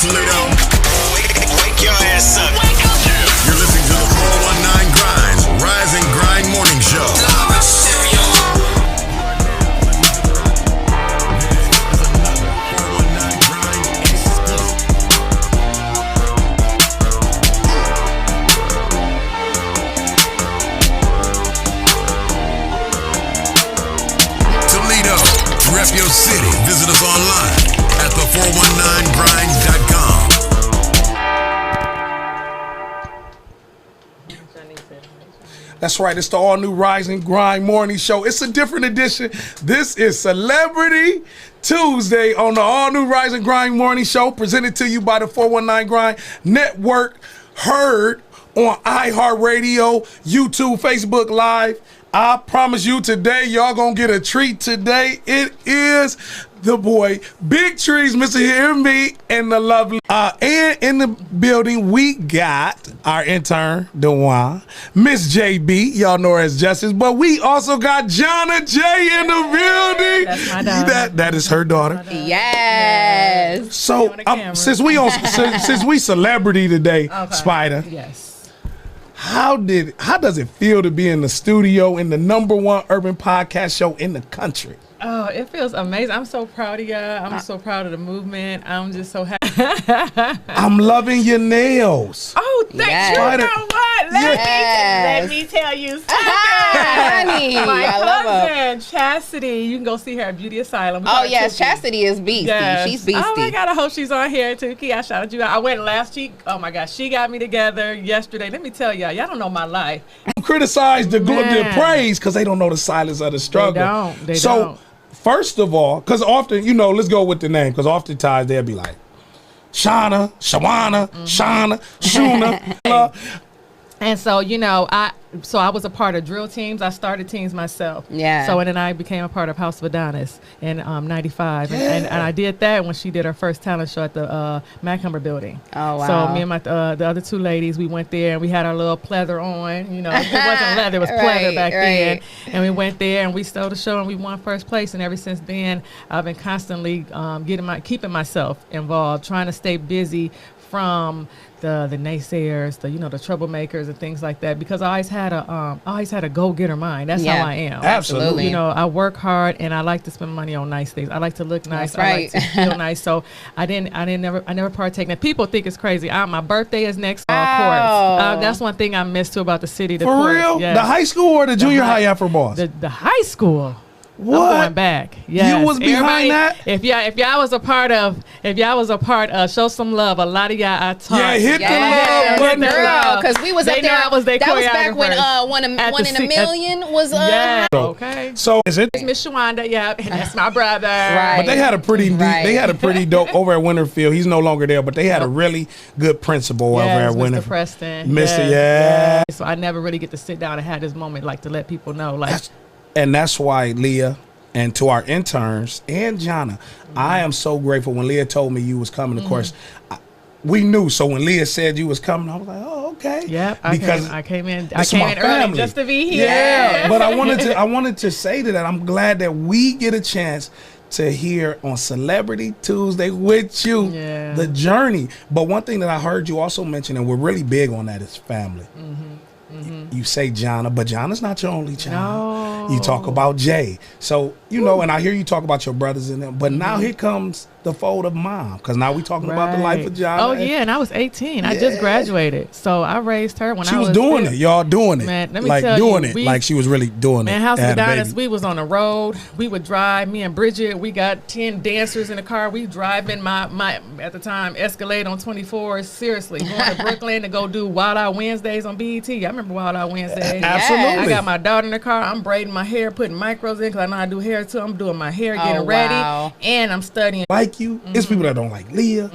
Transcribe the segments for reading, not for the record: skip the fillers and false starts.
Toledo, wake your ass up. You're listening to the 419 Grinds Rise and Grind Morning Show. Toledo, rep your city. Visit us online at the419grind.com. That's right. It's the all-new Rise and Grind Morning Show. It's a different edition. This is Celebrity Tuesday on the all-new Rise and Grind Morning Show, presented to you by the 419 Grind Network, heard on iHeartRadio, YouTube, Facebook Live. I promise you today, y'all gonna get a treat today. It is the boy, Big Trees, Mr. Hear Me, and the lovely. And in the building, we got our intern, Dewan, Miss JB, y'all know her as Justice, but we also got Jonna J in the building. That's my daughter. That is her daughter. Yes. So since we celebrity today, Spyda. Yes. How does it feel to be in the studio in the #1 urban podcast show in the country? Oh, it feels amazing. I'm so proud of y'all. I'm so proud of the movement. I'm just so happy. I'm loving your nails. Oh, thank Yes. you. You know what? Let me tell you something. Honey, My I love her. cousin, Chastity, you can go see her at Beauty Asylum. Oh, yes, Chastity is beastie. Yes. She's beastie. Oh, my God, I hope she's on here, too. I shouted you out. I went last week. Oh, my gosh, she got me together yesterday. Let me tell y'all don't know my life. You criticize the Man. praise because they don't know the silence of the struggle. They don't. First of all, because often, let's go with the name, because oftentimes they'll be like, Shawanda, Shawanda, Shuna. And so, I was a part of drill teams. I started teams myself. Yeah. So, and then I became a part of House of Adonis in 95. And I did that when she did her first talent show at the Macumber building. Oh, wow. So me and the other two ladies, we went there and we had our little pleather on. It wasn't leather, it was pleather back then. And we went there and we stole the show and we won first place. And ever since then, I've been constantly keeping myself involved, trying to stay busy from the naysayers, the troublemakers and things like that, because I always had a go-getter mind. That's how I am. Absolutely. I work hard and I like to spend money on nice things. I like to look nice. That's right. I like to feel nice. So I never partake. Now people think it's crazy. My birthday is next course. That's one thing I miss too about the city. The For courts. real? Yes. The high school or the junior high Afro Boss? The high school. What? I'm going back. Yes. You was behind that? If y'all was a part of Show Some Love, a lot of y'all I taught. Yeah, hit the love button. Girl, because we was up They there. know I was their that was back when choreographer. One in At the a Million was Yeah. Okay. So is it? It's Miss Shawanda, yeah, and that's my brother. Right. But they had a pretty dope over at Winterfield. He's no longer there, but they had a really good principal over at Mr. Winterfield. Preston. Mr. Yeah. So I never really get to sit down and have this moment, like, to let people know, And that's why, Leah, and to our interns and Jonna, I am so grateful. When Leah told me you was coming, of course, we knew. So when Leah said you was coming, I was like, oh, okay. Yep. Because I came in it's my early family. just to be here. Yeah. But I wanted to say that I'm glad that we get a chance to hear on Celebrity Tuesday with you the journey. But one thing that I heard you also mention, and we're really big on that, is family. You say Jonna, but Jonna's not your only child. No. You talk about Jay. So, and I hear you talk about your brothers in them. But now here comes the fold of mom, because now we talking about the life of Jonna. Oh, yeah, and I was 18. I just graduated. So I raised her when She I was was doing it. Y'all doing it. Man, let me like tell doing you, it. Like she was really doing Man, it. House of Had a Adonis, baby. we was on the road. We would drive, me and Bridget, we got 10 dancers in the car. We driving my at the time, Escalade on 24, seriously, going to Brooklyn to go do Wild Out Wednesdays on BET. I remember Wild Out Wednesdays. Absolutely. I got my daughter in the car. I'm braiding my hair, putting micros in, because I know how to do hair too. I'm doing my hair, getting ready, and I'm studying. Like you, it's people that don't like Leah.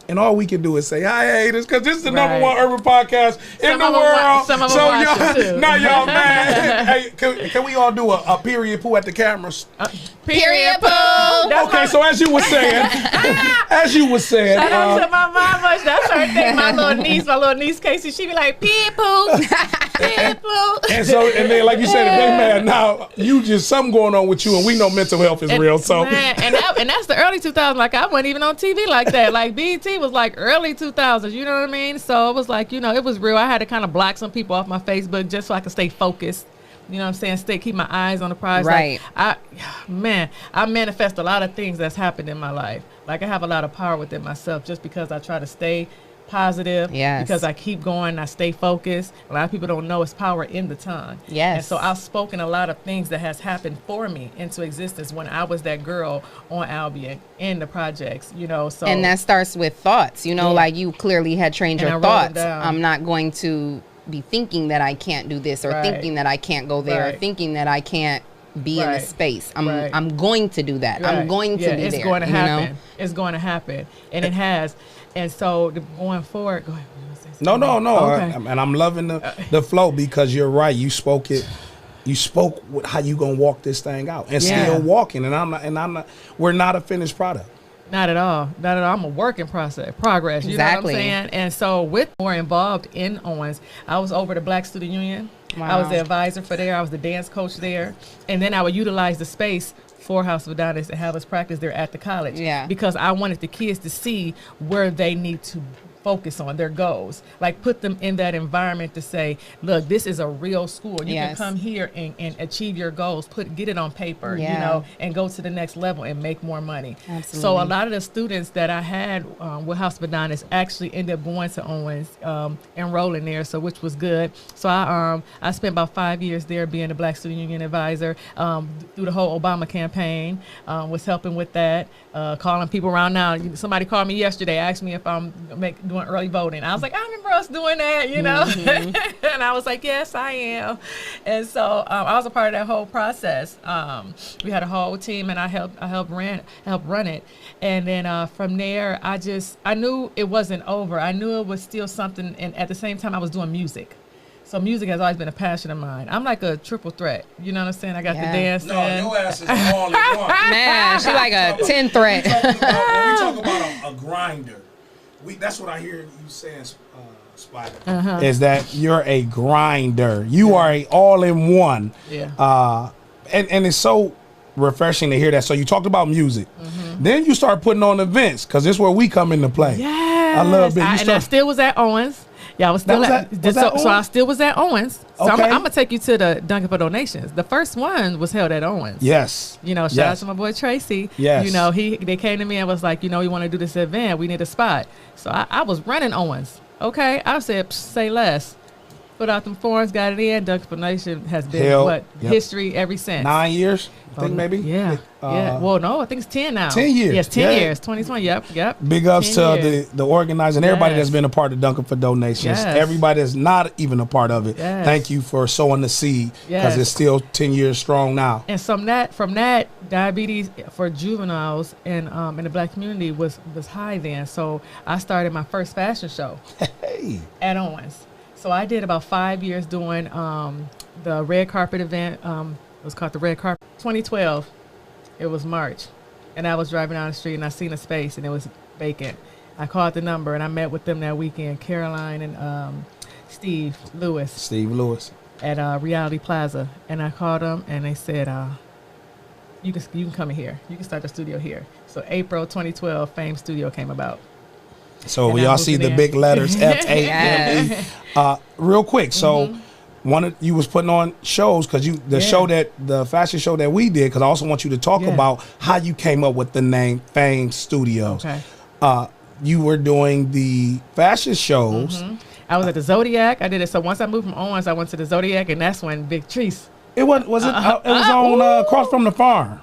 And all we can do is say, hi, haters, because this is the #1 urban podcast in the world. Some of them so watch it too. now y'all mad. Hey, can we all do a period poo at the cameras? Period, poo. Okay, so as you were saying, Shout out to my mama. That's her thing. My little niece Casey, she be like, people. And then, like you said, if they mad now, you just something going on with you, and we know mental health is real. So, man, and that's the early 2000s. Like I wasn't even on TV like that. Like BET was like early 2000s. You know what I mean? So it was like, you know, it was real. I had to kind of block some people off my Facebook just so I could stay focused. You know what I'm saying? Keep my eyes on the prize. Right. Like, I manifest a lot of things that's happened in my life. Like I have a lot of power within myself just because I try to stay positive. Yes. Because I keep going, I stay focused. A lot of people don't know it's power in the tongue. Yes. And so I've spoken a lot of things that has happened for me into existence when I was that girl on Albion in the projects, you know. So And that starts with thoughts, you know, Yeah. like you clearly had trained And I your wrote them thoughts. down. I'm not going to be thinking that I can't do this or Right. thinking that I can't go there or Right. thinking that I can't be in a Right. space. Right. I'm going to do that. I'm Right. going to Yeah, be it's there. going to you know? happen. It's going to happen. And it has. And so going forward, go ahead. You wanna say No, something? no, no. Okay. And I'm loving the flow because you're right. You spoke it. You spoke with how you gonna walk this thing out and Yeah. still walking. And I'm not. We're not a finished product. Not at all. Not at all. I'm a work in progress. You Exactly. know what I'm saying? And so with more involved in Owens, I was over the Black Student Union. I was Wow. the advisor for there. I was the dance coach there. And then I would utilize the space for House of Adonis and have us practice there at the college. Yeah. Because I wanted the kids to see where they need to focus on their goals, like put them in that environment to say, look, this is a real school. You can Yes. come here and achieve your goals, get it on paper, you Yeah. know, and go to the next level and make more money. So a Absolutely. lot of the students that I had with House of Adonis actually ended up going to Owens, enrolling there, so which was good. So I spent about 5 years there being the Black Student Union advisor through the whole Obama campaign, was helping with that, calling people around now. Somebody called me yesterday, asked me if I'm doing early voting. I was like, I remember us doing that, you know? And I was like, yes, I am. And so I was a part of that whole process. We had a whole team, and I helped run it. And then from there, I knew it wasn't over. I knew it was still something, and at the same time, I was doing music. So music has always been a passion of mine. I'm like a triple threat. You know what I'm saying? I got Yeah. the dancing. No, your ass is all in one. Man, she like a 10 threat. When we talk about a grinder, that's what I hear you saying, Spyda, is that you're a grinder. You are a all-in-one. Yeah. And it's so refreshing to hear that. So you talked about music. Then you start putting on events because this is where we come into play. Yeah. I love it. And I still was at Owens. Yeah, I was still was at, was that so I Owens? still was at Owens. So Okay. I'm gonna take you to the Dunkin' for Donations. The first one was held at Owens. Yes. You know, shout out to my boy Tracy. Yes. You know, they came to me and was like, you know, we want to do this event. We need a spot. So I was running Owens. Okay. I said, say less. Put out them forms, got it in. Dunkin' for Donation has been Yep. history ever since. 9 years, I think maybe. Yeah. Yeah. Well, no, I think it's 10 now. 10 years. Yes, 10 Yeah. years. 2020. Yep. Big ups 10 to years. the organizer and everybody Yes. that's been a part of Dunkin' for Donations. Yes. Everybody that's not even a part of it. Yes. Thank you for sowing the seed because Yes. it's still 10 years strong now. And from that, diabetes for juveniles and in the Black community was high then. So I started my first fashion show Hey. at Owens. So I did about 5 years doing the red carpet event. It was called the Red Carpet. 2012, it was March, and I was driving down the street and I seen a space and it was vacant. I called the number and I met with them that weekend, Caroline and Steve Lewis at Reality Plaza. And I called them and they said, you can come in here. You can start the studio here. So April 2012, Fame Studio came about. So And when I y'all moved see in the there. big letters F8 Yes. real quick. So Mm-hmm. one of you was putting on shows because the fashion show that we did, because I also want you to talk Yeah. about how you came up with the name Fame Studios. Okay. You were doing the fashion shows. I was at the Zodiac. I did it. So once I moved from Owens, I went to the Zodiac, and that's when Big Treese. It was it was on across from the farm.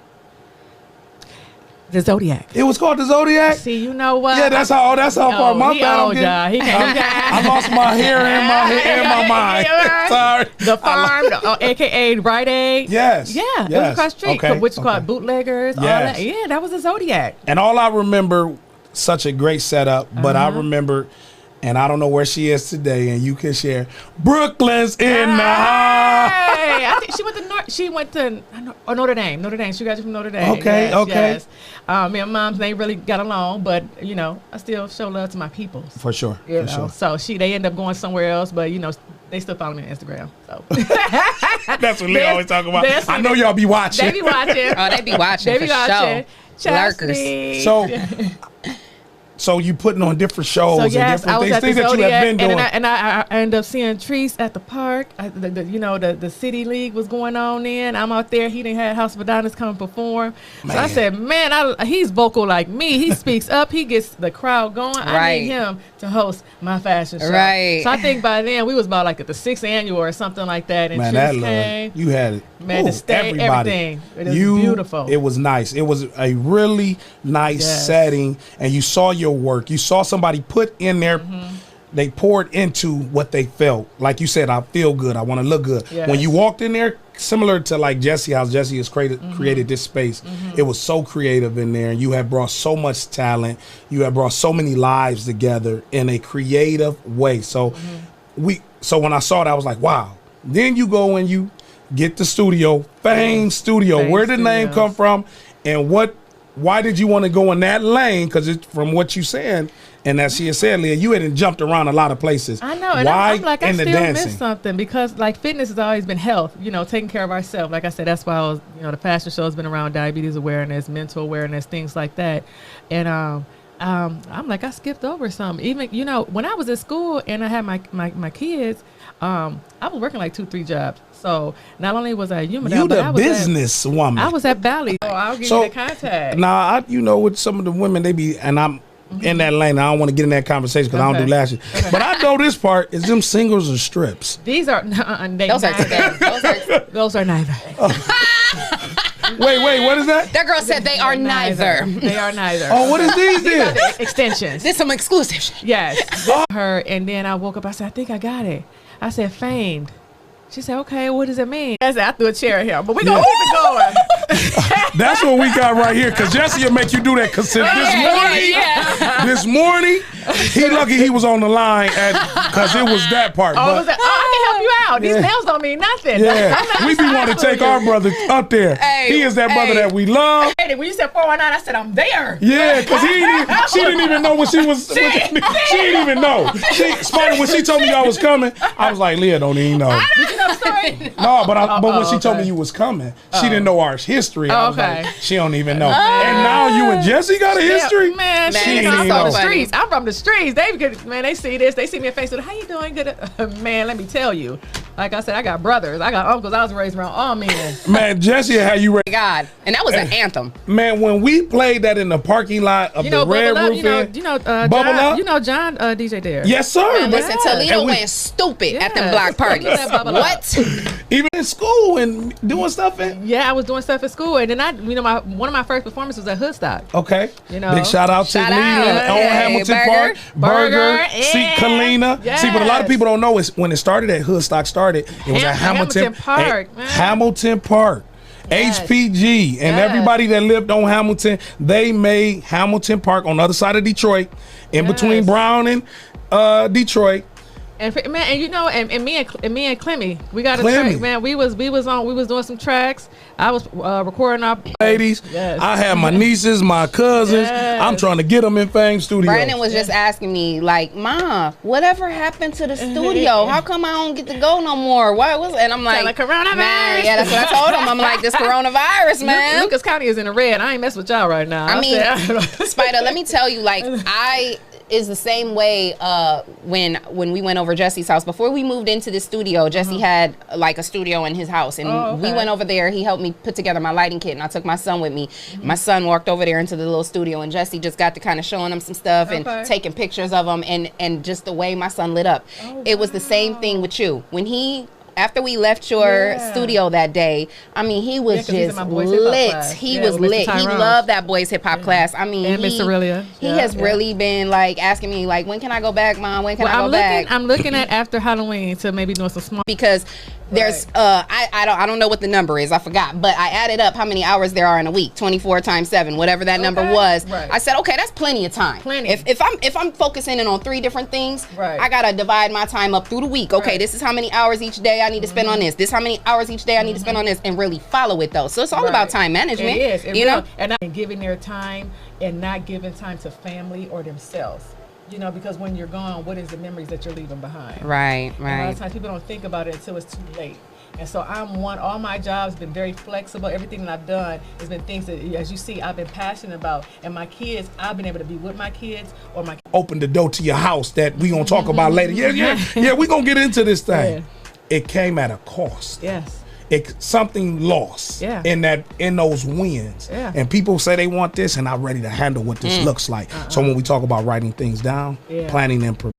The Zodiac. It was called the Zodiac. See, you know what? Yeah, that's how far my he bad. old, y'all. He can't. I lost my hair and my mind. Sorry. The farm, aka Rite Aid. Yes. Yeah, it was Yes. across the street, Okay. which is Okay. called Bootleggers. All Yes. that. Yeah, that was the Zodiac. And all I remember, such a great setup, but I remember, and I don't know where she is today, and you can share, Brooklyn's in the house. Hey, I think she went to Notre Dame. Notre Dame. She graduated from Notre Dame. Okay, okay. Yes. Me and Moms, they really got along, but you know, I still show love to my peoples. For sure. You For know, sure. so they end up going somewhere else, but you know, they still follow me on Instagram. So That's what Lee always talk about. There's- I know y'all be watching. they be watching. Oh, they be watching They be for watching. sure. Lurkers. Chastity. So So you putting on different shows and yes, different I was things, at the things that you Zodiac, have been doing. and I ended up seeing Treese at the park. The City League was going on then. I'm out there. He didn't have House of Adonis come and perform. So I said, man, he's vocal like me. He speaks up. He gets the crowd going. I need him to host my fashion show. Right. So I think by then we was about like at the 6th annual or something like that. And Man, Treese that came. you had it. Man, the stage, everything. It was beautiful. It was nice. It was a really nice setting, and you saw your work. You saw somebody put in there. They poured into what they felt. Like you said, I feel good. I want to look good. Yes. When you walked in there, similar to like Jesse, how Jesse has created this space. It was so creative in there, and you have brought so much talent. You have brought so many lives together in a creative way. So so when I saw it, I was like, wow. Then you go and you get the studio, Fame Studio. Fame Where did the name come from, and why did you want to go in that lane? Because it's from what you said, and as she had said, Leah, you hadn't jumped around a lot of places. I know, and why I'm like, I in the still dancing? miss something because like fitness has always been health, taking care of ourselves. Like I said, that's why I was, the fashion show has been around diabetes awareness, mental awareness, things like that. And I'm like, I skipped over some. Even, when I was at school and I had my kids, I was working like 2-3 jobs. So not only was I human, You but the I was business woman. I was at Bally. So I'll give you the contact. Now, with some of the women, they be, and I'm in that lane. I don't want to get in that conversation because I don't do lashes. But I know this part is them singles or strips. These are those are neither. Wait, what is that? That girl said they are neither. They are neither. Oh, what is these then? Extensions. This some exclusive shit. Yes. Her, and then I woke up. I said, I think I got it. I said, famed. She said, okay, what does it mean? I said, I threw a chair at him, but we're going to keep it going. That's what we got right here, because Jesse will make you do that, because this morning, he lucky he was on the line because it was that part. I can help you out. These nails don't mean nothing. Yeah, we be wanting to take our brother up there. He is that brother that we love. When you said 419, I said, I'm there. Yeah, because she didn't even know when she was. She didn't even know. Spyda, when she told me I was coming, I was like, Leah don't even know. Did you know the story? No, but when she told me you was coming, she didn't know our history. I was like, she don't even know. And now you and Jesse got a history? Man, I'm from the streets. I'm from the streets. They see this. They see me on Facebook. How you doing? Good. Man, let me tell you. Like I said, I got brothers. I got uncles. I was raised around all men. Man, Jesse, how you raised? God. And that was an anthem. Man, when we played that in the parking lot of the Red Roof Bubble Up? John DJ there. Yes, sir. Man, listen, Toledo went stupid at them block parties. What? Even in school and doing stuff Yeah, I was doing stuff at school. And then one of my first performances was at Hoodstock. Okay. Big shout out to Leland on Hamilton Park. Burger. See, Kalina. Yes. See, but a lot of people don't know is when it started at Hoodstock it was at Hamilton Park. Hamilton Park. Yes. HPG and everybody that lived on Hamilton, they made Hamilton Park on the other side of Detroit, in between Brown and Detroit. And me and Clemmy, we got a track, man. We was doing some tracks. I was recording our ladies. Yes. I had my nieces, my cousins. Yes. I'm trying to get them in Fame Studio. Brandon was just asking me, like, Ma, whatever happened to the studio? How come I don't get to go no more? And I'm like, coronavirus. Man, yeah, that's what I told him. I'm like, this coronavirus, man. Lucas County is in the red. I ain't mess with y'all right now. I mean, Spyda, let me tell you, like, is the same way when we went over Jesse's house. Before we moved into the studio, Jesse had like a studio in his house, and we went over there. He helped me put together my lighting kit, and I took my son with me. My son walked over there into the little studio, and Jesse just got to kind of showing him some stuff and taking pictures of him, and just the way my son lit up. It was the same thing with you. After we left your studio that day, I mean, he was just lit. He was lit. He loved that boys hip hop class. I mean, and Miss Aurelia. He has really been like asking me, like, when can I go back, Mom? When can I go back? I'm looking at after Halloween to maybe doing some small, because there's I don't know what the number is. I forgot, but I added up how many hours there are in a week. 24 times 7, whatever that number was. I said, okay, that's plenty of time. If I'm focusing in on 3 different things, I gotta divide my time up through the week. Okay, this is how many hours each day I need to spend on this. This how many hours each day I need to spend on this, and really follow it though. So it's all about time management. It is. You know, and giving their time and not giving time to family or themselves. Because when you're gone, what is the memories that you're leaving behind? Right. And a lot of times people don't think about it until it's too late. And so all my jobs have been very flexible. Everything that I've done has been things that, as you see, I've been passionate about. And my kids, I've been able to be with my kids or my Open the door to your house that we gonna talk about later. Yeah, we gonna get into this thing. Yeah. It came at a cost. Yes. Something lost in those wins. Yeah. And people say they want this and not ready to handle what this looks like. So when we talk about writing things down, planning and preparing.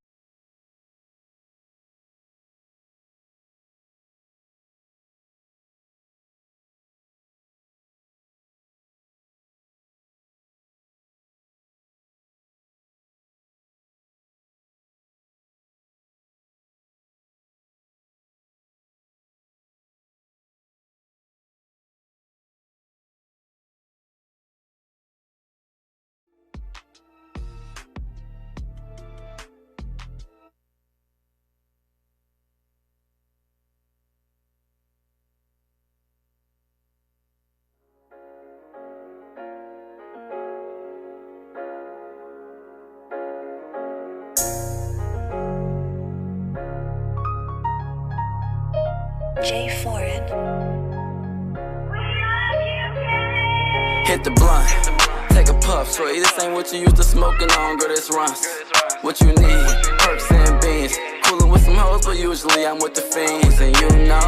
J Foreign. Hit the blunt, take a puff. Swear this ain't what you used to smoking on, girl, this runs. What you need, perks and beans. Coolin' with some hoes, but usually I'm with the fiends. And you know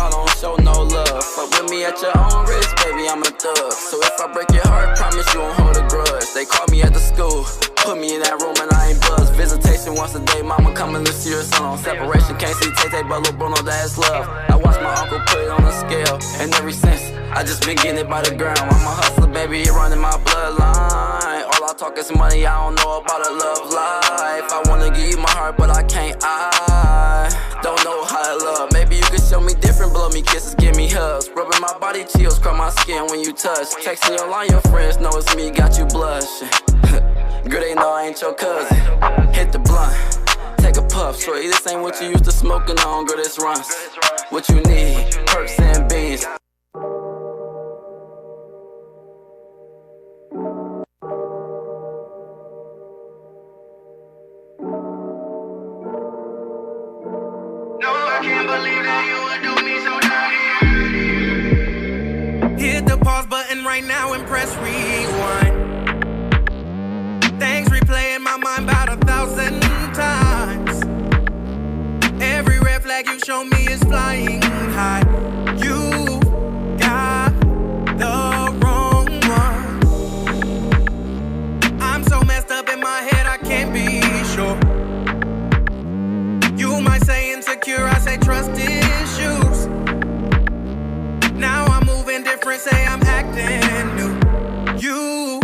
I don't show no love. Fuck with me at your own risk, baby, I'm a thug. So if I break your heart, promise you won't hold a grudge. They call me at the school, put me in that room and I ain't buzzed. Visitation once a day, mama come and listen to your son on separation. Can't see Tay but Lil Bruno, that's love. I watched my uncle put it on a scale, and ever since I just been getting it by the ground. I'm a hustler, baby, it running my bloodline. All I talk is money, I don't know about a love life. I wanna give you my heart, but I can't. I don't know how to love. Maybe you could show me different, blow me kisses, give me hugs. Rubbing my body chills, crack my skin when you touch. Texting your line, your friends know it's me, got you blushing. Girl, they know I ain't your cousin. Hit the blunt, take a puff. Swear this ain't what you used to smoking on, girl, this runs. What you need, perks and beans. Hit the pause button right now and press rewind. Things replay in my mind about 1,000 times. Every red flag you show me is flying high. You got the wrong one. I'm so messed up in my head I can't be sure. You might say insecure, I say trust issues. Now I'm moving different, say I'm acting new. You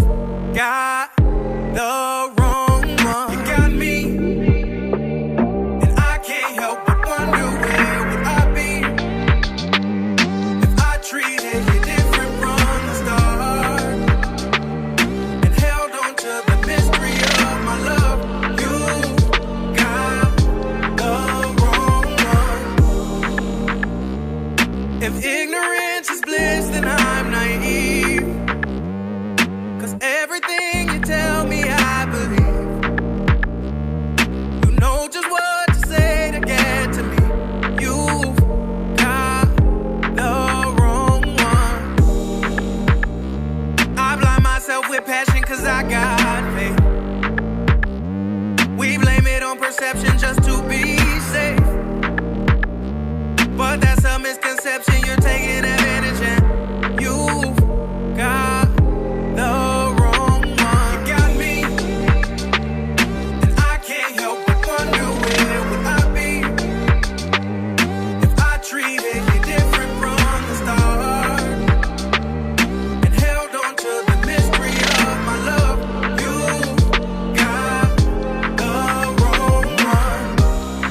got the wrong one. You got me, and I can't help but wonder where would I be if I treated you different from the start and held on to the mystery of my love. You got the wrong one. If ignorance is bliss, then I'm naive. Cause everything you tell me I believe. You know just what to say to get to me. You've got the wrong one. I blind myself with passion cause I got faith. We blame it on perception just to be safe. But that's a misconception, you're taking advantage and you've got the wrong one. You got me, and I can't help but wonder where would I be if I treated you different from the start and held on to the mystery of my love. You got the wrong one.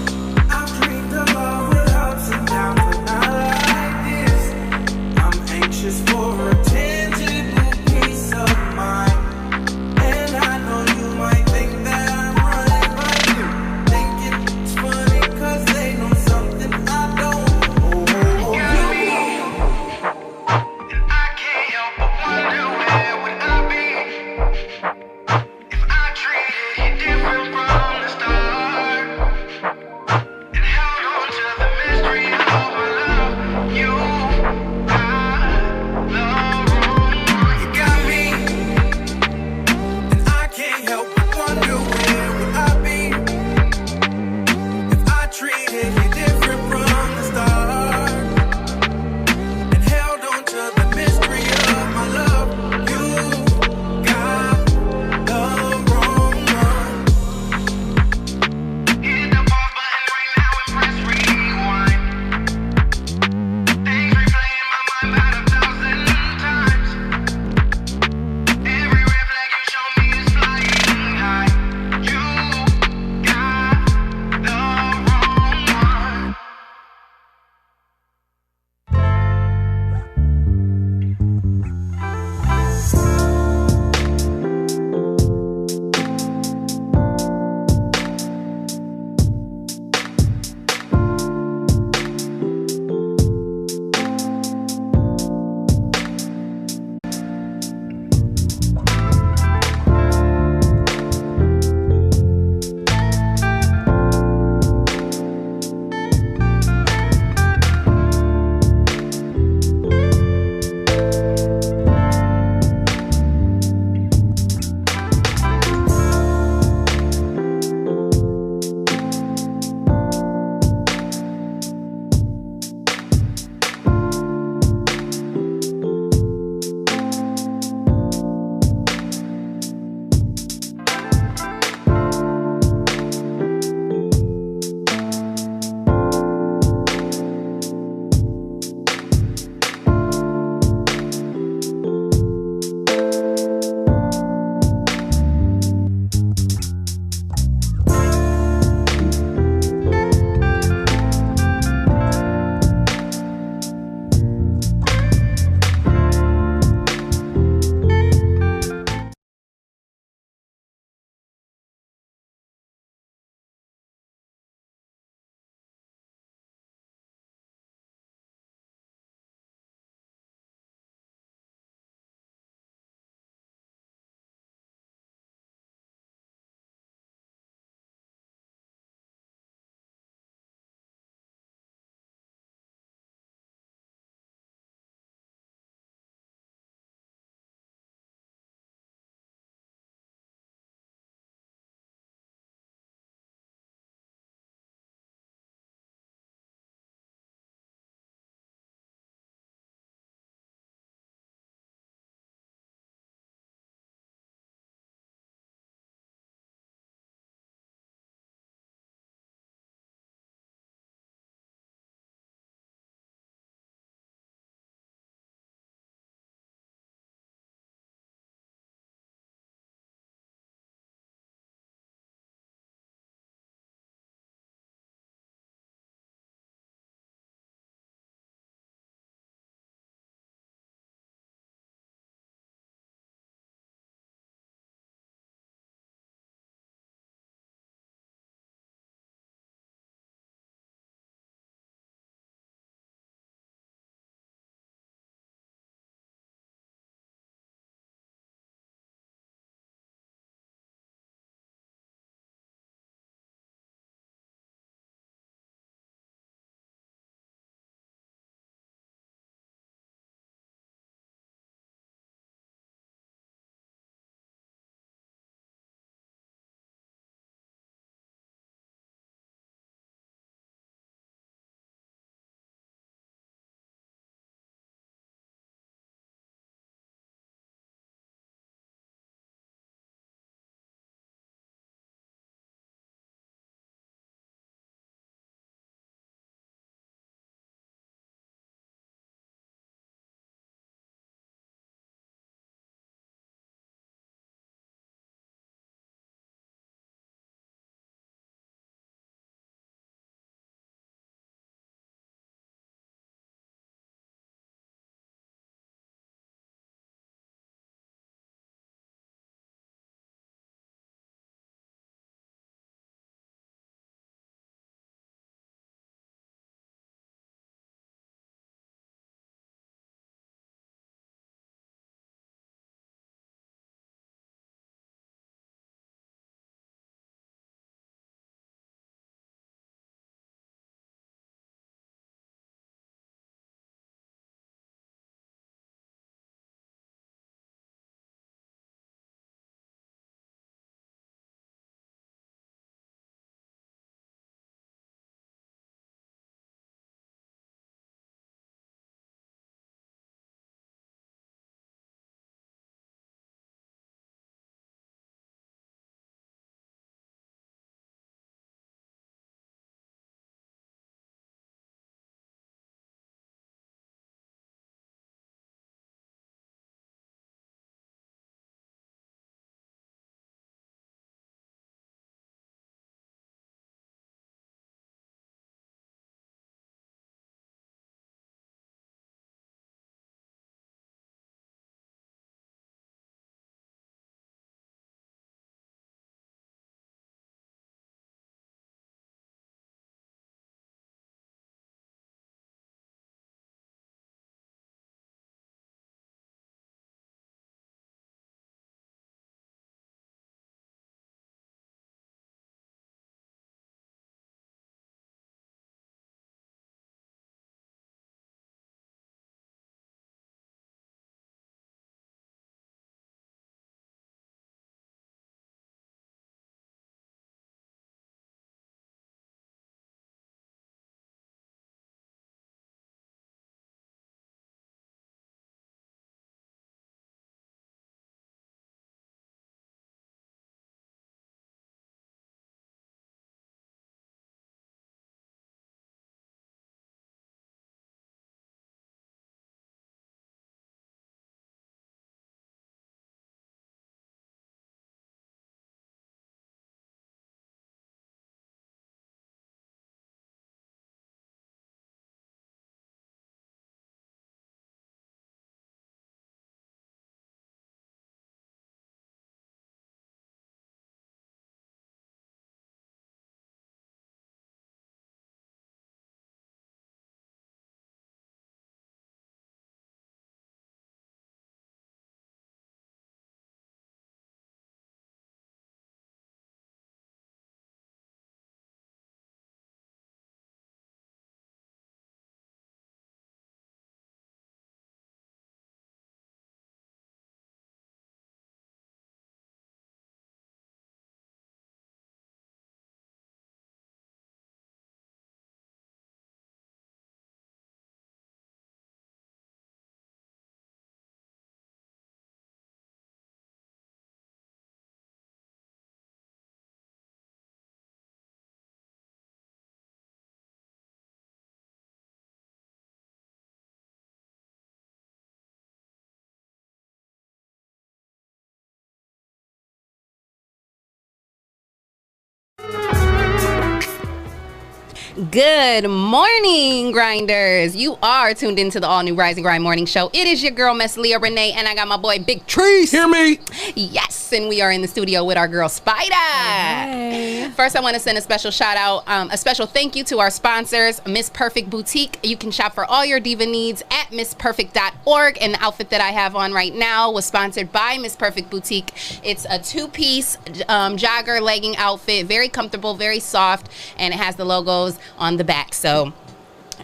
Good morning, grinders. You are tuned into the all-new Rise and Grind Morning Show. It is your girl, Miss Leah Renee, and I got my boy, Big Trees. Hear me? Yes, and we are in the studio with our girl, Spyda. Hey. First, I want to send a special shout out, a special thank you to our sponsors, Miss Perfect Boutique. You can shop for all your diva needs at missperfect.org, and the outfit that I have on right now was sponsored by Miss Perfect Boutique. It's a two-piece jogger legging outfit, very comfortable, very soft, and it has the logos on the back. So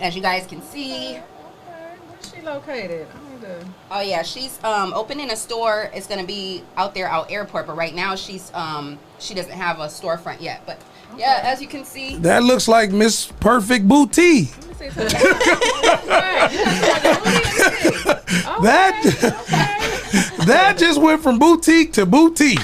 as you guys can see, Where's she located? oh yeah, she's opening a store. It's gonna be out there out airport, but right now she's she doesn't have a storefront yet. But yeah, as you can see, That looks like Miss Perfect Booty. Let me see something. Right. That just went from boutique to boutique.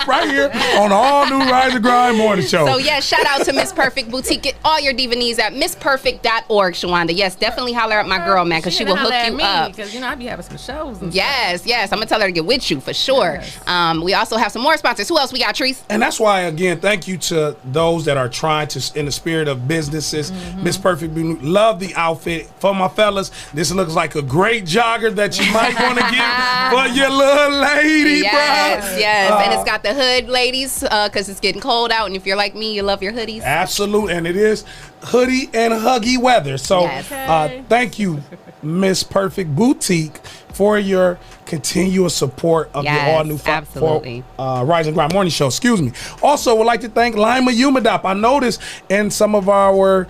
Right here on the all-new Rise and Grind Morning Show. so yeah, shout out to Miss Perfect Boutique. Get all your diva needs at missperfect.org, Shawanda. Yes, definitely holler at my girl, man, because she will hook you up. Because I be having some shows. And Yes, I'm gonna tell her to get with you for sure. Yes. We also have some more sponsors. Who else we got, Trees? And that's why, again, thank you to those that are trying to, in the spirit of businesses, Miss Perfect, love the outfit. For my fellas, this looks like a great jogger that you might want to give for your little lady, Yes, bro. and it's got the hood, ladies, because it's getting cold out, and if you're like me, you love your hoodies. Absolute, and it is hoodie and huggy weather. So Yes. thank you, Miss Perfect Boutique, for your continuous support of the Yes, all-new absolutely. Rise and Grind Morning Show. Excuse me. Also, would like to thank Lima Humidop. I noticed in some of our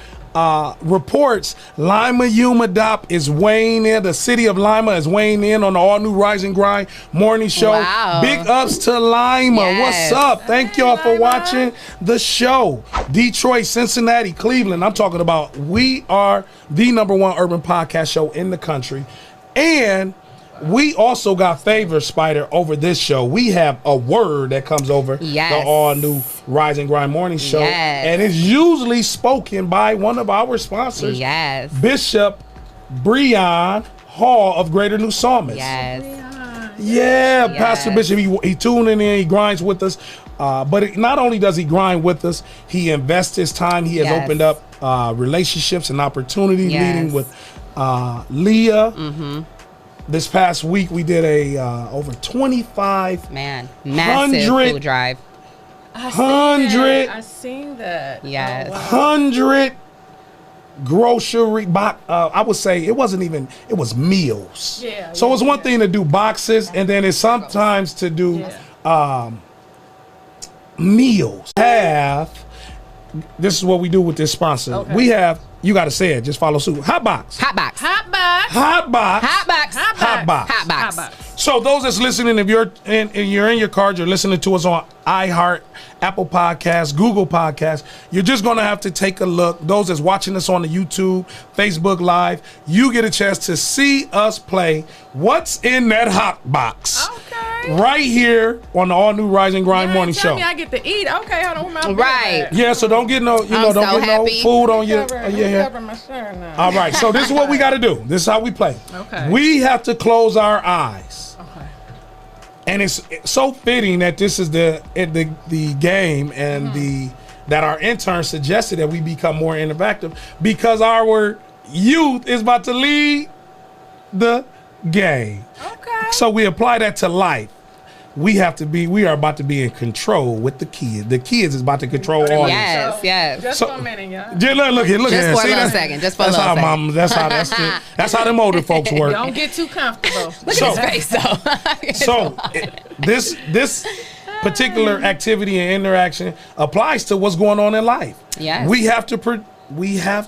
reports, Lima Humidop is weighing in. The city of Lima is weighing in on the all-new Rise and Grind Morning Show. Wow. Big ups to Lima. Yes. What's up? Thank y'all for watching the show. Detroit, Cincinnati, Cleveland. I'm talking about, we are the #1 urban podcast show in the country. And we also got favor, Spyda, over this show. We have a word that comes over Yes. the all-new Rise and Grind Morning Show. Yes. And it's usually spoken by one of our sponsors, Yes. Bishop Breon Hall of Greater New Psalmist. Yes. Yeah, Yes. Pastor Bishop, he tuning in, he grinds with us. But not only does he grind with us, he invests his time. He has Yes. opened up relationships and opportunities, Yes. meeting with Leah. This past week, we did a over 25 Man, massive 100 food drive. I seen that. Yes. Oh, wow. 100 grocery box. I would say it wasn't even, it was meals. Yeah, So yeah, it's one yeah. thing to do boxes, and then it's sometimes to do meals. This is what we do with this sponsor. Okay. We have, you got to say it, just follow suit. Hot box. Hot box. Hot box. Hot box. Hot box. Hot box. Hot box. Hot box. So those that's listening, if you're in your car, you're listening to us on iHeart, Apple Podcasts, Google Podcasts, you're just going to have to take a look. Those that's watching us on the YouTube, Facebook Live, you get a chance to see us play What's in That Hot Box. Okay. Right here on the all-new Rise and Grind You Morning ain't tell Show. me I get to eat. Okay, hold on. Where my bill Right. at? Yeah, so don't get no, I'm don't so get happy. no food on your Cover hair. cover my shirt now. All right, so this is what we got to do. This is how we play. Okay. We have to close our eyes. Okay. And it's so fitting that this is the game and that our intern suggested that we become more interactive, because our youth is about to lead the game. Okay. So we apply that to life. We are about to be in control with the kids. The kids is about to control all this. Yes, yes. Just So- for a minute, y'all. Just look here. Just here. for a See little that? second. Just for a That's little how second. mom. That's how them older folks work. Don't get too comfortable. Look So- at his face, though. So this particular activity and interaction applies to what's going on in life. Yes. We have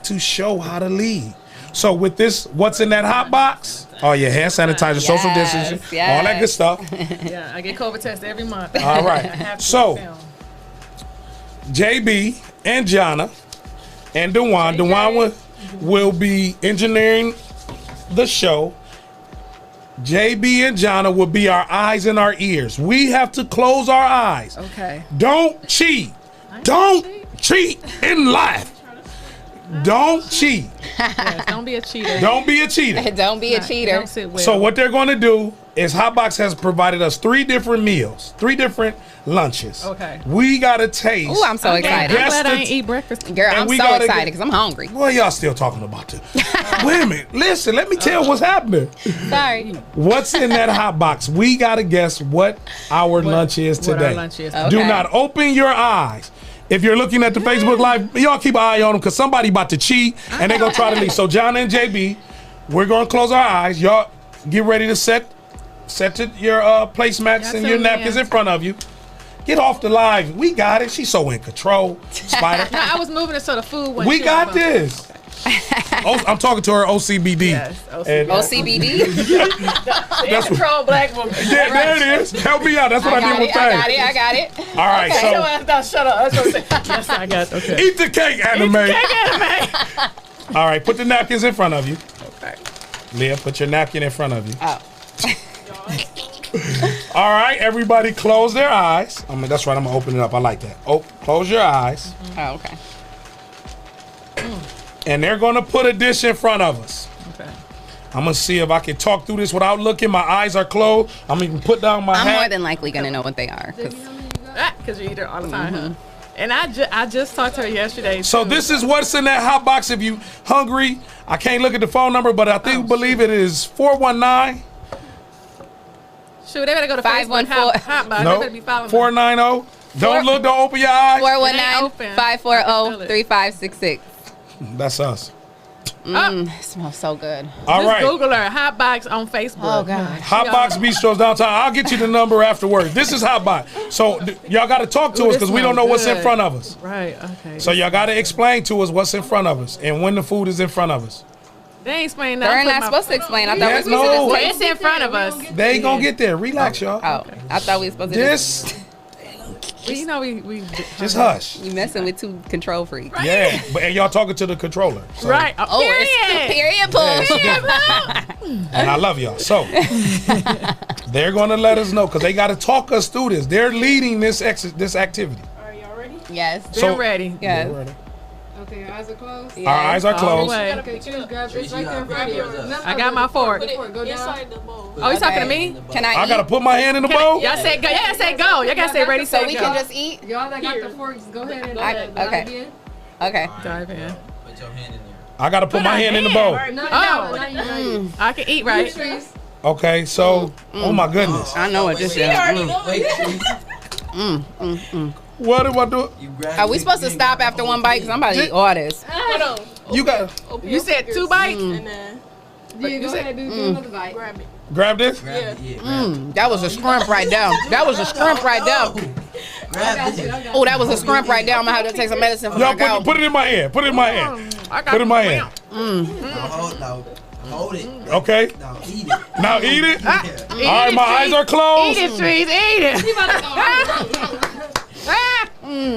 to show how to lead. So with this, what's in that hot box? Oh yeah, hand sanitizer, social Yes, distancing, yes. all that good stuff. Yeah, I get COVID tested every month. All right. I have to So- film. JB and Jonna and Dewan will be engineering the show. JB and Jonna will be our eyes and our ears. We have to close our eyes. Okay. Don't cheat. Don't cheat in life. Don't cheat. Yes, don't be a cheater. Don't be a cheater. Don't be a cheater. Don't sit well. So what they're going to do is Hotbox has provided us 3 different meals, 3 different lunches. Okay. We gotta taste. Ooh, I'm so excited. I'm glad I Yes, ain't eat breakfast. Girl, And I'm we so gotta excited get- because I'm hungry. Boy, y'all still talking about this. Wait a minute. Listen, let me tell what's happening. Sorry. What's in that hot box? We gotta guess what our lunch is What today. our lunch is. Okay. Do not open your eyes. If you're looking at the Facebook Live, y'all keep an eye on them because somebody about to cheat and they gonna try to leave. So John and JB, we're gonna close our eyes. Y'all get ready to set your placemats Yes, and your sir, napkins man. in front of you. Get off the live. We got it. She's so in control. Spyda. No, I was moving it so the food went. We got this. I'm talking to her OCBD. Yes, And, OCBD. That's control black woman. yeah, there it is. Help me out. That's what I, did with I things. got it. All right, Shut so up. Shut up. That's what I'm saying. Yes, I got. Okay. eat the cake, anime. All right, put the napkins in front of you. Okay. Leah, put your napkin in front of you. Oh. All right, everybody close their eyes. That's right, I'm gonna open it up. I like that. Oh, close your eyes. Oh, okay. And they're gonna put a dish in front of us. Okay. I'm gonna see if I can talk through this without looking. My eyes are closed. I'm gonna even put down my I'm hat. more than likely gonna know what they are. Because you eat it all the time, huh? And I just talked to her yesterday. So too. this is what's in that hot box. If you hungry, I can't look at the phone number, but I believe it is 419. Shoot, they better go to 514. Facebook. Hot box. They No, better be following me. 490. Don't look. Don't open your eyes. 419-540-3566. That's us. It smells so good. All Just right. Google her. Hot box on Facebook. Oh, God. Hotbox Bistro's downtown. I'll get you the number afterwards. This is Hotbox. So y'all got to talk to Ooh, us this because we don't smells know what's in good. front of us. Right. Okay. So y'all got to explain to us what's in front of us and when the food is in front of us. They ain't explaining They're nothing. not supposed to explain. I thought Yeah, we were supposed no. to Well, just it's in front of us. They ain't gonna get there. Relax, y'all. Oh, I thought we were supposed to This, Well, you know we just hush. You messing with 2 control freaks. Yeah, but and y'all talking to the controller. So, right. Oh, Period. it's period pull. And I love y'all. So they're gonna let us know because they got to talk us through this. They're leading this activity. Are y'all ready? Yes. They're So- ready. Yes. Okay, your eyes are closed. Our eyes are All the closed. way. Okay, choose, grab it's right there in front of you. No, I got my fork. Put it, go down. Inside the bowl. Oh, you talking to Okay. me? Can I I eat? gotta put my hand in the bowl. Y'all say go. Y'all say go. Y'all gotta say ready, So set, we go. can just eat? Y'all that got the forks, go ahead and I- dive okay. in. Okay. dive in. Put your hand in there. I gotta put my hand in the bowl. No, Oh. not you. I can eat right. Trees. Okay, so oh my goodness, I know what this is. Wait, what do I do? you grab Are we supposed to stop after one bite? Because I'm about to eat all this. Hold on. You got You said 2 bites. And then Yeah, go ahead, do another bite. grab it. grab this. Grab it. Yeah, grab it. That was a scrimp right there. That was a scrimp right there. Grab it. Oh, that was a scrimp right there. I'm going to have to take some medicine for my Y'all gout. put it in my hand. Put it in my hand. I got Put it in my hand. Hold it. Okay. Now eat it. Now eat it. Yeah. All right, my eyes are closed. Eat it, trees. Eat it.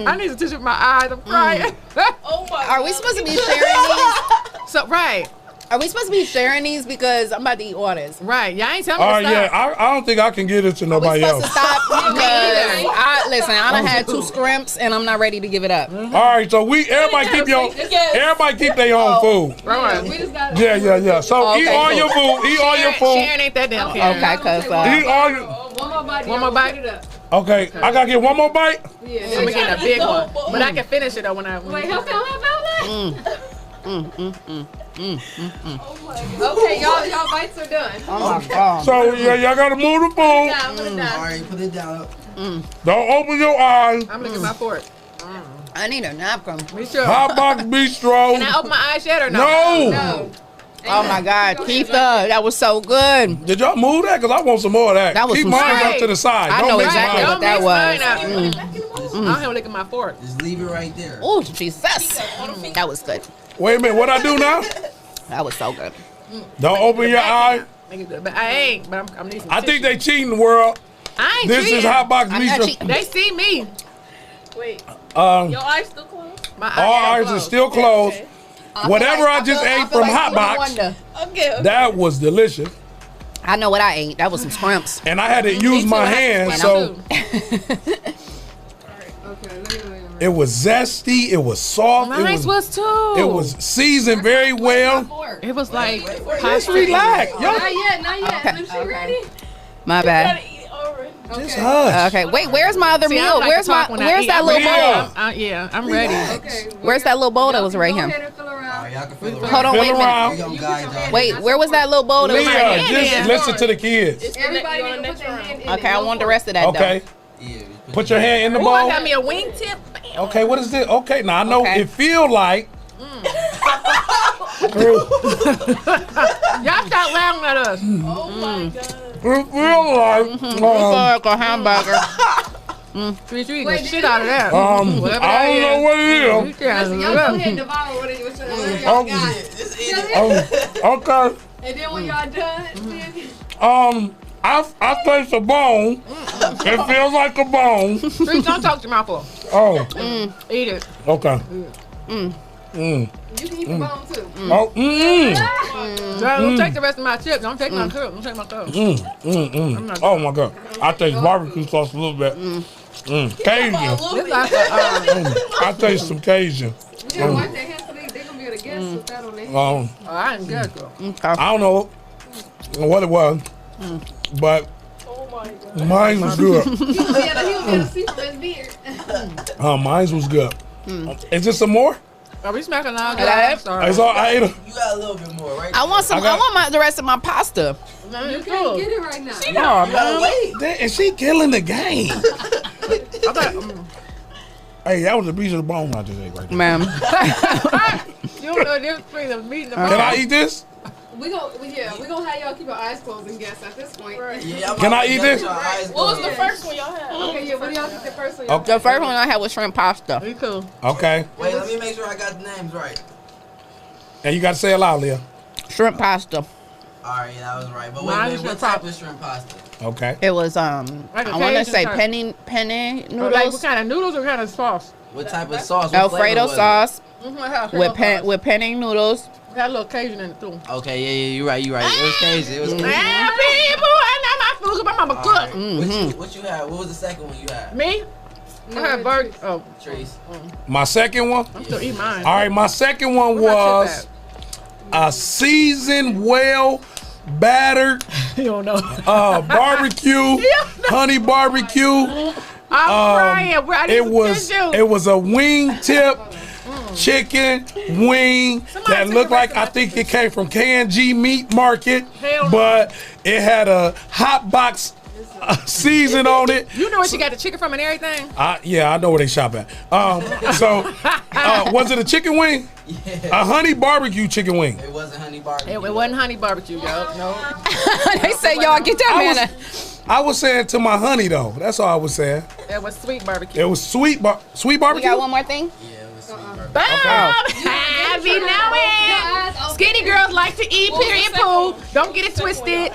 I need to tissue my eyes. I'm crying. Oh my Are we supposed to be sharing these? So right. Are we supposed to be sharing these? Because I'm about to eat all this. Right. Y'all ain't telling me All to right, stop. yeah. I don't think I can get it to We nobody supposed else. to stop because listen, I done had 2 scrimps and I'm not ready to give it up. All right, so everybody keep their own food. Right. We just got Yeah. So Okay, eat all cool. your food. Eat all your food. Sharon ain't that damn Karen. Okay, cause Eat all your. one more bite. One more bite? Put it up. Okay, I gotta get one more bite. Yeah. I'm gonna get a big one, but I can finish it though when I. Wait, help out. Okay, y'all bites are done. oh my god. So y'all gotta move the food. Down, put it down. All right, put it down. Don't open your eyes. I'm looking at my fork. I need a napkin. Me too. Hotbox Bistro. Can I open my eyes yet or no? No. No. Oh my god, Keitha, that was so good. Did y'all move that? Cause I want some more of that. That was Keep some mine straight. up to the side. I Don't know mix exactly mine. what that mix was. mine up. I don't look at my fork. Just leave it right there. Oh Jesus, that was good. Wait a minute. What I do now? That was so good. Don't open your eye. Make it good. But I ain't. But I'm needing some I think tissue. they cheating the world. I ain't This cheating. is Hotbox I'm not Bistro. cheating. They see me. Wait. Um, Your eyes still closed? My all eyes eyes are still closed. Okay. Whatever I just ate from Hotbox, Wonder. Okay. that was delicious. I know what I ate. That was some scrimps. And I had to use too. my I had to hands, squint so Okay, let me it was zesty. It was soft. Mine was too. It was seasoned very well. It was like Just relax. Y'all, Not yet. Okay, Is she ready? My bad. Just hush. Okay, wait. Where's my other See, I meal? like Where's to my? talk when I Where's eat. that I'm little ready. bowl? I'm ready. Okay. Where's that little bowl that was right Go here? ahead and fill around. Alright, y'all can fill Hold on, Fill wait a around. minute. We gonna guide y'all. Wait, where was that little bowl that was right Leah, here? just listen to the kids. Everybody need to put their hand in Okay, it. I want the rest of that Okay. Yeah, Put your hand in the Oh, I bowl. got me a wingtip. Okay, what is this? Okay, now I know Okay. it feel like. Y'all stop laughing at us. Oh my god. It feel like. Like a hamburger. Treat you eating Wait, the did shit you- out of that. Whatever I don't know what it is. You Listen, y'all go can't- ahead and devour whatever y'all got. Just eat it. Okay. And then when y'all done, I taste a bone. It feels like a bone. Treat, don't talk to my mouth. Oh, Eat it. okay. you can eat the bone too. Oh, Don't take the rest of my chips. Don't take my chips. Don't take my chips. Oh my God. I taste barbecue sauce a little bit. Cajun. It's like a, I taste some Cajun. We gotta watch their hands so they gonna be able to guess with that on their hands. I didn't get it. I don't know what it was, but mine was good. He was able to see from his beard. Mine was good. Is there some more? Are we smacking all that that? it? Sorry. It's all, I ate a, You got a little bit more, right? I want some. I want the rest of my pasta. You can't get it right now. No, You gotta wait. Damn, and she killing the game. Hey, that was a piece of the bone I just ate right there. Ma'am. You don't know the difference between the meat and the bone. Can I eat this? We gonna have y'all keep your eyes closed and guess at this point. Yeah, Can I eat this? What was the first? one y'all had? Okay, yeah. What do y'all think the first one? Okay. The first one I had was shrimp pasta. We cool. Okay. Wait, let me make sure I got the names right. And you got to say it loud, Leah. Shrimp pasta. Alright, yeah, that was right. But Mine wait, is what shrimp type pasta. of shrimp pasta? Okay. It was Like a I want to Cajun say type. penne Like noodles, what kind of noodles or what kind of sauce? What type of sauce? What flavor Alfredo was it? sauce Mm-hmm. with penne noodles. Got a little Cajun in it too. Okay, yeah, you're right. It was crazy. It was crazy. Man, people, I know my food. My mama cook. Alright. What you had? What was the second one you had? Me? I had burger. Oh, Trace. My second one. I'm still eating mine. All right, my second one Where my was chip a seasoned, well battered at? You don't know. barbecue, honey barbecue. I'm crying. Where I need It some was tissue. it was a wing tip chicken wing Somebody that took looked the like rest I of my think it came from K&G Meat Market, Hell no. but it had a hot box season on it. You know where she got the chicken from and everything? Yeah, I know where they shop at. Was it a chicken wing? Yeah. A honey barbecue chicken wing. It wasn't honey barbecue. It wasn't honey barbecue, yo. No. They say y'all get that man. I was saying to my honey though. That's all I was saying. It was sweet barbecue. It was sweet We barbecue. got one more thing. Yeah, it was sweet barbecue. Boom! Happy now. Skinny girls like to eat, period, poo. Don't get it twisted.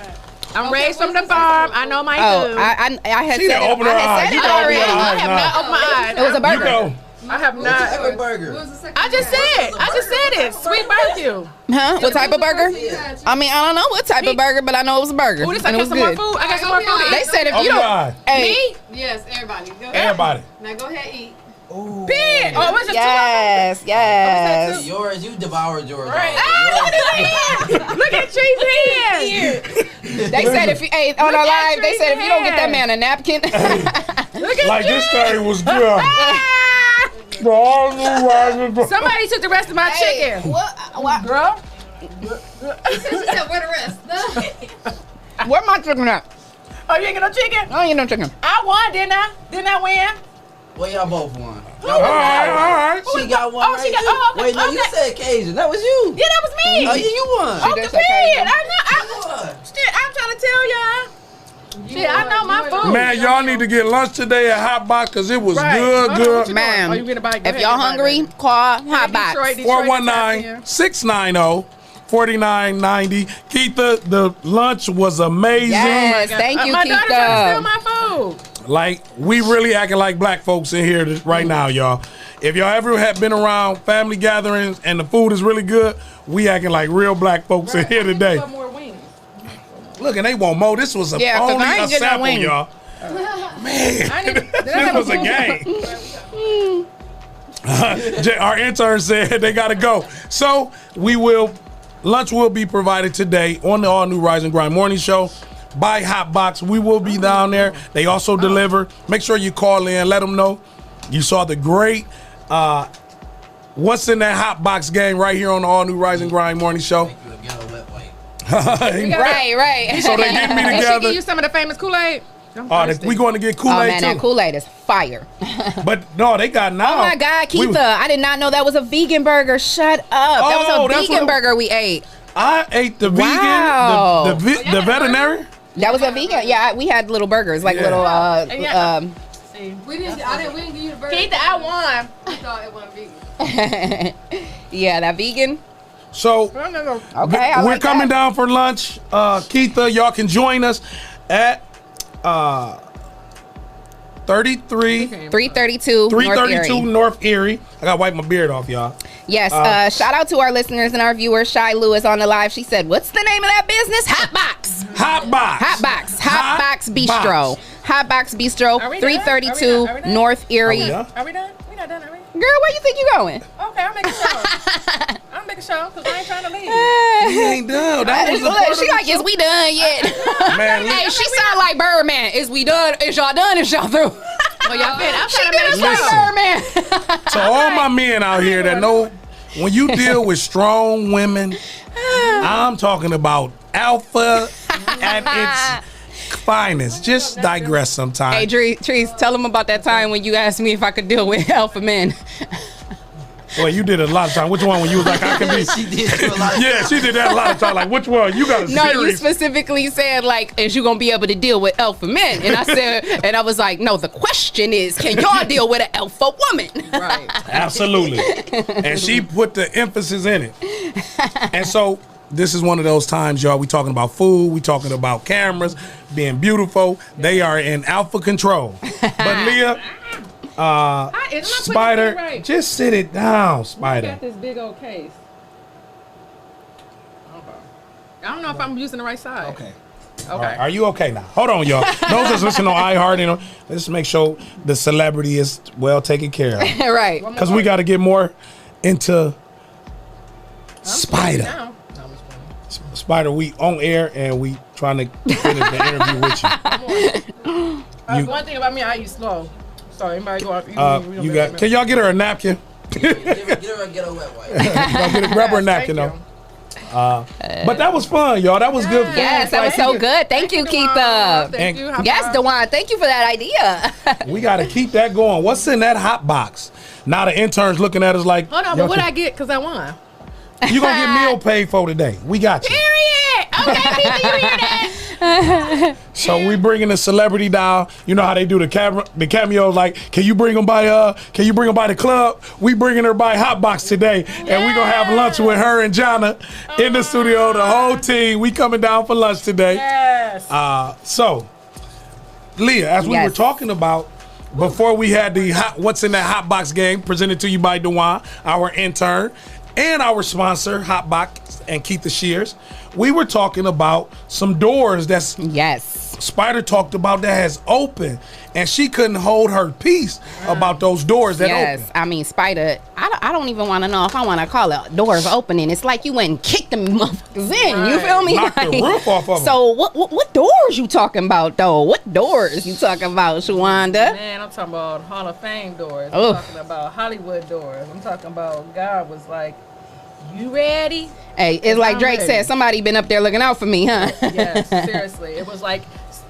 I'm raised from the farm. I know my Oh, food. I had She said done it. opened her I had eyes. said You it done opened already. her eyes I have now. not opened my eyes. It was a You burger. go. I have What type not. of burger? I just said it. Sweet barbecue. Huh? What type of burger? Yeah. I mean, I don't know what type of burger, but I know it was a burger. Oh, this and I it got was some more good. food. I got some more food. They said if Open you your don't, eyes. hey, Me? Yes, everybody. Go ahead. Everybody. Now go ahead, eat. Pig. Oh, what's your yes, yes. Yours, you devoured yours. Right. Yours- Look at Tree's hand. They said if you ate on Look our at live, they said if you don't get that man a napkin. Look at Like you. this thing was good. Ah! For all new rising. Somebody took the rest of my chicken. What? Girl. She said, where the rest? Where my chicken at? Oh, you ain't get no chicken? I don't eat no chicken. I won, didn't I? Didn't I win? Well, y'all both won. All right. She got one. Oh, right she got- too. oh, okay, Wait, no, you okay. said Cajun. That was you. Yeah, that was me. Oh, yeah, you won. Off the did say period. Cajun. I know. Shit, I'm trying to tell y'all. Shit, I know my food. Man, y'all need to get lunch today at Hot Box because it was Right. good, Hold on, what good. you Man, doing? Oh, you get a bite. Go if ahead, y'all get a bite, hungry, baby. call Hot Box. Detroit, 419-690-4990. Keitha, the lunch was amazing. Yes, thank you, My daughter trying to steal Keitha. my food. Like, we really acting like black folks in here right now, y'all. If y'all ever have been around family gatherings and the food is really good, we acting like real black folks in here today. More wings. Look, and they want more. This was Yeah, 'cause only I a ain't getting no sample, wings. y'all. Man, this was a game. Our intern said they gotta go. So lunch will be provided today on the All New Rise and Grind Morning Show. by Hotbox. We will be down there. They also deliver. Make sure you call in. Let them know you saw the great What's in that Hotbox game right here on the All New Rise and Grind Morning Show. Right. So they get me And she together. give you some of the famous Kool-Aid? We going to get Oh Kool-Aid man, that too. Kool-Aid is fire. But no, they got now. Oh my God, Keitha, I did not know that was a vegan burger. Shut up. That was a vegan burger we ate. I ate the Wow. vegan, the veterinary. That was a vegan. Yeah, we had little burgers, like little. We didn't give you the burger. Keitha, I won. I thought it wasn't vegan. Yeah, that vegan. So Okay, I we're like coming that. down for lunch. Keitha, y'all can join us at 332 North Erie. I gotta wipe my beard off, y'all. Yes, shout out to our listeners and our viewers. Shy Lewis on the live. She said, "What's the name of that business? Hotbox Bistro. Hotbox Bistro, Are we done? 332 Are we done? North Erie. Are Are we done? We not done, are we? Girl, where you think you going? Okay, I'll make a show. I'll make a show because I ain't trying to leave. We ain't done. That was the part She of like, the is we done yet? show. Man, Hey, she sound like Birdman. Is we done? Is y'all done? Is y'all through? Well, y'all fit. I'm She trying to did make us a like show. Birdman. to all my men out here that know when you deal with strong women, I'm talking about alpha at its finest. Just digress sometimes. Hey, Trees, tell them about that time when you asked me if I could deal with alpha men. Well, you did it a lot of times. Which one when you was like, I can be? She did do a lot of Yeah, she did that a lot of times. Like, which one? You got a No, you series. specifically said, like, is you gonna be able to deal with alpha men? And I said, and I was like, no, the question is, can y'all deal with an alpha woman? Right. Absolutely. And she put the emphasis in it. And so this is one of those times, y'all. We talking about food. We talking about cameras being beautiful. They are in alpha control. But Leah, Spyda, Right. just sit it down, I Spyda. got this big old case. I don't know if I'm using the right side. Okay. All right, are you okay now? Hold on, y'all. Those that's listening on iHeart, let's make sure the celebrity is well taken care of. Right. Because we got to get more into Spyda. Now. Spyda, we on air and we trying to finish the interview with you. One thing about me, I eat slow. So anybody go out. Can y'all get her a napkin? Get a wet wipe. Grab her a napkin though. But that was fun, y'all. That was good fun. Yes, that was so good. Thank you, Keitha. Thank you. Yes, Dewan, thank you for that idea. We got to keep that going. What's in that hot box? Now the interns looking at us like, Hold on, but what I get? Because I won. You gonna get meal paid for today. We got you. Period. Okay, people, you hear that? So we bringing the celebrity down. You know how they do the cameos. Like, can you bring them by the club? We bringing her by Hotbox today, and we gonna have lunch with her and Jonna in the studio. The whole team. We coming down for lunch today. Yes. So, Leah, as we were talking about before, we had the What's in that Hotbox game presented to you by Dewan, our intern, and our sponsor, Hotbox and Keitha Shears. We were talking about some doors that's Spyda talked about that has opened, and she couldn't hold her peace about those doors that open. I mean, Spyda, I don't even want to know if I want to call it doors opening. It's like you went and kicked them motherfuckers in. You feel me? Knocked the roof off of them. So what doors you talking about, though? What doors you talking about, Shawanda? Man, I'm talking about Hall of Fame doors. Oh. I'm talking about Hollywood doors. I'm talking about God was like, you ready? Hey, it's like I'm Drake ready. said, somebody been up there looking out for me, huh? Yes, seriously. It was like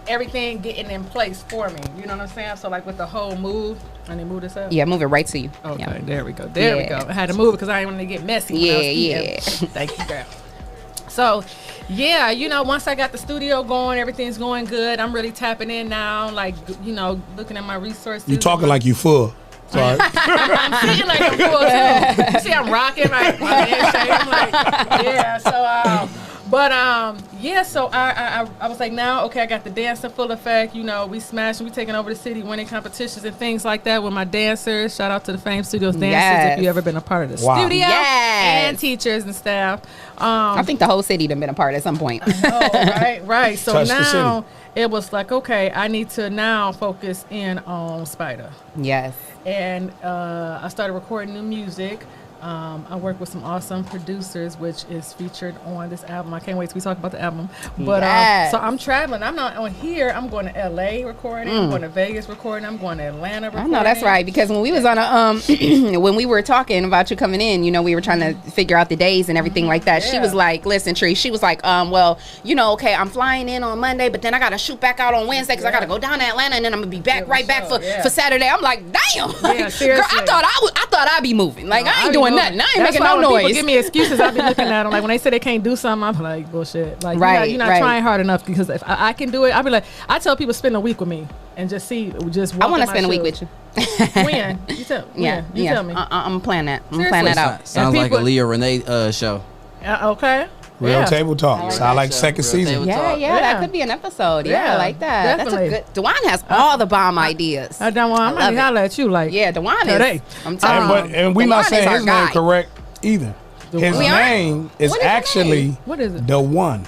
everything getting in place for me. You know what I'm saying? So like with the whole move, and they move this up. Yeah, move it right to you. Okay, Yeah. there we go. There we go. I had to move it because I didn't want to get messy. when I was eating. Thank you, girl. So, yeah, once I got the studio going, everything's going good. I'm really tapping in now, like, looking at my resources. You talking like you full. Sorry. I'm sitting like I'm full too. You see, I'm rocking like my head shaking. I'm like, yeah. So, I was like, now, okay, I got the dance in full effect. We smashing, we taking over the city, winning competitions and things like that with my dancers. Shout out to the Fame Studios dancers if you ever been a part of the studio. Yes. And teachers and staff. I think the whole city done been a part at some point. Right. So Touch the now it was like, okay, I need to now focus in on Spyda. Yes. And I started recording new music. I work with some awesome producers, which is featured on this album. I can't wait till we talk about the album. But Yes. so I'm traveling. I'm not on here. I'm going to LA recording. I'm going to Vegas recording. I'm going to Atlanta recording. I know that's right, because when we was on a when we were talking about you coming in, you know, we were trying to figure out the days and everything like that. She Yeah. was like, "Listen, Tree." She was like, well, you know, okay, I'm flying in on Monday, but then I gotta shoot back out on Wednesday because I gotta go down to Atlanta, and then I'm gonna be back back for Saturday. I'm like, damn, like, seriously. girl, I thought I'd be moving. Like, No, I ain't be doing moving. nothing. I ain't That's making why no when noise. People give me excuses. I be looking at them like when they say they can't do something. I'm like, bullshit. Like, Right, you're not right. trying hard enough, because if I can do it, I'll be like, I tell people spend a week with me and just see, just walk I want in to my spend a week shoes. with you. When? You tell, Yeah, you yeah. tell me. I'm planning that. I'm Seriously? planning that out. Sounds like a people- Leah Renee show. Okay. Real Yeah. table talk. Sound like Show. second Real season. table Yeah, talk. yeah, that Yeah. could be an episode. Yeah, Yeah, I like that. definitely. That's a good. Dewan has all the bomb ideas. I don't want. I'm love gonna it. holler at you like. Yeah, Dewan Today. is. I'm telling you. And we not Dewan is saying our his name guy. correct either. His We aren't? name is What is his actually name? What is it? the one.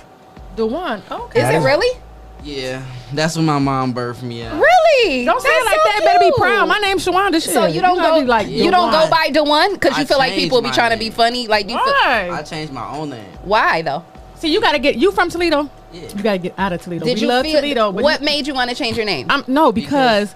The one. Okay. Is That it is- really? Yeah, that's when my mom birthed me out. Really? Don't say it like that. Better be proud. My name's Shawanda. Shit. So you don't gotta go be like you don't go Dewan. by Dewan because you I feel like changed people be my trying to name. be funny. Like you feel, I Why? changed my own name. why though? See, you gotta get. You from Toledo? Yeah. You gotta get out of Toledo. Did we you love feel Toledo? But what you, made you want to change your name? No, because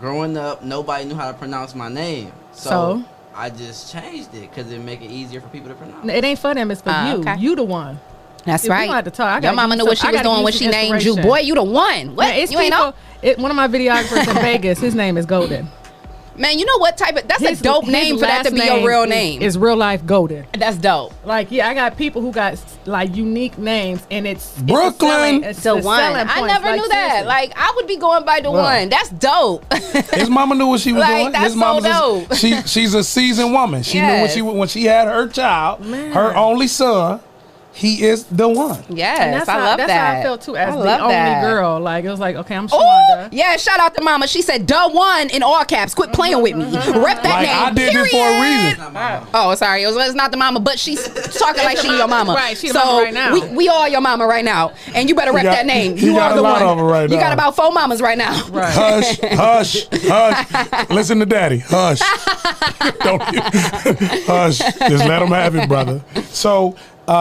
growing up, nobody knew how to pronounce my name. So? I just changed it because it make it easier for people to pronounce. it ain't for them. It's for Ah, you. okay. You the one. That's If we right. gonna have to talk, I Your gotta mama give knew you what some- she I was gotta doing give when you she some named you. inspiration. Boy, you the one. What? Yeah, it's you ain't know? One of my videographers in Vegas. His name is Golden. Man, you know what type of? That's a dope His name for that to last be your real name. Is real life Golden. That's dope. Like, yeah, I got people who got like unique names, and it's Brooklyn. It's The the one. selling I points, never like, knew that. seriously. Like, I would be going by the one. That's dope. His mama knew what she was Like, doing. that's His mama's so dope. she's a seasoned woman. She knew Yes. when she had her child, Man. her only son. He is the one. Yes, And that's I love that's that. how I felt too, as I the love only that. girl. Like, it was like, okay, I'm Oh, Shawanda. yeah, shout out to mama. She said, "Duh one" in all caps. Quit playing with me. Rep that Like, name. I did this for a period. reason. Not my mom. Oh, sorry. It's not the mama, but she's talking like she your mama. Right, she the so mama right now. We all your mama right now. And you better rep got- that name. he You got are a the lot one. of 'em right you now. got about 4 mamas right now. Right. Hush, hush, hush. Listen to daddy. Hush. Don't hush. Just let him have it, brother. So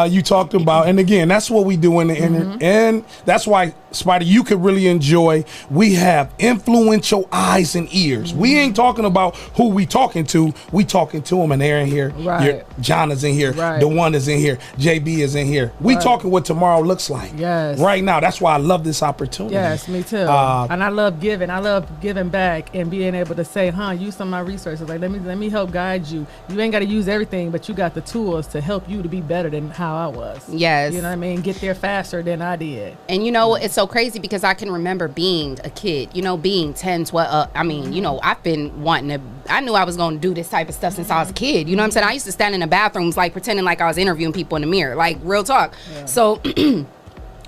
you talked about, and again, that's what we do in the internet, and that's why, Spyda, you could really enjoy. We have influential eyes and ears. We ain't talking about who we talking to. We talking to them, and they're in here. Right. John is in here. Right. The one is in here. JB is in here. We talking what tomorrow looks like. Yes. Right now. That's why I love this opportunity. Yes, me too. And I love giving. I love giving back and being able to say, use some of my resources. Like, let me help guide you. You ain't got to use everything, but you got the tools to help you to be better than how I was. Yes. You know what I mean? Get there faster than I did. And you know, it's so crazy because I can remember being a kid, you know, being 10, 12. I mean, you know, I've been wanting to, I knew I was going to do this type of stuff since I was a kid. You know what I'm saying? I used to stand in the bathrooms, like, pretending like I was interviewing people in the mirror, like, real talk. So,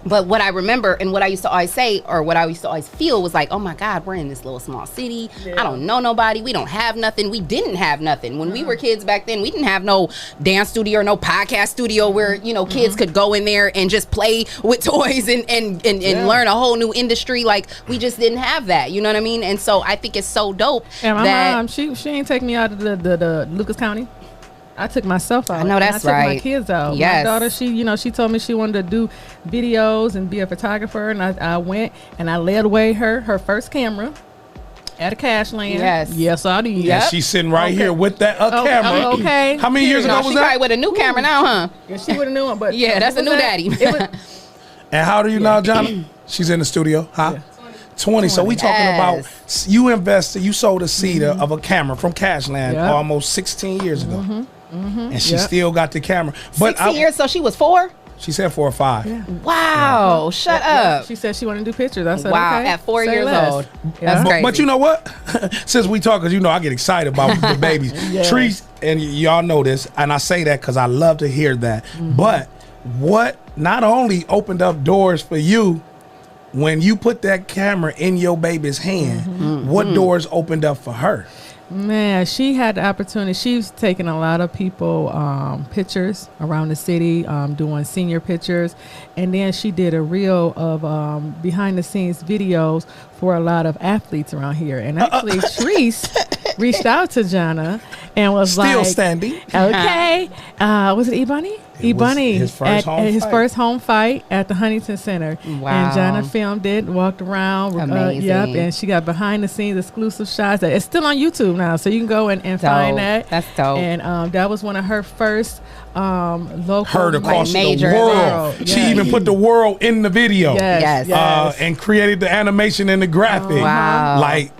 but what I remember and what I used to always say, or what I used to always feel, was like, oh my God, we're in this little small city. I don't know nobody. We don't have nothing. We didn't have nothing. When we were kids back then, we didn't have no dance studio or no podcast studio where, you know, kids could go in there and just play with toys and learn a whole new industry. Like, we just didn't have that. You know what I mean? And so I think it's so dope And my that mom, she ain't take me out of the Lucas County. I took myself out. I know that's and I took right. my kids out. Yes. My daughter, she told me she wanted to do videos and be a photographer, and I went and I led away her first camera at a cash land. Yes, I did. Yeah, she's sitting right here with that camera. Okay. How many years No, ago she was probably that? with a new camera now, huh? Yeah, she would have knew him, but Yeah, that's a new daddy. It was, And how old are you now, Johnny? She's in the studio, huh? Yeah. 20. So we talking Yes. about, you invested, you sold a seed of a camera from Cashland Yep. almost 16 years ago. And she Yep. still got the camera. But 16 years, so she was 4? she said 4 or 5. Wow, shut up. she said she wanted to do pictures. I said, Wow, okay. at 4 say years less. old. Yeah. That's But, crazy. but you know what? Since we talk, because you know I get excited about the babies. Yes. Trees, and y'all know this, and I say that because I love to hear that. But what not only opened up doors for you when you put that camera in your baby's hand, what doors opened up for her? Man, she had the opportunity. She's taken a lot of people pictures around the city, doing senior pictures, and then she did a reel of behind the scenes videos for a lot of athletes around here. And actually, Treese reached out to Jana and was Still like, standing. okay. Was it E-Bunny? E-Bunny his first home his fight. first home fight at the Huntington Center. Wow. And Jana filmed it, walked around. Amazing. Yep, and she got behind the scenes exclusive shots. It's still on YouTube now, so you can go and find that. That's dope. And that was one of her first local. Heard across the major world. event. She Yes. even put the world in the video. Yes. Yes. And created the animation and the graphic. Wow. Like,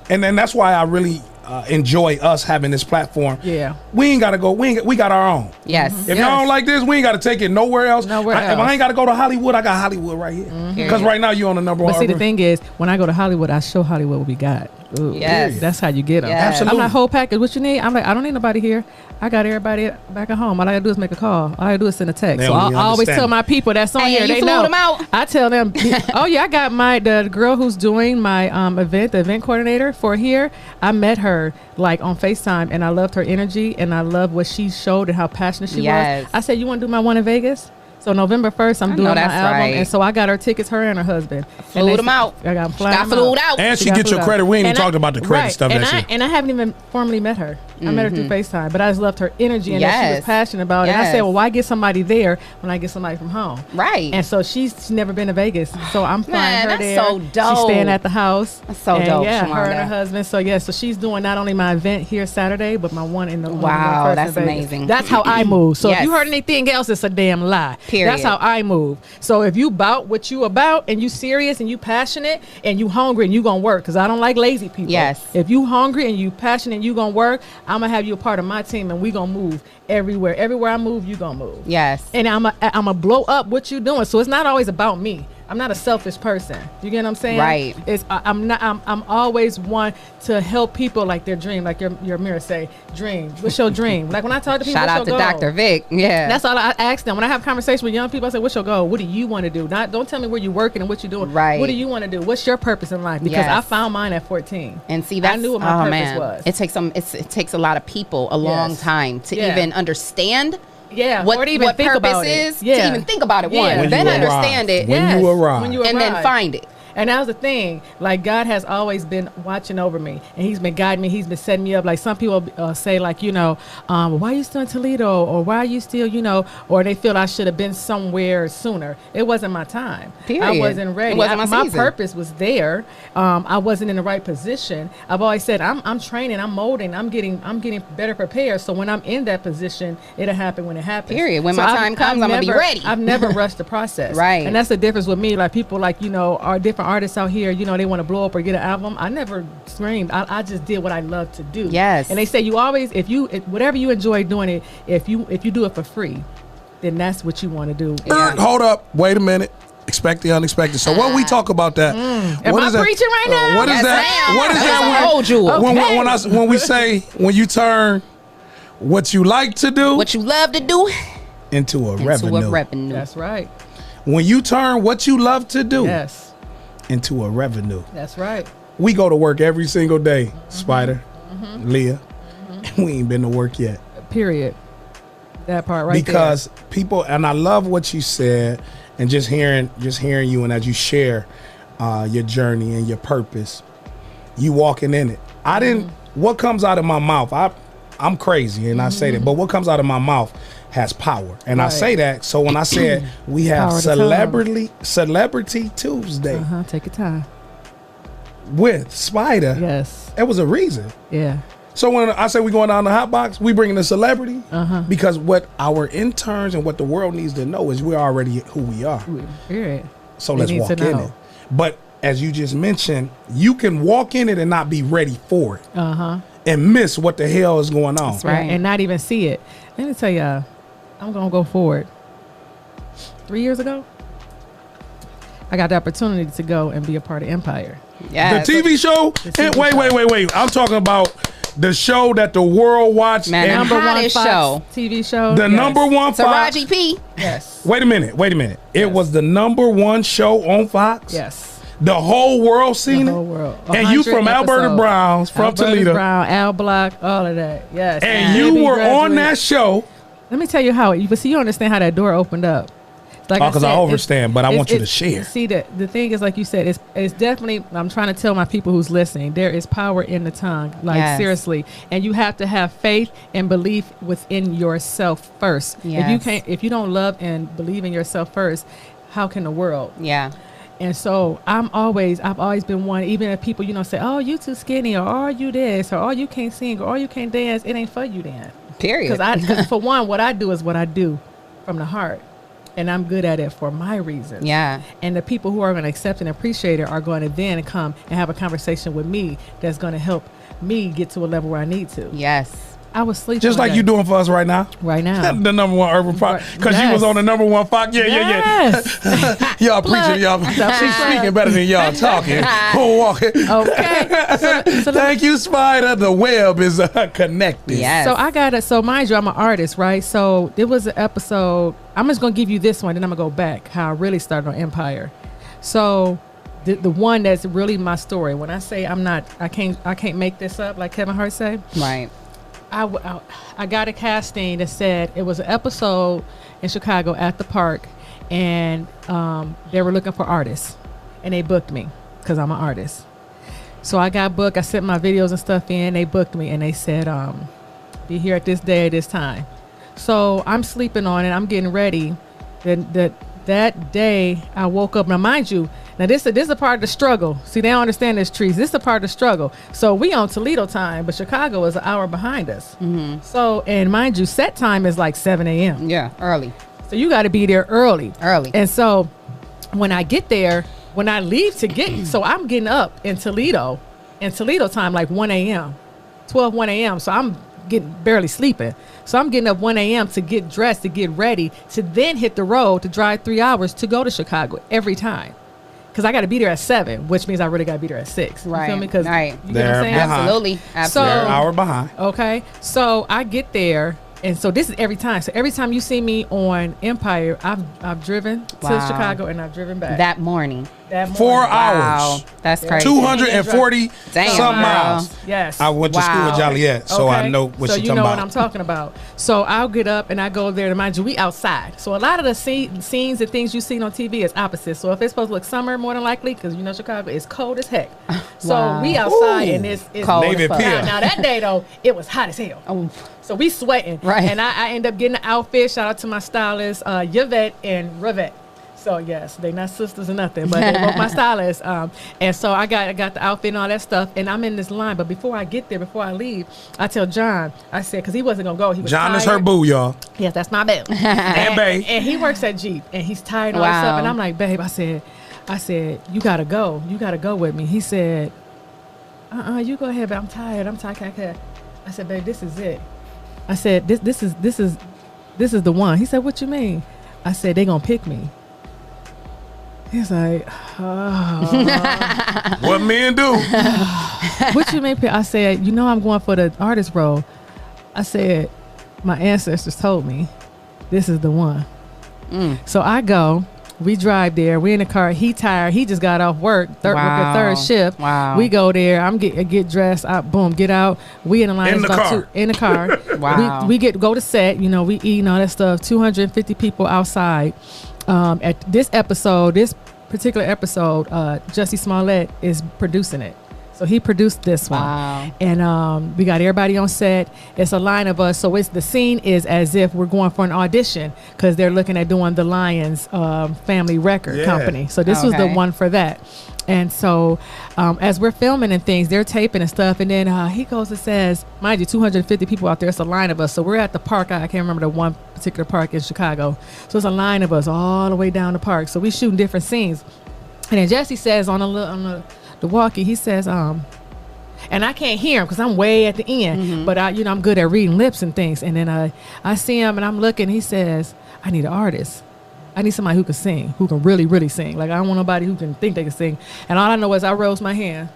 and then that's why I really enjoy us having this platform. Yeah. We ain't gotta go. We got our own. Yes. If y'all don't like this, we ain't got to take it nowhere else. Nowhere If I else. ain't got to go to Hollywood, I got Hollywood right here. Because right now you on the number one. But see, the thing is, when I go to Hollywood, I show Hollywood what we got. Ooh, Yes. that's how you get them. Yes. Absolutely. I'm like, whole package. What you need? I'm like, I don't need nobody here. I got everybody back at home. All I gotta do is make a call. All I gotta do is send a text. They So don't even I always understand tell it. my people that's on Hey, here. you They flew know. them out? I tell them, oh yeah, I got the girl who's doing my event, the event coordinator for here. I met her like on FaceTime, and I loved her energy, and I love what she showed and how passionate she Yes. was. I said, you want to do my one in Vegas? So November 1st, I'm I doing know my that's album, right. and so I got her tickets, her and her husband. Flew them out. I got them flying Got them flew out. And she got get flew your out. credit. We ain't even And talked about the credit right. stuff. And I haven't even formally met her. I met her through FaceTime, but I just loved her energy and that she Yes. was passionate about it. And I Yes. said, well, why get somebody there when I get somebody from home? Right. And so she's never been to Vegas, so I'm flying Man, her that's there. so dope. She's staying at the house. That's so And dope, Yeah, her and Shawanda. her husband. So yeah, so she's doing not only my event here Saturday, but my one in the Wow, first in that's Vegas. amazing. That's how I move. So if you Yes. heard anything else, it's a damn lie. Period. That's how I move. So if you about what you about and you serious and you passionate and you hungry and you gonna work, because I don't like lazy people. Yes. If you hungry and you passionate and you gonna work, I'm gonna have you a part of my team and we gonna move everywhere. Everywhere I move, you gonna move. Yes. And I'm a blow up what you doing. So it's not always about me. I'm not a selfish person. You get what I'm saying? Right. I'm always one to help people like their dream, like your mirror say, dream. What's your dream? Like when I talk to people, Shout out what's to your goal? Dr. Vic. Yeah. That's all I ask them. When I have conversations with young people, I say, what's your goal? What do you want to do? Don't tell me where you're working and what you're doing. Right. What do you want to do? What's your purpose in life? Because Yes. I found mine at 14. And see, that's, I knew what my purpose was. It takes a lot of people a long Yes. time to Yeah. even understand Yeah. what, or to even what think purpose about is, it. Yeah. to even think about it Yeah. one, When then you understand arrive. it, When you arrive. When you and then arrive. find it. And that was the thing. Like God has always been watching over me, and He's been guiding me. He's been setting me up. Like some people say, like why are you still in Toledo, or why are you still, or they feel I should have been somewhere sooner. It wasn't my time. Period. I wasn't ready. It wasn't my my season. purpose was there. I wasn't in the right position. I've always said I'm training, I'm molding, I'm getting better prepared. So when I'm in that position, it'll happen when it happens. Period. When my time comes, I'm gonna be ready. I've never rushed the process. Right. And that's the difference with me. Like people are different artists out here, they want to blow up or get an album. I never screamed. I just did what I love to do. Yes. And they say you always, whatever you enjoy doing it, if you do it for free, then that's what you want to do. Hold up. Wait a minute. Expect the unexpected. So when we talk about that, Am what I is that? preaching right now? What is Yes, that? ma'am. What is That's that? a when- whole jewel. When we say when you turn what you like to do What you love to do into a into revenue. a revenue. That's right. When you turn what you love to do Yes. into a revenue. That's right. We go to work every single day, Spyda, Leah, and we ain't been to work yet. Period. That part right Because people, and I love what you said, and just hearing you, and as you share your journey and your purpose, you walking in it. I didn't. What comes out of my mouth? I'm crazy, and I say that, but what comes out of my mouth has power, and I Right. say that. So when I said we have Power to Celebrity Tuesday there. Take your time. with Spyda, Yes. there was a reason. Yeah. So when I say we going down the hot box, we bringing a celebrity because what our interns and what the world needs to know is we're already who we are. Period. So They let's need walk to in know. it. But as you just mentioned, you can walk in it and not be ready for it and miss what the hell is going on. That's right. And not even see it. Let me tell y'all, I'm gonna go forward. 3 years ago, I got the opportunity to go and be a part of Empire. Yes. The TV show? TV Wait, show. wait. I'm talking about the show that the world watched. Man, and Number one hottest Fox show. TV show. the Yes. number one Fox. Taraji P. Yes. Wait a minute. It Yes. was the number one show on Fox. Yes. The whole world seen The it. whole world. And you 100 from Alberta episodes. Browns, from Alberta Toledo. Brown, Al Block, all of that. Yes. And you Baby were on graduate. that show. Let me tell you how. But see, you understand how that door opened up. Like because I said, understand, but I want you to it's- share. See, the thing is, like you said, it's definitely. I'm trying to tell my people who's listening, there is power in the tongue. Like Yes. seriously, and you have to have faith and belief within yourself first. Yes. If you don't love and believe in yourself first, how can the world? Yeah. And so I've always been one, even if people, say, oh, you too skinny, or oh, you this, or oh, you can't sing, or oh, you can't dance, it ain't for you then. Period. Because for one, what I do is what I do from the heart. And I'm good at it for my reasons. Yeah. And the people who are going to accept and appreciate it are going to then come and have a conversation with me that's going to help me get to a level where I need to. Yes. I was sleeping. Just like you doing for us right now. Right now. The number one urban pop. Because you was on the number one Fox. Yeah. Y'all preaching, y'all. She's speaking better than y'all talking. Walking. Okay. So Thank you, Spyda. The web is connected. Yes. So mind you, I'm an artist, right? So there was an episode. I'm just going to give you this one, then I'm going to go back how I really started on Empire. So the one that's really my story. When I say I can't make this up, like Kevin Hart said. Right. I got a casting that said it was an episode in Chicago at the park, and they were looking for artists, and they booked me because I'm an artist. So I got booked. I sent my videos and stuff in. They booked me, and they said, "Be here at this day at this time." So I'm sleeping on it. I'm getting ready. That day I woke up. Now, mind you. Now, this is a part of the struggle. See, they don't understand this, trees. This is a part of the struggle. So we on Toledo time, but Chicago is an hour behind us. Mm-hmm. So, and mind you, set time is like 7 a.m. Yeah, early. So you got to be there early. Early. And so when I get there, when I leave to get, so I'm getting up in Toledo time, like 1 a.m., 1 a.m. So I'm getting barely sleeping. So I'm getting up 1 a.m. to get dressed, to get ready, to then hit the road to drive 3 hours to go to Chicago every time. Because I got to be there at 7, which means I really got to be there at 6. Right. You feel me? Because right. You get what I'm saying? Absolutely. Absolutely. They're an hour behind. Okay. So I get there. And so this is every time. So every time you see me on Empire, I've driven to Chicago and I've driven back. That morning. 4 hours. Wow. That's crazy. 240 some miles. Yes. I went to school at Joliet, so I know what you're talking about. So you know what I'm talking about. So I'll get up and I go there. And mind you, we outside. So a lot of the scenes and things you see on TV is opposite. So if it's supposed to look summer, more than likely, because you know Chicago is cold as heck. So we outside and it's cold Navy Pier. Now that day though, it was hot as hell. Oh. So we sweating. Right. And I end up getting an outfit. Shout out to my stylist, Yvette and Rivette. So yes, they not sisters or nothing, but they both my stylists. And so I got the outfit and all that stuff, and I'm in this line. But before I get there, before I leave, I tell John, I said, because he wasn't gonna go. He was John tired. is her boo, y'all. Yes, that's my babe. And babe. And he works at Jeep, and he's tired and all that stuff. And I'm like, babe, I said, you gotta go. You gotta go with me. He said, you go ahead, but I'm tired. I said, babe, this is it. I said, this is the one. He said, what you mean? I said, they gonna pick me. He's like, oh. What men do? What you mean? I said, I'm going for the artist role. I said, my ancestors told me this is the one. So I go. We drive there. We're in the car. He tired. He just got off work. Third shift. Wow. We go there. I'm get dressed. Boom, get out. We in the line. In the car. Wow. We go to set. We eat and all that stuff. 250 people outside. At this particular episode, Jussie Smollett is producing it. So he produced this one. Wow. And we got everybody on set. It's a line of us. So the scene is as if we're going for an audition because they're looking at doing the Lions family record company. So this was the one for that. And so as we're filming and things, they're taping and stuff. And then he goes and says, mind you, 250 people out there. It's a line of us. So we're at the park. I can't remember the one particular park in Chicago. So it's a line of us all the way down the park. So we shooting different scenes. And then Jesse says on the walkie, he says, and I can't hear him because I'm way at the end, but I'm good at reading lips and things. And then I see him and I'm looking, he says, I need an artist. I need somebody who can sing, who can really, really sing. Like, I don't want nobody who can think they can sing. And all I know is I rose my hand.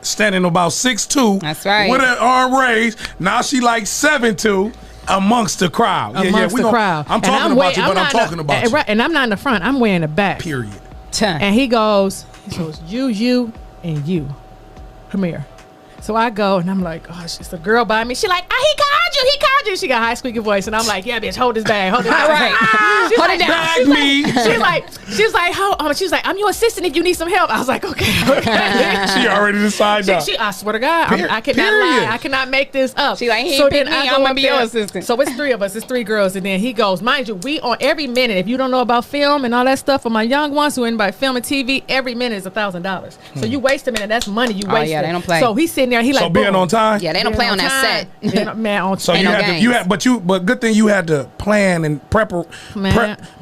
Standing about 6'2". That's right. With an arm raised. Now she like 7'2". Amongst the crowd. Amongst the crowd. I'm talking about you, but I'm talking about you. Right, and I'm not in the front. I'm way in the back. Period. And he goes, you, and you. Come here. So I go and I'm like, oh, she's the girl by me. She like, he called you. She got a high squeaky voice, and I'm like, yeah, bitch, hold this bag, hold this bag. Right. She's Hold like, it down. Bag me. She's like, I'm your assistant if you need some help. I was like, okay. She already decided. I swear to God, I cannot lie. I cannot make this up. She like, he ain't pick me, I'm gonna be your assistant. So it's 3 of us. It's 3 girls, and then he goes, mind you, we on every minute. If you don't know about film and all that stuff, for my young ones who anybody film and TV, every minute is $1,000. So you waste a minute, that's money you waste. Yeah, they don't play. So he's sitting there, he like, being on time. Yeah, they don't play on that set. Man, on So time. but good thing you had to plan and prep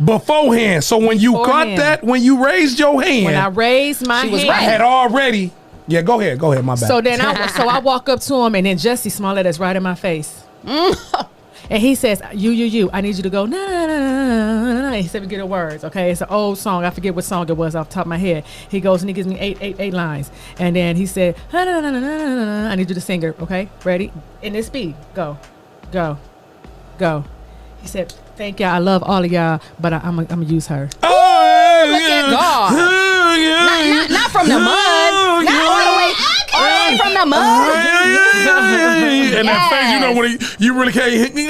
beforehand. So when you got that, when you raised your hand, when I raised my hand, I had already. Yeah, go ahead, my bad. So then I walk up to him, and then Jesse Smollett is right in my face. And he says, you, I need you to go, no. He said, we get the words, okay? It's an old song. I forget what song it was off the top of my head. He goes and he gives me eight lines. And then he said, I need you to sing it, okay? Ready? In this beat. Go. He said, thank y'all. I love all of y'all, but I'm going to use her. Oh, look at God. Not from the mud. Not all the way from the mud. And that face, you know, when you really can't hit me.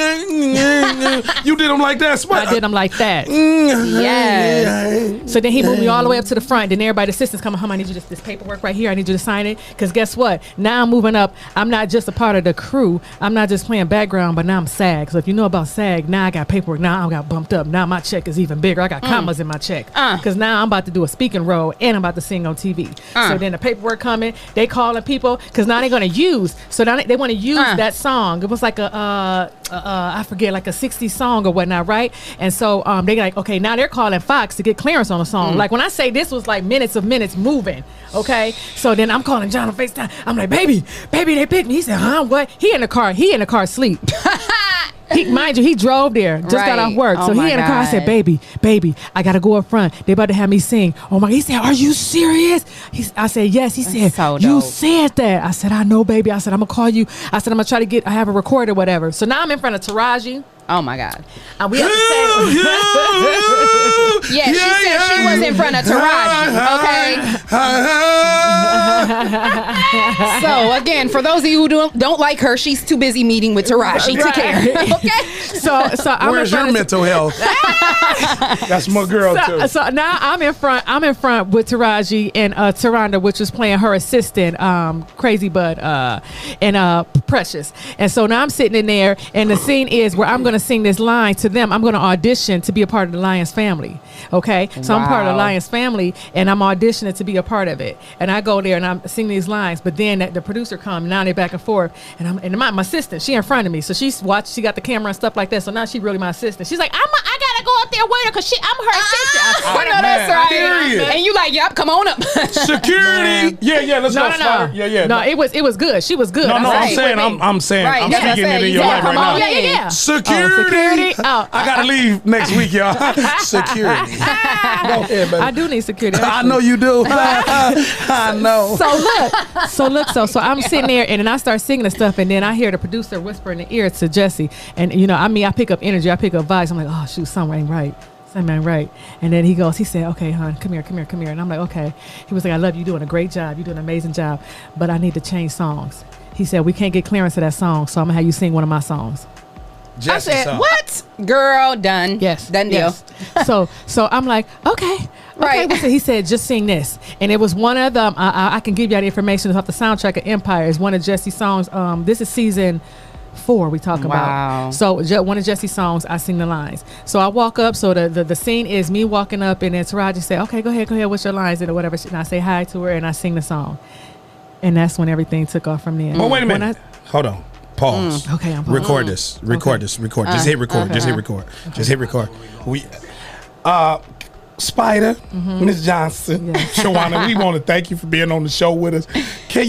You did him like that. I did him like that. Yes. So then he moved me all the way up to the front. Then everybody, the assistants come, I need you this paperwork right here. I need you to sign it. Because guess what? Now I'm moving up. I'm not just a part of the crew. I'm not just playing background, but now I'm SAG. So if you know about SAG, now I got paperwork. Now I got bumped up. Now my check is even bigger. I got commas in my check. Because now I'm about to do a speaking role and I'm about to sing on TV. So then the paperwork coming. They calling people because now they're going to use. So now they want to use that song. It was like I forget, like a 60s song or whatnot, right? And so they like, okay, now they're calling Fox to get clearance on a song. Like when I say this was like minutes moving, okay? So then I'm calling John on FaceTime. I'm like, baby, they picked me. He said, huh, what? He in the car asleep. Mind you, he drove there, just got off work. So he in the car. I said, baby, I got to go up front. They about to have me sing. Oh my, he said, are you serious? I said, yes. He said, you said that. I said, I know, baby. I said, I'm going to call you. I said, I'm going to try to I have a recorder or whatever. So now I'm in front of Taraji. Oh my God. And we have to say she said she was in front of Taraji. Okay. So again, for those of you who don't like her, she's too busy meeting with Taraji to care. Okay. So I'm where's your mental health? That's my girl too. So now I'm in front with Taraji and Shawanda, which was playing her assistant, Crazy Bud, and Precious. And so now I'm sitting in there, and the scene is where I'm gonna sing this line to them. I'm going to audition to be a part of the Lions family. Okay. So I'm part of the Lions family and I'm auditioning to be a part of it. And I go there and I'm singing these lines, but then the producer comes, now they're back and forth. And my assistant, she in front of me. So she got the camera and stuff like that. So now she really my assistant. She's like, I got to go up there with her because I'm her assistant. I know that's right. And you like, yep, come on up. Security. Yeah, let's go. No. Yeah. No, it was good. She was good. No, I'm saying I'm speaking it in your life right now. Yeah. Security. I gotta leave next week, y'all. Security. Go ahead, baby. I do need security. I know you do. I know. So I'm sitting there and then I start singing and stuff, and then I hear the producer whisper in the ear to Jesse, and I pick up energy, I pick up vibes. I'm like, oh shoot, something ain't right. And then he said, okay, hon, come here. And I'm like, okay. He was like, I love you, doing a great job. You're doing an amazing job, but I need to change songs. He said, we can't get clearance to that song, so I'm gonna have you sing one of my songs. Jesse I said, what? Girl, done. Yes. Done deal. Yes. So I'm like, okay. Right. So he said, just sing this. And it was one of them. I can give you the information off the soundtrack of Empire. It's one of Jesse's songs. This is season 4 we talk about. So one of Jesse's songs, I sing the lines. So I walk up. So the scene is me walking up, and then Taraji say, okay, go ahead. What's your lines or whatever. And I say hi to her, and I sing the song. And that's when everything took off from there. Oh, wait a minute. Hold on. Pause. Okay, I'm record this. Record. Just hit record. Just hit record. Just hit record. We Spyda, Miss Johnson, Shawanda, we want to thank you for being on the show with us. Can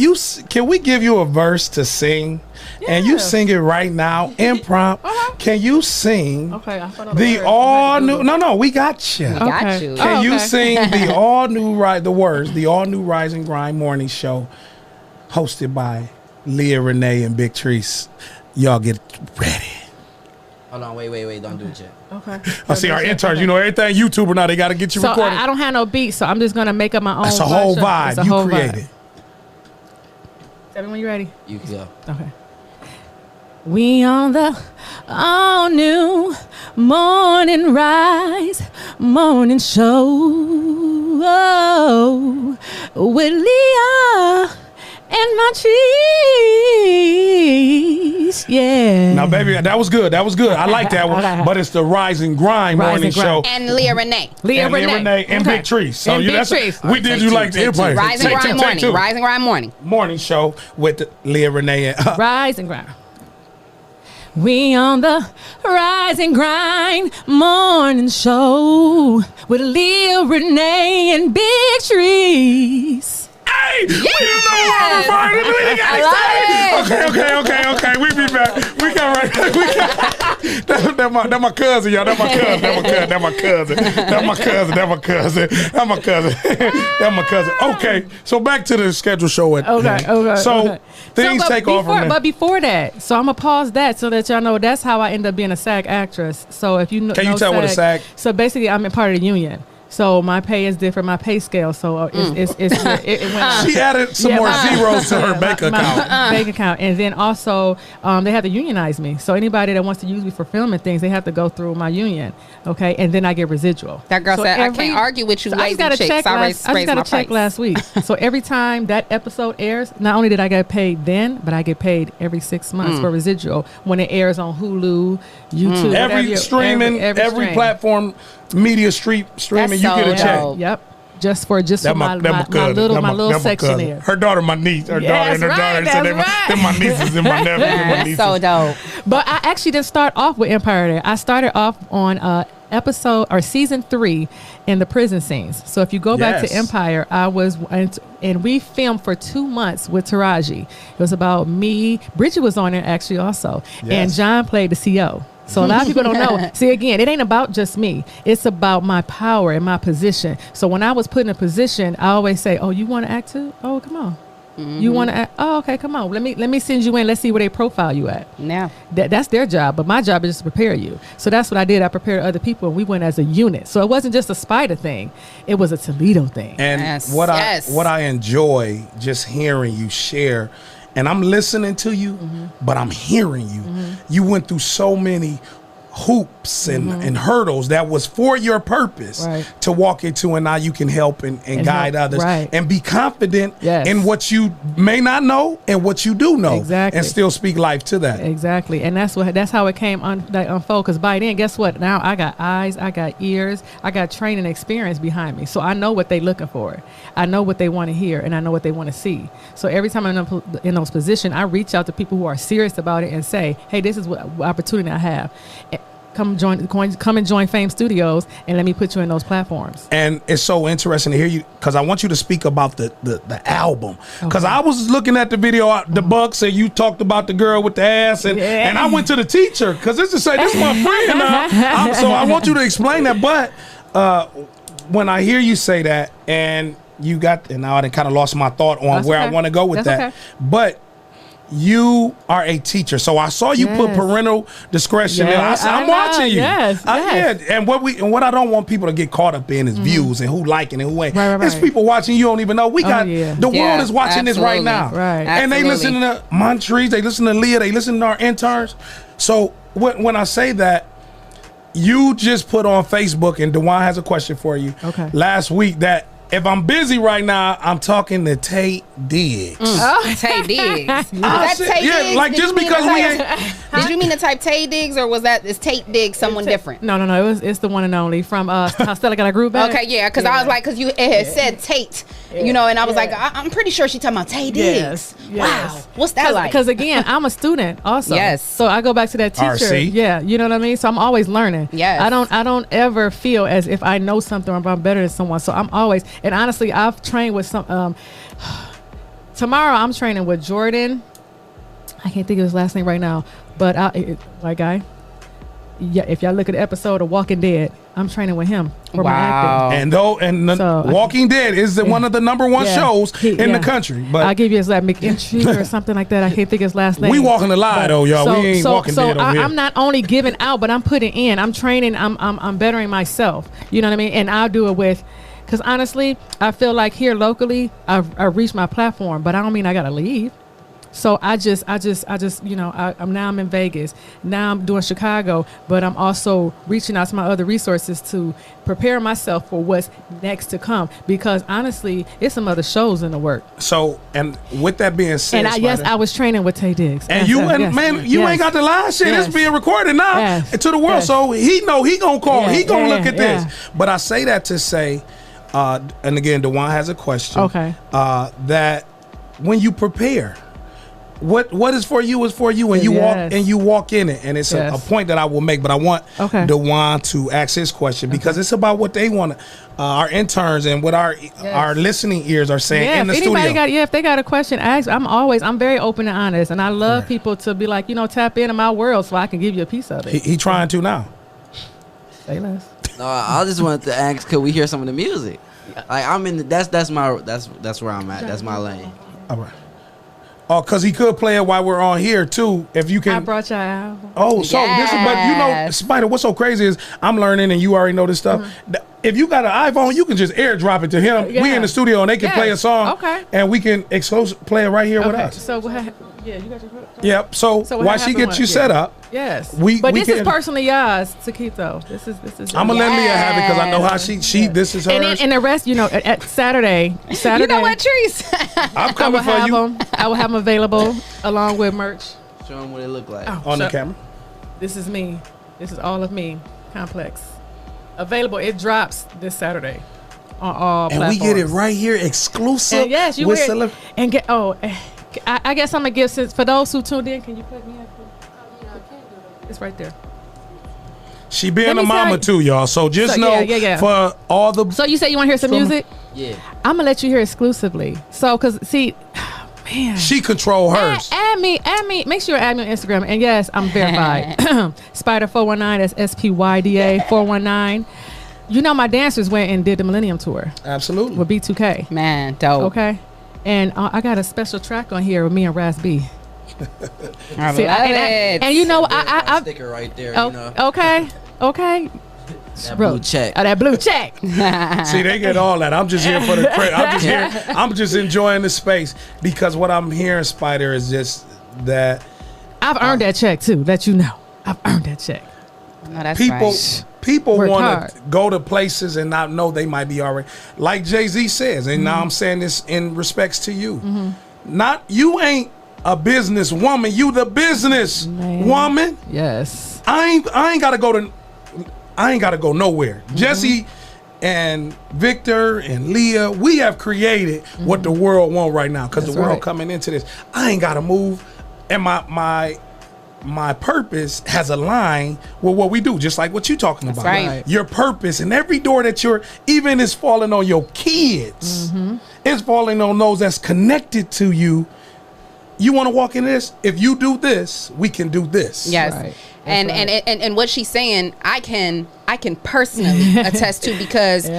we give you a verse to sing? Yeah. And you sing it right now, impromptu. Can you sing the all new? No, we got you. Got you. Can you sing the all new Rise and Grind morning show, hosted by Leah Renee and Big Treese? Y'all get ready. Hold on, wait, don't do it yet. Okay. I see our interns, everything YouTuber now, they got to get you recorded. I don't have no beat, so I'm just going to make up my own. That's a whole vibe you created. Tell me when you're ready. You can go. Okay. We on the all new morning rise, morning show with Leah and my trees. Yeah. Now, baby, that was good. That was good. I like that one. Okay. But it's the Rise and Grind Rise morning and Grind. show. And Leah Renee. Leah Renee. And Okay. Big Trees. So And Big that's Trees. we did you like the airplane. Rise and Grind morning. Rise and Grind morning. Morning show with Leah Renee and Rise and grind. We on the Rise and Grind morning show with Leah Renee and Big Trees. Hey, we didn't know what we're fighting. We got Okay. We be back. We got right. That my cousin, y'all. That my cousin. Okay, so back to the scheduled show. Okay. So things take off from there. But before that, so I'm gonna pause that so that y'all know that's how I end up being a SAG actress. So if you know, Can you tell what a SAG? So basically, I'm a part of the union. So my pay is different, my pay scale. So it went up. She added some more zeros to her bank account. Bank account. And then also, they have to unionize me. So anybody that wants to use me for filming things, they have to go through my union. Okay. And then I get residual. That girl said, I can't argue with you, lazy chicks. I just got a check last week. So every time that episode airs, not only did I get paid then, but I get paid every 6 months for residual when it airs on Hulu, YouTube, every streaming, every platform, media streaming, That's you get a check. dope. Yep. Just for my little section there. Her daughter, my niece. Her daughter and her daughter. So they're my nieces and my nephews and my nieces. So dope. But I actually didn't start off with Empire there. I started off on episode or season 3 in the prison scenes. So if you go back to Empire, I was and we filmed for 2 months with Taraji. It was about me. Bridget was on it actually also, and John played the CO. So a lot of people don't know. See, again, it ain't about just me. It's about my power and my position. So when I was put in a position, I always say, "Oh, you want to act too? Oh, come on. You want to act? Oh, okay, come on. Let me send you in. Let's see where they profile you at." Yeah. That's their job, but my job is just to prepare you. So that's what I did. I prepared other people, and we went as a unit. So it wasn't just a Spyda thing; it was a Toledo thing. And what I enjoy just hearing you share. And I'm listening to you, but I'm hearing you. You went through so many hoops and hurdles that was for your purpose to walk into, and now you can help and guide others and be confident in what you may not know and what you do know, and still speak life to that. Exactly. And that's how it came unfold, because by then, guess what? Now I got eyes, I got ears, I got training experience behind me, so I know what they looking for. I know what they want to hear, and I know what they want to see. So every time I'm in those positions, I reach out to people who are serious about it and say, hey, this is what opportunity I have. Come and join Fame Studios, and let me put you in those platforms. And it's so interesting to hear you, because I want you to speak about the album. Because I was looking at the video, the Bucks, and you talked about the girl with the ass, and I went to the teacher, because this is my friend now. So I want you to explain that. But when I hear you say that, and now I kind of lost my thought on where I want to go with that. Okay. But you are a teacher, so I saw you put parental discretion there. I'm watching you. Yes. And what I don't want people to get caught up in is views and who liking and who ain't. There's people watching you don't even know. We got the world is watching this right now, and they listen to Montrese, they listen to Leah, they listen to our interns. So when I say that, you just put on Facebook, and Dewan has a question for you. Okay. Last week that. If I'm busy right now, I'm talking to Tate Diggs. Tate Diggs. That's Tate Diggs? Like just because we ain't. Did you mean to type Tate Diggs, or is Tate Diggs someone different? No. It's the one and only from How Stella Got a Groove Back. Okay, yeah, because I was like, because it had said Tate, and I was like, I'm pretty sure she's talking about Tate Diggs. Wow, what's that like? Because again, I'm a student also. Yes. So I go back to that teacher. RC. Yeah, you know what I mean. So I'm always learning. Yes. I don't ever feel as if I know something or I'm better than someone. So I'm always. And honestly, I've trained with some. Tomorrow, I'm training with Jordan. I can't think of his last name right now, but white guy. Yeah, if y'all look at the episode of Walking Dead, I'm training with him for my acting. Walking Dead is one of the #1 shows in the country. But I'll give you his McIntry or something like that. I can't think of his last name. We walking the lie though, y'all. We ain't walking dead over here. I'm not only giving out, but I'm putting in. I'm training. I'm bettering myself. You know what I mean? And I'll do it with. Because honestly, I feel like here locally, I've reached my platform, but I don't mean I got to leave. So I just, you know, I'm in Vegas. Now I'm doing Chicago, but I'm also reaching out to my other resources to prepare myself for what's next to come. Because honestly, it's some other shows in the work. So, and with that being said, and I was training with Tay Diggs. And you ain't got the live shit. It's being recorded now to the world. So he know he gonna call. He gonna look at this. But I say that to say, and again, DeJuan has a question. Okay. That when you prepare, what is for you is for you, and you walk in it, and it's a point that I will make. But I want DeJuan to ask his question because it's about what they want. Our interns and what our listening ears are saying in the studio. If they got a question, ask. I'm very open and honest, and I love people to be like, you know, tap into my world so I can give you a piece of it. He trying to now. Say less. No, I just wanted to ask, could we hear some of the music? Like I'm in that's where I'm at. That's my lane. All right. Oh, because he could play it while we're on here too. If you can. I brought your album. Oh, so this is, but you know, Spyda, what's so crazy is I'm learning, and you already know this stuff. If you got an iPhone, you can just airdrop it to him. We in the studio, and they can play a song, and we can play it right here with us. So you got your. Yep. So while she gets you set up, yes. But this is personally yours to keep though. This is. I'm gonna let Leah have it because I know how she this is hers. And the rest, you know, at Saturday. You know what, Trees? I'm coming for you. I will have them available along with merch. Show them what it look like on the camera. This is me. This is all of me. Complex. Available. It drops this Saturday on all platforms. And we get it right here, exclusive. And yes, you will. And get I guess I'm gonna give for those who tuned in. Can you put me up? It's right there. She being a mama too, y'all. So just know for all the. So you say you want to hear some music? Yeah. I'm gonna let you hear exclusively. So, cause see, man, she control hers. Add me. Make sure you add me on Instagram. And yes, I'm verified. Spyda 419. That's SPYDA 419. You know my dancers went and did the Millennium Tour. Absolutely. With B2K. Man, dope. Okay. And I got a special track on here with me and Ras B. I love it. And you know, I sticker right there. You know. Okay. That blue check. Oh, that blue check. See, they get all that. I'm just here for the credit. I'm just enjoying the space because what I'm hearing, Spyda, is just that I've earned that check too. That you know, I've earned that check. No, that's right. People want to go to places and not know they might be already. Like Jay-Z says, and now I'm saying this in respects to you. Not you ain't a business woman. You the business woman. Yes. I ain't gotta go nowhere. Jesse and Victor and Leah, we have created what the world want right now because the world coming into this. I ain't gotta move, and my purpose has aligned with what we do, just like what you're talking about. Right. Your purpose, and every door that even is falling on your kids, it's falling on those that's connected to you. You want to walk in this? If you do this, we can do this. Yes. Right. And what she's saying, I can personally attest to because,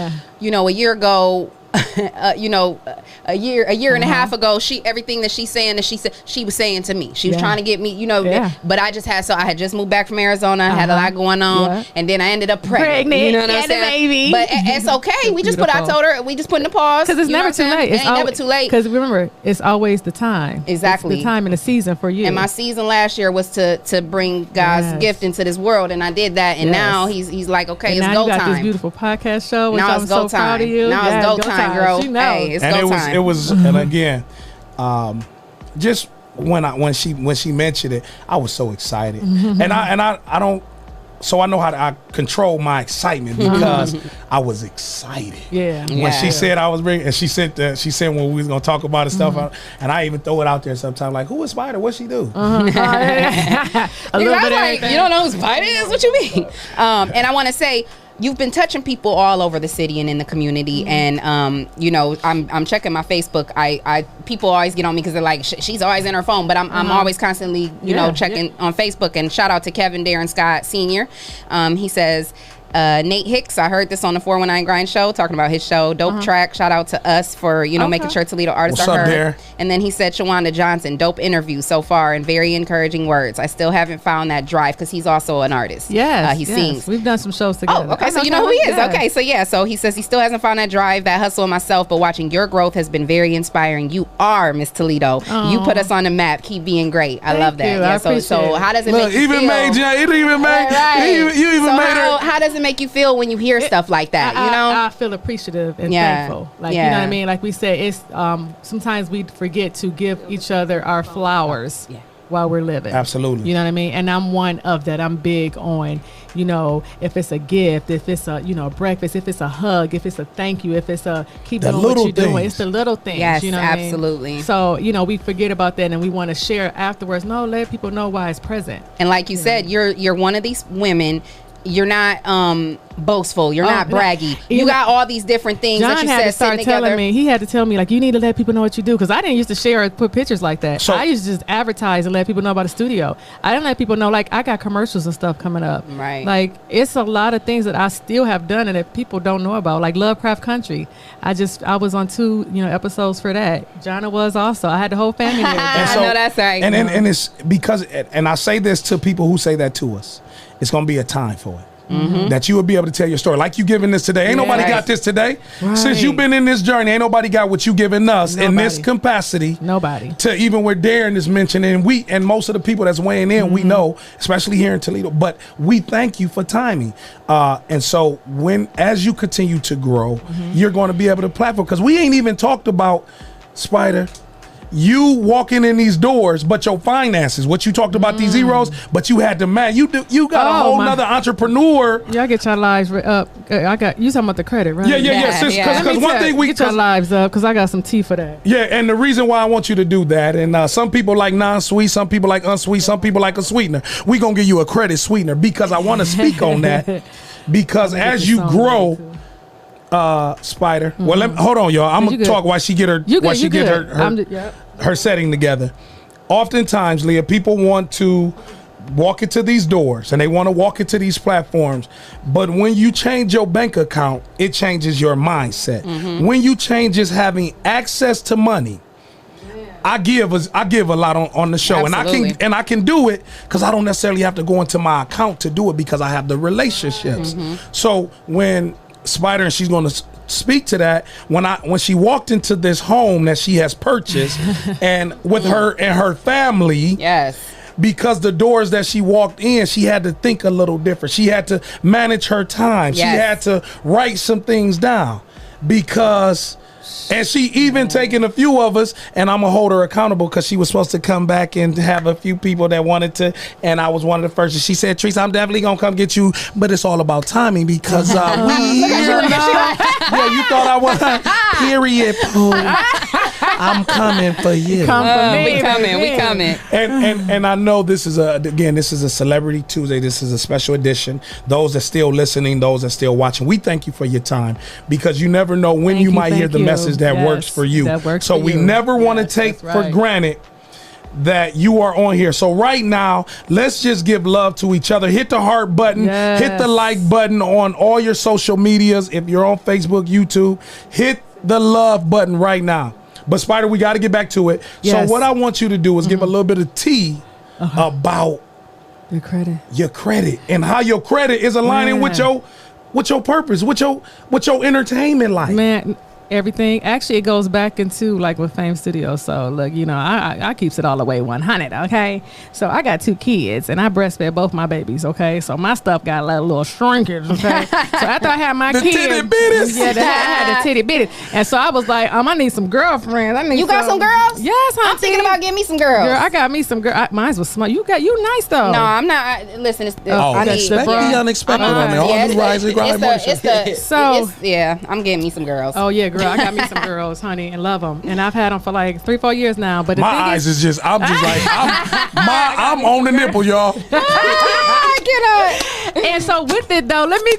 you know, a year ago, a year and a half ago, everything that she's saying that she was saying to me. She was trying to get me, you know, but I had just moved back from Arizona, had a lot going on, and then I ended up pregnant. You know what I'm saying? Baby. But it's okay. We just I told her we just put in the pause because it's never too late. It's never too late. Because remember, it's always the time. Exactly, it's the time and the season for you. And my season last year was to bring God's gift into this world, and I did that. And now he's like, okay, it's go time. Now you got this beautiful podcast show. Which now I'm so proud of you. Now it's go time. Girl. Hey, it's go time. It was, and again, just when she mentioned it, I was so excited, and I don't, so I know how to control my excitement because I was excited. When she said I was bringing, and she said when we was gonna talk about the stuff, and I even throw it out there sometimes, like, who is Spyda? What she do? A little bit like, you don't know who Spyda is? What you mean? And I want to say, you've been touching people all over the city and in the community, and you know, I'm checking my Facebook. People always get on me because they're like, she's always in her phone, but I'm always constantly, you know, checking on Facebook. And shout out to Kevin Darren Scott Sr. He says, Nate Hicks, I heard this on the 419 Grind show, talking about his show. Dope track. Shout out to us for, making sure Toledo artists What's are up heard. there? And then he said, Shawanda Johnson, dope interview so far and very encouraging words. I still haven't found that drive because he's also an artist. Yes, he sings. We've done some shows together. Oh, okay. So you know who he is. Okay. So he says he still hasn't found that drive, that hustle in myself, but watching your growth has been very inspiring. You are Miss Toledo. You put us on the map. Keep being great. I love that. Yeah. So how does it make you feel? You even made her. How does it make you feel when you hear stuff like that? I feel appreciative and thankful. Like you know what I mean. Like we said, it's sometimes we forget to give each other our flowers. While we're living. Absolutely. You know what I mean? And I'm one of that. I'm big on, if it's a gift, if it's a, breakfast, if it's a hug, if it's a thank you, if it's a keep doing what you're doing. It's the little things. Yes, you know absolutely. I mean? So, we forget about that and we want to share afterwards. No, let people know why it's present. And like you said, you're one of these women. You're not boastful. You're not braggy. You got all these different things John that you had said to start sitting telling together. me. He had to tell me, like, you need to let people know what you do, because I didn't used to share or put pictures like that. So, I used to just advertise and let people know about the studio. I didn't let people know, like, I got commercials and stuff coming up. Right. Like, it's a lot of things that I still have done and that people don't know about, like Lovecraft Country. I was on 2 episodes for that. Jonna was also. I had the whole family there. I know that's right. And it's because, and I say this to people who say that to us, it's going to be a time for it. That you would be able to tell your story like you giving this today. Ain't nobody got this today. Right. Since you've been in this journey, ain't nobody got what you giving us in this capacity. Nobody. To even where Darren is mentioning, and most of the people that's weighing in, we know, especially here in Toledo. But we thank you for timing. And so as you continue to grow, you're going to be able to platform, because we ain't even talked about Spyda. You walking in these doors, but your finances, what you talked about, these zeros, but you had to man. You got a whole nother entrepreneur. Y'all get your lives up. I got you talking about the credit, right? Yeah. Because one thing we get your lives up, because I got some tea for that. Yeah, and the reason why I want you to do that, and some people like non-sweet, some people like unsweet, some people like a sweetener. We gonna give you a credit sweetener, because I want to speak on that, because as you grow. Spyda. Well, hold on, y'all. I'm gonna talk while she get her setting together. Oftentimes, Leah, people want to walk into these doors and they want to walk into these platforms, but when you change your bank account, it changes your mindset. When you change just having access to money. I give a lot on the show. Absolutely. and I can do it because I don't necessarily have to go into my account to do it, because I have the relationships. So when Spyda, and she's going to speak to that, when she walked into this home that she has purchased and with her and her family, because the doors that she walked in, she had to think a little different. She had to manage her time. She had to write some things down, and she even taken a few of us, and I'm gonna hold her accountable, because she was supposed to come back and have a few people that wanted to, and I was one of the first. And she said, Teresa, I'm definitely gonna come get you, but it's all about timing, because we here now. Yeah, you thought I was period. Pooh. I'm coming for you. Come for me. We coming. And I know this is a Celebrity Tuesday. This is a special edition. Those that still listening, those that still watching, we thank you for your time, because you never know when you might hear the message that works for you. So we never want to take for granted that you are on here. So right now, let's just give love to each other. Hit the heart button, hit the like button on all your social medias. If you're on Facebook, YouTube, hit the love button right now. But Spyda, we got to get back to it. So what I want you to do is give a little bit of tea about your credit and how your credit is aligning with your purpose, with your entertainment life. Man, everything. Actually, it goes back into like with Fame Studios. So look, I keeps it all the way 100. Okay, so I got 2 kids and I breastfed both my babies. Okay, so my stuff got a little shrinkage. Okay, so after I had my the kids, titty bitties. I had the titty bitties, and so I was like, I need some girlfriends. You got some girls? Yes, I'm thinking about getting me some girls. Girl, I got me some girls. Mine was small. You nice though. No, I'm not. Listen, it's I need expect the unexpected on there. All new rising grind. I'm getting me some girls. Oh yeah, girl, I got me some girls, honey, and love them, and I've had them for like 3-4 years now. But my eyes is just, I'm on the nipple, y'all. I And so with it though, let me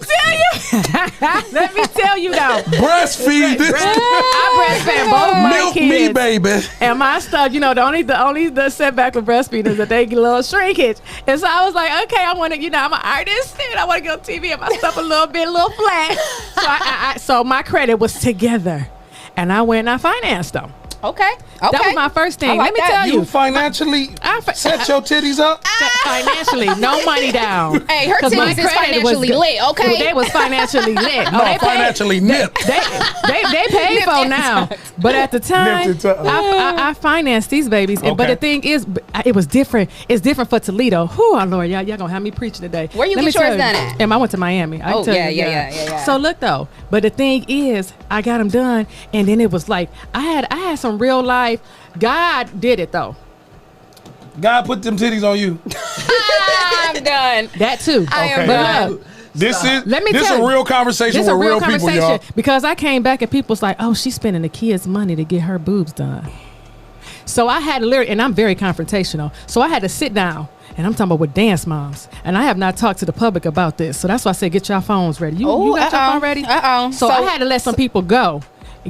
tell you though. Breastfeed this. I breastfed both my Milk kids. me, baby. And my stuff, the only setback with breastfeeding is that they get a little shrinkage. And so I was like, okay, I want to, I'm an artist and I want to get on TV and my stuff a little flat. So so my credit was together, and I went and I financed them. Okay. That was my first thing. Let me tell You financially set your titties up? Financially, no money down. Hey, her titties is financially lit, okay? They was financially lit. No, financially nipped. They paid for now. But at the time, I financed these babies. Okay. But the thing is, it was different. It's different for Toledo. Whew, our Lord, y'all gonna have me preaching today. Where you get yours done at? I went to Miami. I can tell you. Yeah. So look though, but the thing is, I got them done, and then it was like I had some real life. God did it though. God put them titties on you. I'm done. That too. I am Okay. done. Look, This is tell a real conversation This is with a real real people, conversation y'all. because I came back and people was like, "Oh, she's spending the kids' money to get her boobs done." So I had to literally, and I'm very confrontational. So I had to sit down, and I'm talking about with dance moms, and I have not talked to the public about this. So that's why I said, get your phones ready. You got your phone ready? So I had to let some people go.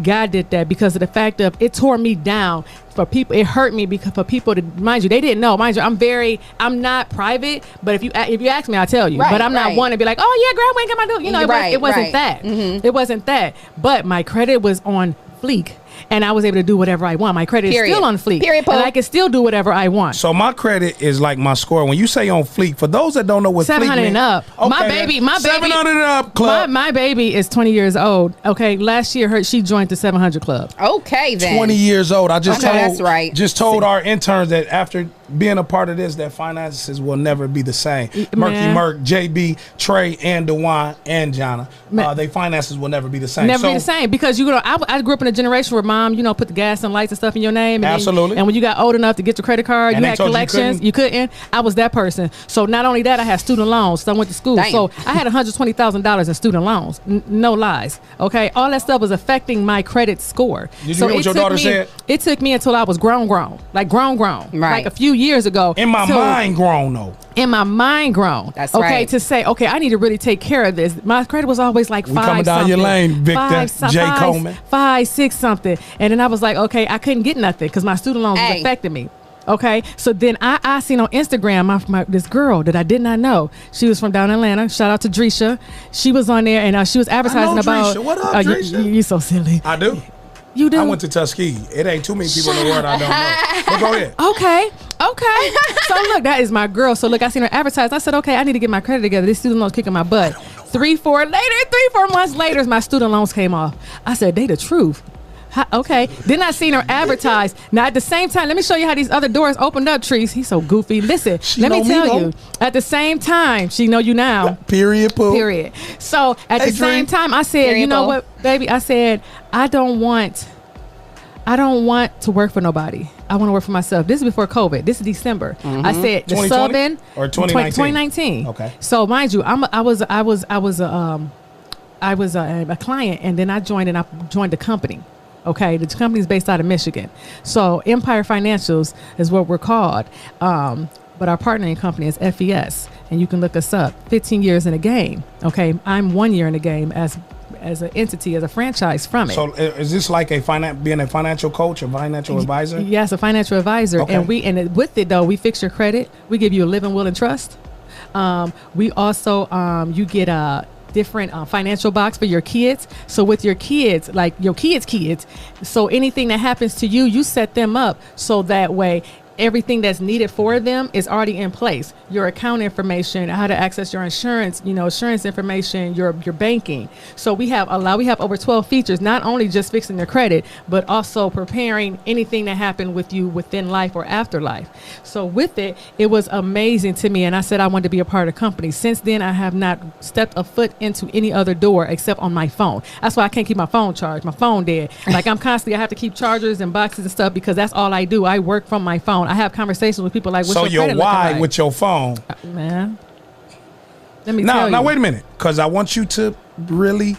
God did that because of the fact of it tore me down for people. It hurt me because for people to, mind you, they didn't know. Mind you, I'm not private, but if you ask me, I'll tell you. But I'm not one to be like, oh yeah, girl, when can I do it? It wasn't that. Mm-hmm. It wasn't that. But my credit was on fleek. And I was able to do whatever I want. My credit is still on fleek. And I can still do whatever I want. So my credit is like my score. When you say on fleek, for those that don't know what 700 fleek and up. Okay, My baby 700 and up club. My baby is 20 years old. Okay, last year she joined the 700 club. Okay, then 20 years old. I just told that's right. Just told our interns that after being a part of this, that finances will never be the same. Murky Merk, JB, Trey, and DeJuan and Jonna, they finances will never be the same. Never be the same because I grew up in a generation where mom, put the gas and lights and stuff in your name. And absolutely. And when you got old enough to get your credit card, you had collections. You couldn't. I was that person. So not only that, I had student loans. So I went to school. Damn. So I had $120,000 in student loans. No lies. Okay, all that stuff was affecting my credit score. Did you hear what your daughter said? It took me until I was grown, like grown, right? Like a few years ago. In my mind, grown though. In my mind, grown. That's right. To say, okay, I need to really take care of this. My credit was always like we 5 coming down something. your lane, Victor. J. Coleman. 5, 6 something. And then I was like, okay, I couldn't get nothing because my student loans was affecting me. Okay, so then I seen on Instagram this girl that I did not know. She was from down in Atlanta. Shout out to Drisha. She was on there and she was advertising about. Drisha. What up, Drisha? You so silly. I do. You do? I went to Tuskegee. It ain't too many people in the world I don't know. But go ahead. Okay. So look, that is my girl. So look, I seen her advertise. I said, okay, I need to get my credit together. This student loan's kicking my butt. 3-4 months later, my student loans came off. I said, they the truth. Okay. Then I seen her advertise. Now at the same time, let me show you how these other doors opened up. Trees, he's so goofy. Listen, let me tell you. At the same time, she know you now. Period. Poo. Period. So at the same time, I said, you know what, baby? I said, I don't want to work for nobody. I want to work for myself. This is before COVID. This is December. Mm-hmm. I said the subbing or 2019. 2019. Okay. So mind you, I was a client, and then I joined the company. Okay, the company is based out of Michigan. So Empire Financials is what we're called. But our partnering company is FES, and you can look us up. 15 years in the game. Okay, I'm 1 year in the game as an entity, as a franchise from it. So is this like being a financial coach, a financial advisor? Yes, a financial advisor. Okay. And with it though, we fix your credit. We give you a living will and trust. We also you get a different financial box for your kids. So with your kids, like your kids, so anything that happens to you, you set them up so that way everything that's needed for them is already in place. Your account information, how to access your insurance, insurance information, your banking. So we have over 12 features, not only just fixing their credit, but also preparing anything that happened with you within life or afterlife. So with it was amazing to me. And I said I wanted to be a part of the company. Since then, I have not stepped a foot into any other door except on my phone. That's why I can't keep my phone charged. My phone dead. Like I have to keep chargers and boxes and stuff because that's all I do. I work from my phone. I have conversations with people like, what's so your credit why looking like? with your phone? Man, let me tell you. Now wait a minute, because I want you to really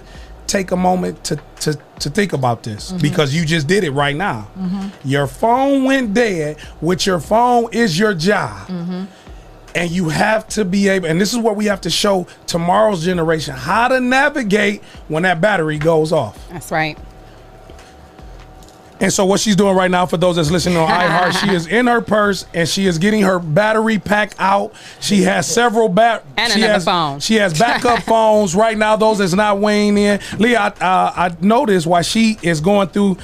take a moment to think about this, because you just did it right now. Your phone went dead. With your phone is your job. And you have to be able, and this is what we have to show tomorrow's generation, how to navigate when that battery goes off. That's right. And so what she's doing right now, for those that's listening on iHeart, she is in her purse and she is getting her battery pack out. She has several phone. She has backup phones right now. Those that's not weighing in. Leah, I noticed why she is going through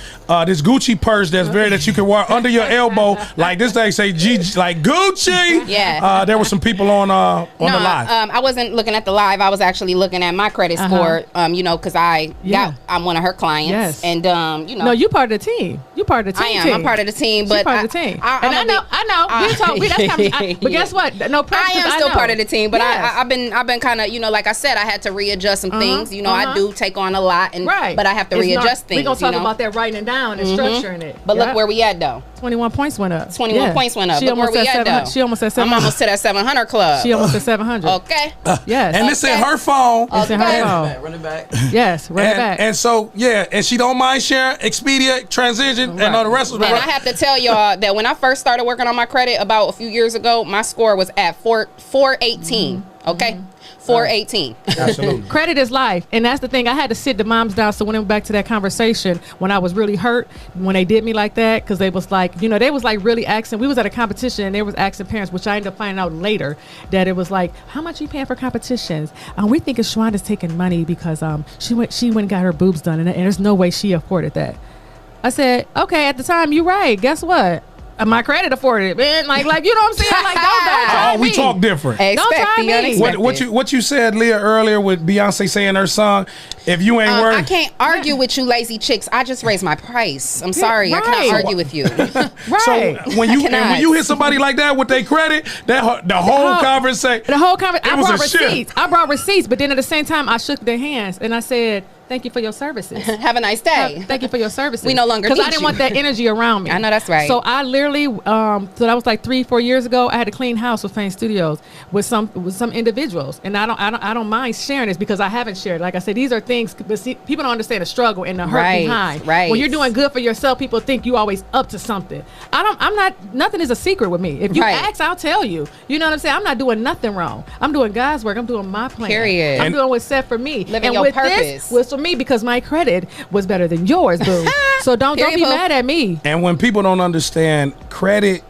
this Gucci purse that you can wear under your elbow, like this thing say G, like Gucci. Yeah. There were some people on the live. I wasn't looking at the live. I was actually looking at my credit score. Because I'm one of her clients. Yes. And No, you part of the team. You part of the team. I am. I'm part of the team, but part of the team. I know. But guess what? No pressure. I am still part of the team, but yes. I've been kind of, like I said, I had to readjust some things. I do take on a lot, but I have to readjust things. We're gonna talk about that, writing it down and structuring it. But look where we at though. 21 points went up. 21 points went up. Look where we at though. She almost at 700. I'm almost to that 700 club. She almost at 700. Okay. Yes. And this in her phone. It's in her phone. Run it back. Yes, run it back. And so and she don't mind sharing Expedia, Transition, and all the rest of And I have to tell y'all that when I first started working on my credit about a few years ago, my score was at 418. Okay. 418. Absolutely. Credit is life. And that's the thing. I had to sit the moms down. So when I went back to that conversation, when I was really hurt, when they did me like that, because they was like, they was like really asking. We was at a competition and they was asking parents, which I ended up finding out later, that it was like, how much you paying for competitions? We thinking Shawanda's taking money because she went and got her boobs done, and there's no way she afforded that. I said, okay, at the time, you're right. Guess what? My credit afforded it, man. Like you know what I'm saying? Like, don't try me. We talk different. Don't try me. What you said, Leah, earlier with Beyonce saying her song, if you ain't worried. I can't argue with you lazy chicks. I just raised my price. I'm sorry. Right. I cannot argue with you. Right. So when you hit somebody like that with their credit, the whole conversation. I brought receipts, but then at the same time, I shook their hands and I said, thank you for your services. Have a nice day. Thank you for your services. We no longer because I didn't want that energy around me. I know that's right. So I literally, so that was like 3-4 years ago. I had to clean house with Fame Studios with some individuals, and I don't mind sharing this because I haven't shared. Like I said, these are things, but see, people don't understand the struggle and the hurt behind. Right. When you're doing good for yourself, people think you always up to something. I'm not. Nothing is a secret with me. If you ask, I'll tell you. You know what I'm saying? I'm not doing nothing wrong. I'm doing God's work. I'm doing my plan. Period. I'm doing what's set for me. Living your purpose. This was for me because my credit was better than yours, boo. So don't be mad at me. And when people don't understand credit,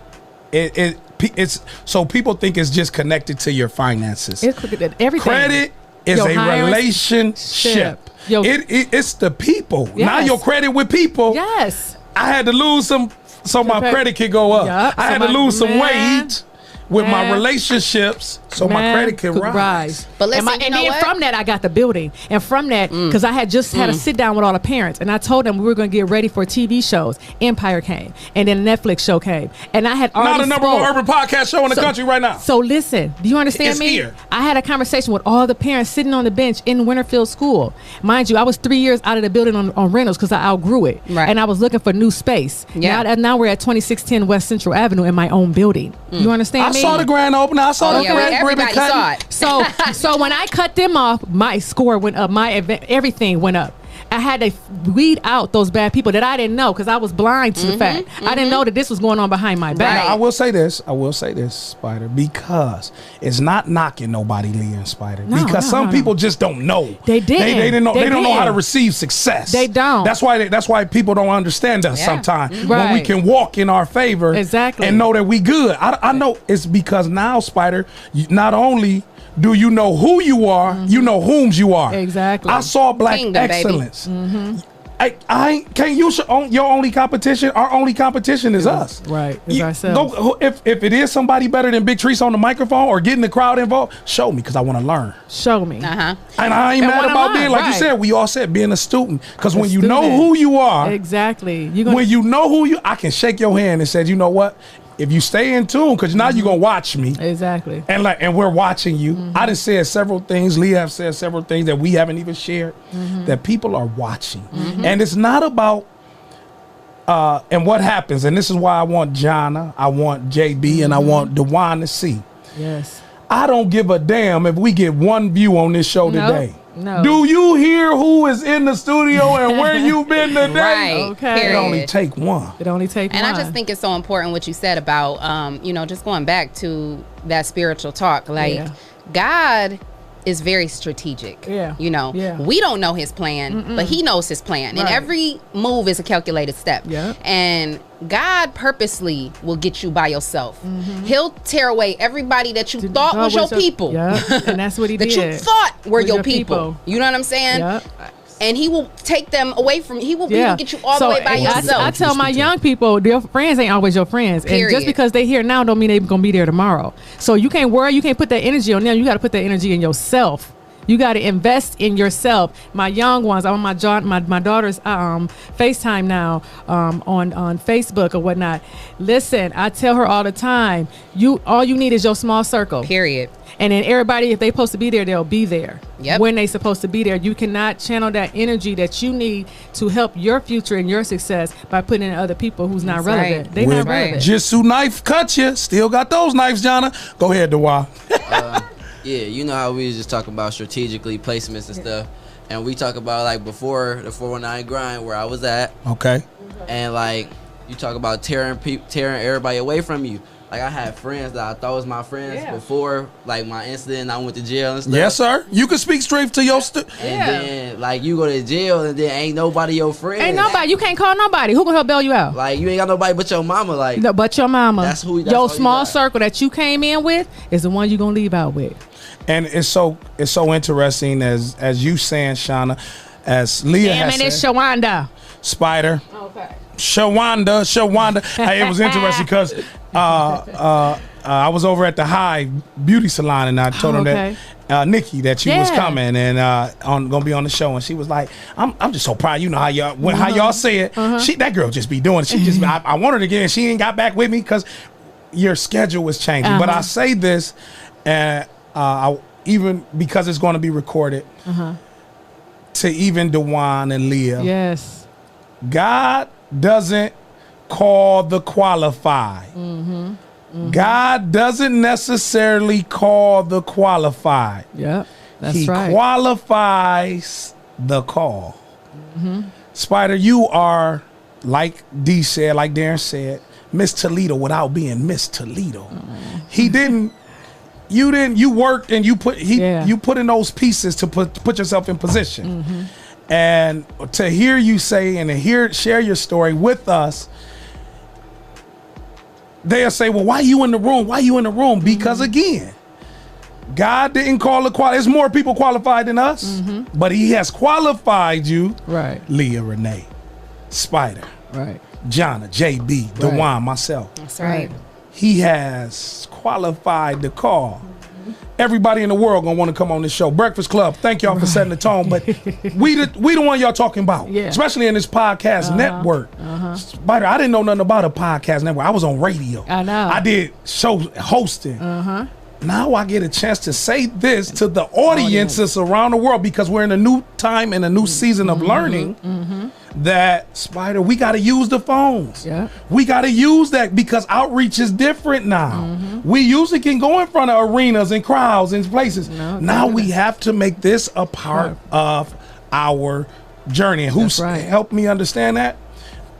it's so people think it's just connected to your finances. It's everything. Credit is a relationship. It's the people, not your credit with people. Yes. I had to lose some, so my credit could go up. Yep. I had to lose some weight with my relationships, so my credit could rise. But listen, and then from that, I got the building, and from that, because I had just had a sit down with all the parents, and I told them we were going to get ready for TV shows. Empire came, and then Netflix show came, and I had already not a number one urban podcast show in the country right now. So listen, do you understand it's me? Here. I had a conversation with all the parents sitting on the bench in Winterfield School. Mind you, I was 3 years out of the building on rentals because I outgrew it, and I was looking for new space. Yeah. Now we're at 2610 West Central Avenue in my own building. You understand me? I saw the grand opening. I saw the grand everybody saw it. So when I cut them off, my score went up. My event, everything went up. I had to weed out those bad people that I didn't know because I was blind to the fact. I didn't know that this was going on behind my back. Now, I will say this, Spyda, because it's not knocking nobody, Leah and Spyda. Because some people just don't know. They didn't. They didn't know. They don't know how to receive success. They don't. That's why people don't understand us sometimes. When we can walk in our favor and know that we good. I know it's because now, Spyda, not only do you know who you are, you know whom you are. Exactly. I saw Black excellence. I can't use your only competition. Our only competition is us. Right. It's ourselves. If it is somebody better than Big Treese on the microphone or getting the crowd involved, show me because I want to learn. Show me. And I ain't mad about being, like you said, we all said being a student. Because when you know who you are, exactly. When you know who you, I can shake your hand and say, you know what? If you stay in tune, because now you're gonna watch me. Exactly. And we're watching you. I done said several things. Leah have said several things that we haven't even shared. That people are watching. And it's not about and what happens. And this is why I want Jonna, I want JB, and I want Dewan to see. Yes. I don't give a damn if we get one view on this show today. No. Do you hear who is in the studio and where you been today? Right. Okay. It only take one. It only take And one. I just think it's so important what you said about, just going back to that spiritual talk. Like, Yeah. God is very strategic. Yeah. Yeah. We don't know his plan, but he knows his plan. And Right. every move is a calculated step. Yeah. And God purposely will get you by yourself. He'll tear away everybody that you thought was your people. Yeah. And that's what he that did. you thought were Was your your people. people. You know what I'm saying? Yeah. And he will take them away from he will get you all the way by yourself. I tell my young people, their friends ain't always your friends. And Period. just because they here now don't mean they're going to be there tomorrow. So you can't worry. You can't put that energy on them. You got to put that energy in yourself. You got to invest in yourself. My young ones, I'm on my daughter's FaceTime now on Facebook or whatnot. Listen, I tell her all the time, all you need is your small circle. Period. And then everybody, if they supposed to be there, they'll be there. Yep. When they supposed to be there. You cannot channel that energy that you need to help your future and your success by putting in other people who's not That's relevant. right. They With not relevant. Jitsu knife cut you. Still got those knives, Jonna. Go ahead, Dewar. Yeah, you know how we was just talking about strategically placements and stuff, and we talk about like before the 419 grind where I was at, Okay. and like you talk about tearing everybody away from you. Like I had friends that I thought was my friends before like my incident. I went to jail and stuff. Yes, sir. You can speak straight to your And then like you go to jail and then ain't nobody your friend. Ain't nobody. You can't call nobody. Who can help bail you out? Like you ain't got nobody but your mama. Like No, but your mama. That's all your you small got. circle that you came in with is the one you gonna leave out with. And it's so interesting as you saying, Shauna, as Leah Damn has it, it's said, Shawanda. Spider, Okay. Shawanda. Hey, it was interesting because I was over at the High Beauty Salon and I told him that Nikki that you was coming and gonna be on the show, and she was like, I'm just so proud. You know how y'all say it. That girl just be doing it. She just I want her to get in. She ain't got back with me because your schedule was changing. But I say this, and even because it's going to be recorded, to even Dewan and Leah. Yes. God doesn't call the qualified. God doesn't necessarily call the qualified. Yep. That's He right. qualifies the call. Spider, you are, like D said, like Darren said, Miss Toledo without being Miss Toledo. You worked and you put in those pieces to put yourself in position. And to hear you say and to share your story with us, they'll say, well, why you in the room? Why you in the room? Because again, God didn't call the qualified. There's more people qualified than us, but he has qualified you. Right. Leah, Renee, Spider, Right. Jonna, JB, Dewan, myself. That's right. He has qualified the call. Everybody in the world gonna want to come on this show. Breakfast Club, thank y'all for setting the tone. But we the one y'all talking about, especially in this podcast network. Spider, I didn't know nothing about a podcast network. I was on radio. I know. I did show hosting. Now I get a chance to say this to the audiences around the world because we're in a new time and a new season of learning. That Spider, we got to use the phones. Yeah. We got to use that because outreach is different now. We usually can go in front of arenas and crowds and places. Now we have to make this a part of our journey. And who's helped me understand that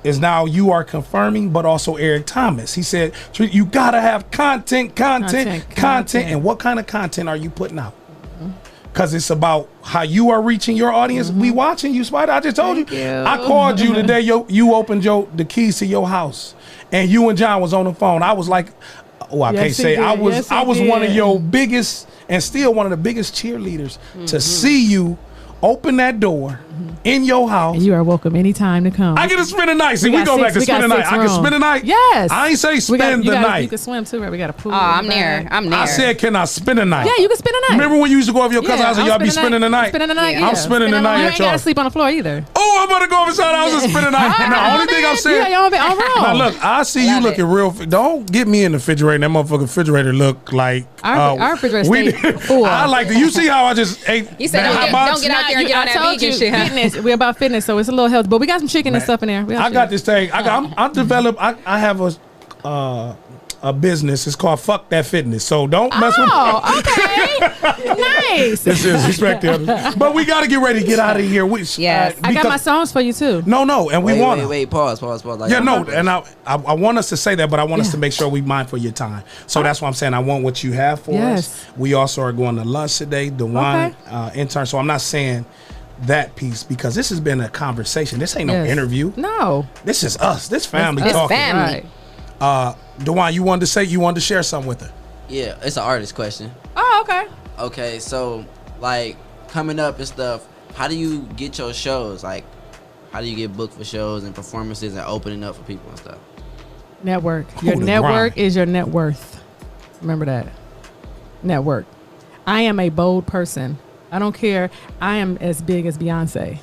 is now you are confirming, but also Eric Thomas. He said, you got to have content. And what kind of content are you putting out? Because it's about how you are reaching your audience. We watching you, Spider. I just told you. I called you today. You opened the keys to your house, and you and John was on the phone. I was like, I can't say I was one of your biggest and still one of the biggest cheerleaders to see you open that door in your house. And you are welcome anytime to come. I get to spend a night. See, we go back to spend a night. I can spend a night. Yes. I ain't say spend the night. You can swim too, right? We got a pool. Oh, I'm there. I said, can I spend a night? Yeah, you can spend a night. Remember when you used to go over your cousin's house and y'all be spending the night? Spending the night. I'm spending the night You at ain't y'all. got to sleep on the floor either. Oh, I'm gonna go over inside the house and spend the night. The only thing I'm saying. Yeah, your own room. Now look, I see you looking real. Don't get me in the refrigerator. That motherfucking refrigerator look like our refrigerator stay full. I like to. You see how I just ate? You said that don't get out there and get on that vegan shit. Fitness. We're about fitness, so it's a little healthy. But we got some chicken and stuff in there. I got this thing. I developed. I have a a business. It's called Fuck That Fitness. So don't mess with me. Oh, okay. Nice. This is respect the others. But we got to get ready to get out of here. Yes. I got my songs for you too. No, and we want Wait, pause. Like, yeah, no, and I want us to say that, but I want us to make sure we mindful of your time. So that's why I'm saying I want what you have for us. We also are going to lunch today, the wine intern. So I'm not saying that piece because this has been a conversation. This ain't no interview. No. This is us. This family It's talking. family. Right. DeJuan, you wanted to share something with her. Yeah, it's an artist question. Oh, okay. Okay, so like coming up and stuff, how do you get your shows? Like, how do you get booked for shows and performances and opening up for people and stuff? Network. Your network is your net worth. Remember that. Network. I am a bold person. I don't care. I am as big as Beyonce.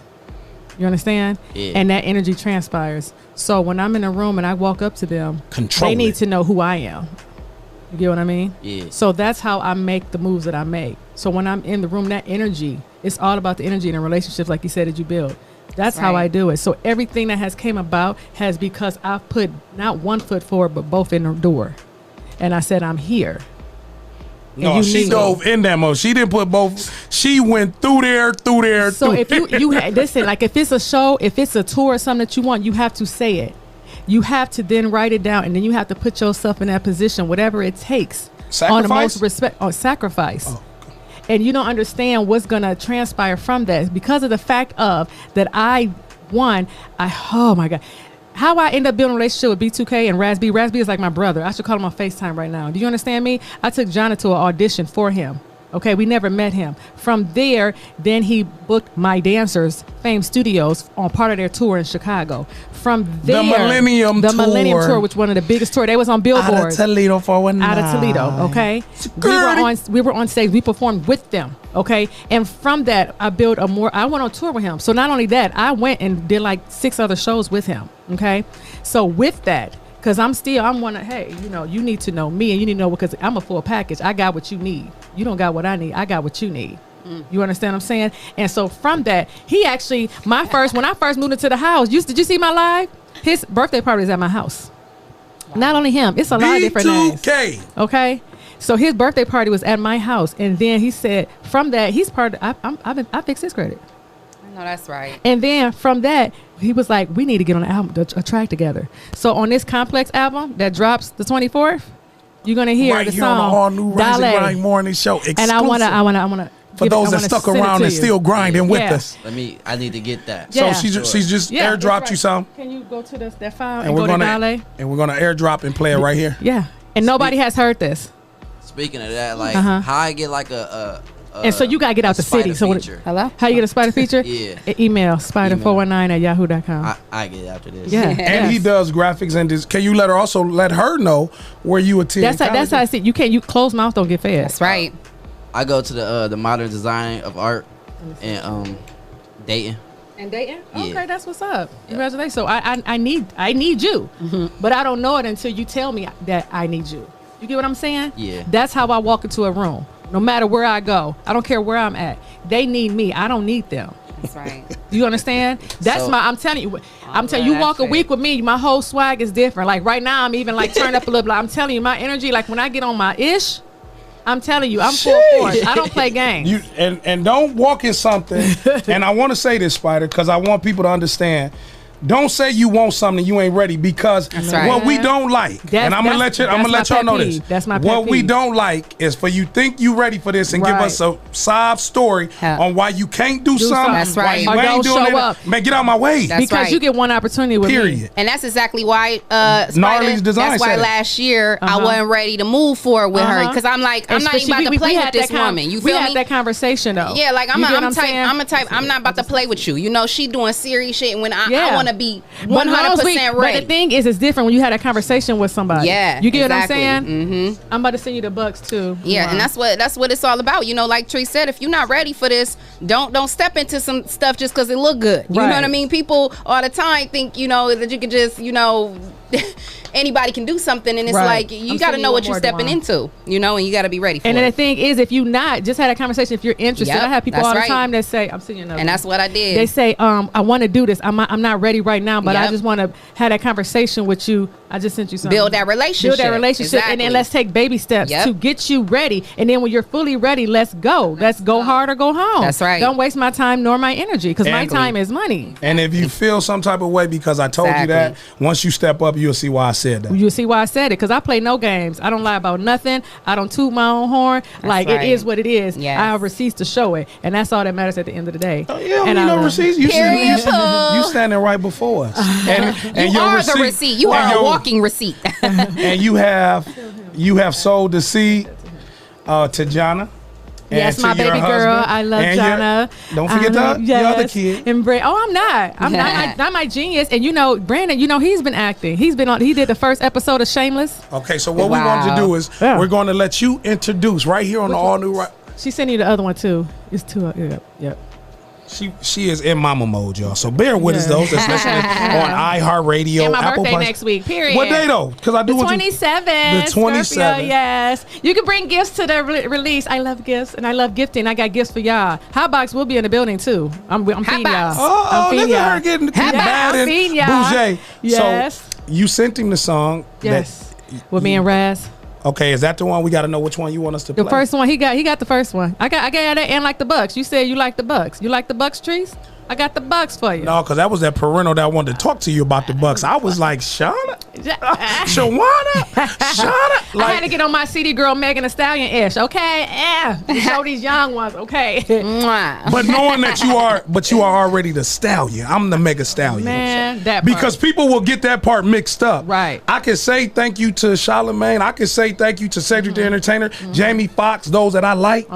You understand? Yeah. And that energy transpires. So when I'm in a room and I walk up to them, they need to know who I am. You get what I mean? Yeah. So that's how I make the moves that I make. So when I'm in the room, that energy, it's all about the energy in the relationships, like you said, that you build. That's how I do it. So everything that has came about has because I've put not one foot forward, but both in the door. And I said, I'm here. No, she dove in that mode. She didn't put both. She went through there. So if you listen, like if it's a show, if it's a tour or something that you want, you have to say it. You have to then write it down, and then you have to put yourself in that position, whatever it takes. Sacrifice? On the most respect, or sacrifice. Oh. And you don't understand what's gonna transpire from that because of the fact of that oh my God. How I end up building a relationship with B2K and Raz B. Raz B is like my brother. I should call him on FaceTime right now. Do you understand me? I took Jonna to an audition for him. Okay, we never met him. From there, then he booked My Dancers, Fame Studios, on part of their tour in Chicago. From there, the Millennium Tour, which one of the biggest tours. They was on Billboard. Out of Toledo for one night. Out of Toledo, okay? We were on stage. We performed with them, okay? And from that, I went on tour with him. So not only that, I went and did like 6 other shows with him, okay? So with that, because hey, you need to know me and you need to know because I'm a full package. I got what you need. You don't got what I need. I got what you need. You understand what I'm saying? And so from that, he actually, when I first moved into the house, did you see my live? His birthday party is at my house. Wow. Not only him, it's a lot of different names. Okay? So his birthday party was at my house. And then he said, from that, he's part of, I fixed his credit. No, that's right. And then from that, he was like, we need to get on the album, a track together. So on this Complex album that drops the 24th, you're going to hear the song on the All New Rise and Grind Morning Show. Exclusive. And I want to for those that stuck around and still grinding with us. I need to get that. So she's just airdropped you some. Can you go to that file and go to Dale? And we're gonna airdrop and play it right here. Yeah. And nobody has heard this. Speaking of that, like how I get like a and so you gotta get out the city. So hello? How you get a Spyda feature? Yeah. Email Spyda419@yahoo.com. I get it after this. Yeah. And he does graphics and this. Can you let her know where you attend? That's how I see it. You close mouth don't get fed. That's right. I go to the Modern Design of Art and Dayton. And Dayton? Yeah. Okay, that's what's up. Congratulations. So I need you. But I don't know it until you tell me that I need you. You get what I'm saying? Yeah. That's how I walk into a room. No matter where I go. I don't care where I'm at. They need me. I don't need them. That's right. You understand? I'm telling you, you walk a week with me, my whole swag is different. Like right now, I'm even like turned up a little bit. I'm telling you, my energy, like when I get on my ish, I'm telling you, I'm full force. I don't play games. And don't walk in something. And I want to say this, Spyda, because I want people to understand. Don't say you want something you ain't ready because what we don't like, and I'm gonna let y'all know this. That's my pet what we peeve. don't like is for you think you ready for this and give us a sob story on why you can't do something. That's right. Why you ain't doing it. Up. Man, get out of my way. That's because you get one opportunity with me. And that's exactly why Gnarly's Design. That's why last year I wasn't ready to move forward with her because I'm like I'm not even about to play with this woman. You feel me? We had that conversation though. Yeah, like I'm a type. I'm not about to play with you. You know, she doing serious shit when I want to be 100% ready. But the thing is, it's different when you had a conversation with somebody. Yeah, you get what I'm saying? Mm-hmm. I'm about to send you the bucks too. Yeah, and that's what it's all about. You know, like Tree said, if you're not ready for this, don't step into some stuff just because it look good. You know what I mean? People all the time think that you can just anybody can do something, and it's like you got to know what you're stepping into. You know, and you got to be ready for it. And then the thing is, if you not just had a conversation, if you're interested, I have people all the time that say, "I'm seeing another." And that's what I did. They say, "I want to do this. I'm not ready right now, but I just want to have that conversation with you I just sent you something. Build that relationship. Exactly. And then let's take baby steps to get you ready. And then when you're fully ready, let's go. Let's go hard or go home. That's right. Don't waste my time nor my energy, because my time is money. And if you feel some type of way because I told you that, once you step up, you'll see why I said that. You'll see why I said it, because I play no games. I don't lie about nothing. I don't toot my own horn. It is what it is. Yes. I have receipts to show it, and that's all that matters at the end of the day. Oh, yeah, and you know receipts. You standing right before us. And you are the receipt. You are a walking receipt. And you have sold the seed to Jana. Yes, my baby girl. I love Jana. Don't forget the other kid. And I'm not. I'm not my genius. And Brandon, he's been acting. He did the first episode of Shameless. Okay, so what we wanted to do is we're going to let you introduce right here on the all new. She sent you the other one too. It's two. Yep. She is in mama mode, y'all. So bear with us, those that's listening on iHeartRadio. And my Apple birthday next week. Period. What day though? Because I do the 27th. The 27th. Yes. You can bring gifts to the release. I love gifts and I love gifting. I got gifts for y'all. Hotbox will be in the building too. I'm feeding y'all. Oh, look at her getting bad and bougie. Yes. So you sent him the song. Yes. With me and Raz. Okay, is that the one? We got to know which one you want us to play. The first one, he got the first one. I got that and like the Bucks. You said you like the Bucks. You like the Bucks, Trees? I got the Bucks for you. No, because that was that parental that wanted to talk to you about the Bucks. I was like, Shawanda? Shawanda? I had to get on my CD girl Megan Thee Stallion-ish, okay? Show these young ones, okay? But knowing that you are already the stallion. I'm the mega stallion. Man, that part. Because people will get that part mixed up. Right. I can say thank you to Charlamagne. I can say thank you to Cedric the Entertainer, Jamie Foxx, those that I like.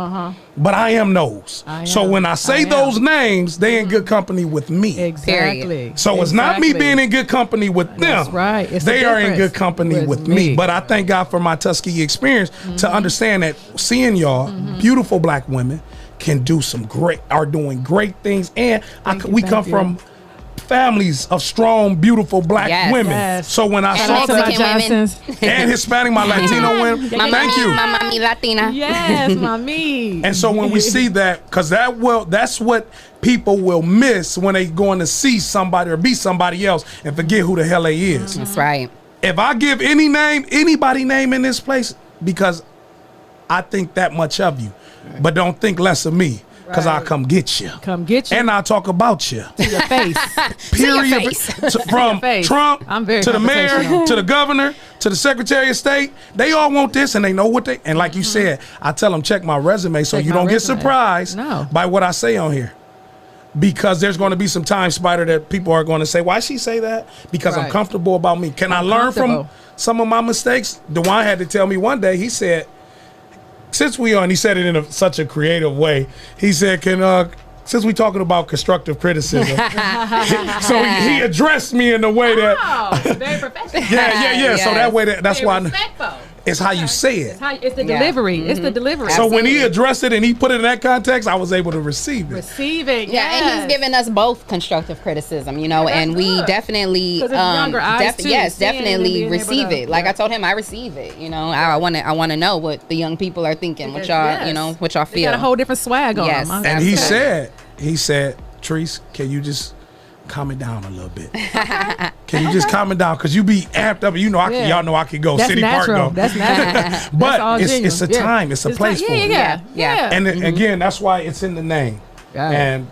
But I am those. So when I say those names, they in good company with me. Exactly. So it's not me being in good company with them. That's right. They are in good company with me. But I thank God for my Tuskegee experience to understand that seeing y'all, beautiful black women, are doing great things. And we come from families of strong, beautiful black women. Yes. So when I saw that, and Hispanic, my Latino women, thank you. My mommy Latina. Yes, mommy. And so when we see that, because that's what people will miss when they going to see somebody or be somebody else and forget who the hell they is. That's right. If I give anybody name in this place, because I think that much of you, but don't think less of me. Because I'll come get you. Come get you. And I'll talk about you. To your face. Period. From Trump to the mayor, to the governor, to the Secretary of State. They all want this and they know what they... And like you said, I tell them check my resume so you don't get surprised by what I say on here. Because there's going to be some time, Spyda, that people are going to say, why she say that? Because I'm comfortable about me. Can I learn from some of my mistakes? DeJuan had to tell me one day, he said... Since we and he said it in such a creative way, he said, since we talking about constructive criticism, so he addressed me in the way that, very professional. Yeah. So that way, that's why it's how you say it. It's the delivery. It's the delivery. So when he addressed it and he put it in that context, I was able to receive it. Yeah, and he's given us both constructive criticism, and we definitely, definitely receive it. Like I told him, I receive it. I want to know what the young people are thinking, what y'all, what y'all feel. They got a whole different swag on them. And he said, Treese, can you just calm it down a little bit? Can you just calm it down? Because you be amped up. Y'all know I could go City Park though. That's natural. But it's a time. It's a place for it. Yeah. And again, that's why it's in the name. And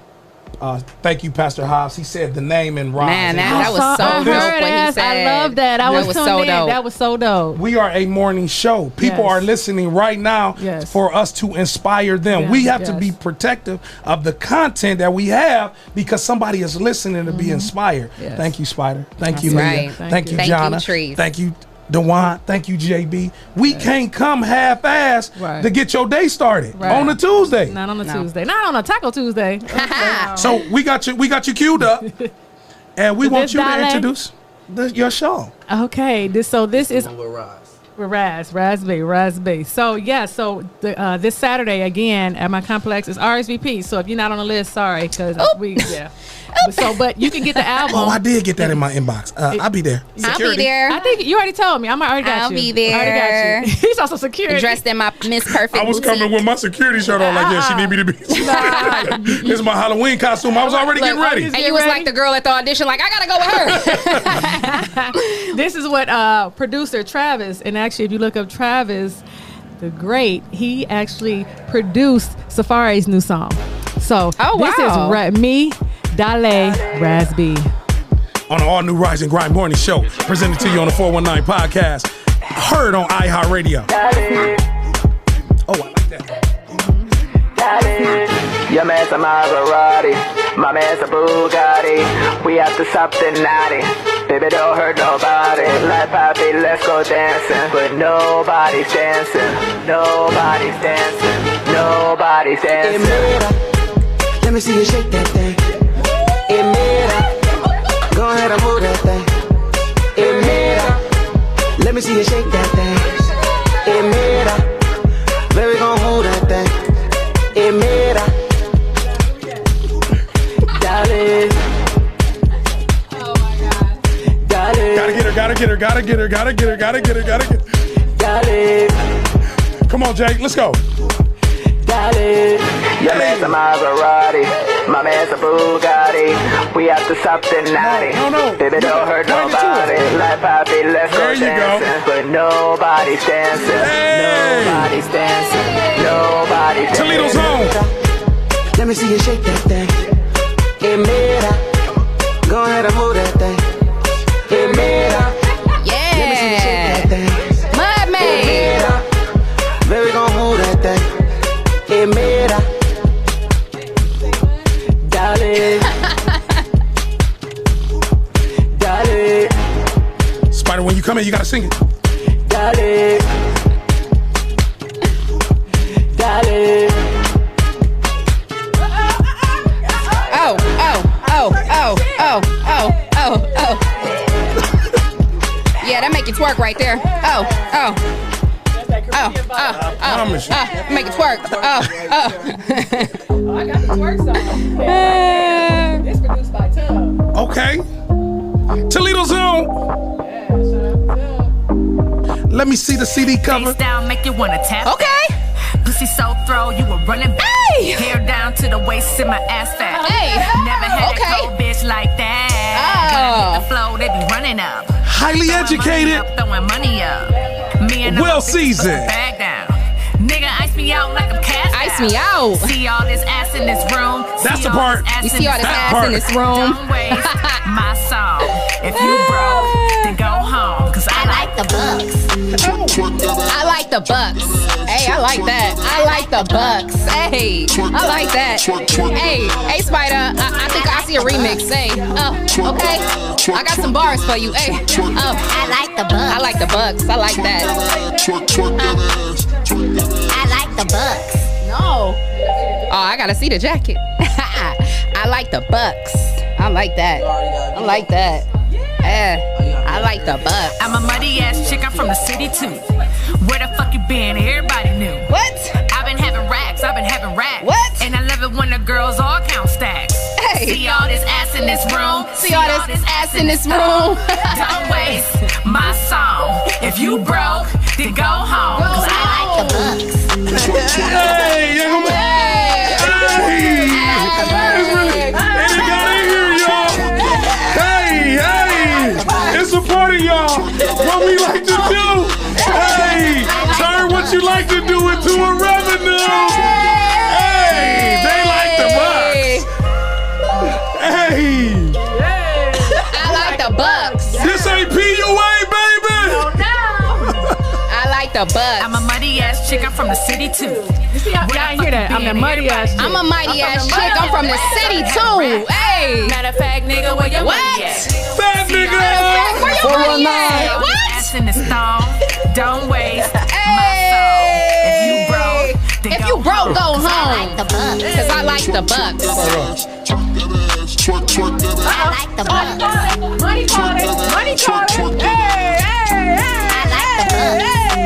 thank you, Pastor Hobbs. He said the name in Rise. Man, that was so dope what he said. I love that. That was so dope. That was so dope. We are a morning show. People are listening right now for us to inspire them. We have to be protective of the content that we have because somebody is listening to be inspired. Thank you, Spyda. Thank you, Leah. Thank you, Jana. Thank you, DeJuan. Thank you, JB. We can't come half-assed to get your day started on a Tuesday. Not on a Tuesday. Not on a Taco Tuesday. So we got you queued up, and we want you to introduce your show. Okay. This is. With Raz B. So this Saturday again at my complex is RSVP. So if you're not on the list, sorry, because but you can get the album. Oh, I did get that in my inbox. I'll be there. I'll be there. I think you already told me. I already got I'll you. be there. I already got you. He's also security. Dressed in my Miss Perfect. I was boutique. coming with my security shirt on, like, yeah, she need me to be. This is my Halloween costume. I was already getting ready. And you was like the girl at the audition, like, I gotta go with her. This is what producer Travis, and actually, if you look up Travis, the great, he actually produced Safari's new song. So this is me, Dale, Raz-B. On the all-new Rise and Grind Morning Show, presented to you on the 419 podcast, heard on iHeartRadio. Oh, I like that. Your man's a Maserati, my man's a Bugatti. We after something naughty, baby don't hurt nobody. Like Poppy, let's go dancing, but nobody's dancing, nobody's dancing, nobody's dancing. Let me see you shake that thing. Go ahead and move that thing. Let me see you shake that thing. Baby, gon' hold that thing. Darling. Oh my God. Darling. Gotta get her. Darling. Come on, Jake, let's go. Darling. Your man's a Maserati, my man's a Bugatti. We after something naughty, No. baby don't hurt nobody. Like Poppy, let's go dancing, but nobody's dancing, nobody's dancing, nobody's dancing. Toledo's home. Let me see you shake that thing. Go ahead and move that thing. Yeah. Let me see you shake that thing. Mud man. Baby, gon' hold that thing. Darling. Darling. Spyda, when you come in, you gotta sing it. Darling. Darling. Oh. Yeah, that make you twerk right there. Oh. Make it twerk. I got the twerk song. It's produced by Tub. Okay. Toledo's home. Let me see the CD cover. Face down, make you wanna tap. Okay. Pussy so throw, you were running back. Hey. Hair down to the waist in my ass fat. Hey. Never had Okay. a cold bitch like that. Gotta hit the flow, they be running up. Highly Throwing educated. money up, throwing money up. Me and the Well bitches seasoned. Bag down. Nigga, ice me out like I'm cast Ice me out. See all this ass in this room. That's See the all part. this ass You in see all this this ass in this room. Don't waste my song. If you broke, then go home. Cause I like the bucks. I like the bucks. Hey, I like that. I like the bucks. Hey, I like that. Hey, Spyda, I think I see a remix. Hey, okay. I got some bars for you. Hey, I like the bucks. I like the bucks. I like that. I like the bucks. No. Oh, I gotta see the jacket. I like the bucks. I like that. I like that. I like the bucks. I'm a muddy ass chick, I'm from the city too. Where the fuck you been? Everybody knew. What? I've been having racks. What? And I love it when the girls all count stacks. Hey. See all this ass in this room. See all this ass in this room. Don't waste my song. If you broke, then go home. Cause I like the bucks. Hey, young man. Hey. It's really, and it got in here, y'all. Hey. It's a party, y'all. What we like to do. Hey. Turn what you like to do into a revenue. Hey. They like the bucks. Hey. I like the bucks. This ain't PUA, baby. I like the bucks. I'm a muddy ass chick, I'm from the city too. Y'all ain't hear that. I'm the muddy ass chick. I'm a mighty ass chick. I'm from the city too. Hey. Matter of fact, nigga, where your What? money at? Fat nigga. Where your money at? What? Ass in the stone. Don't waste my Hey. song. If you broke, then If you broke, go home. Cause I like the bucks. I like the bucks. Money calling. Hey. I like the bucks.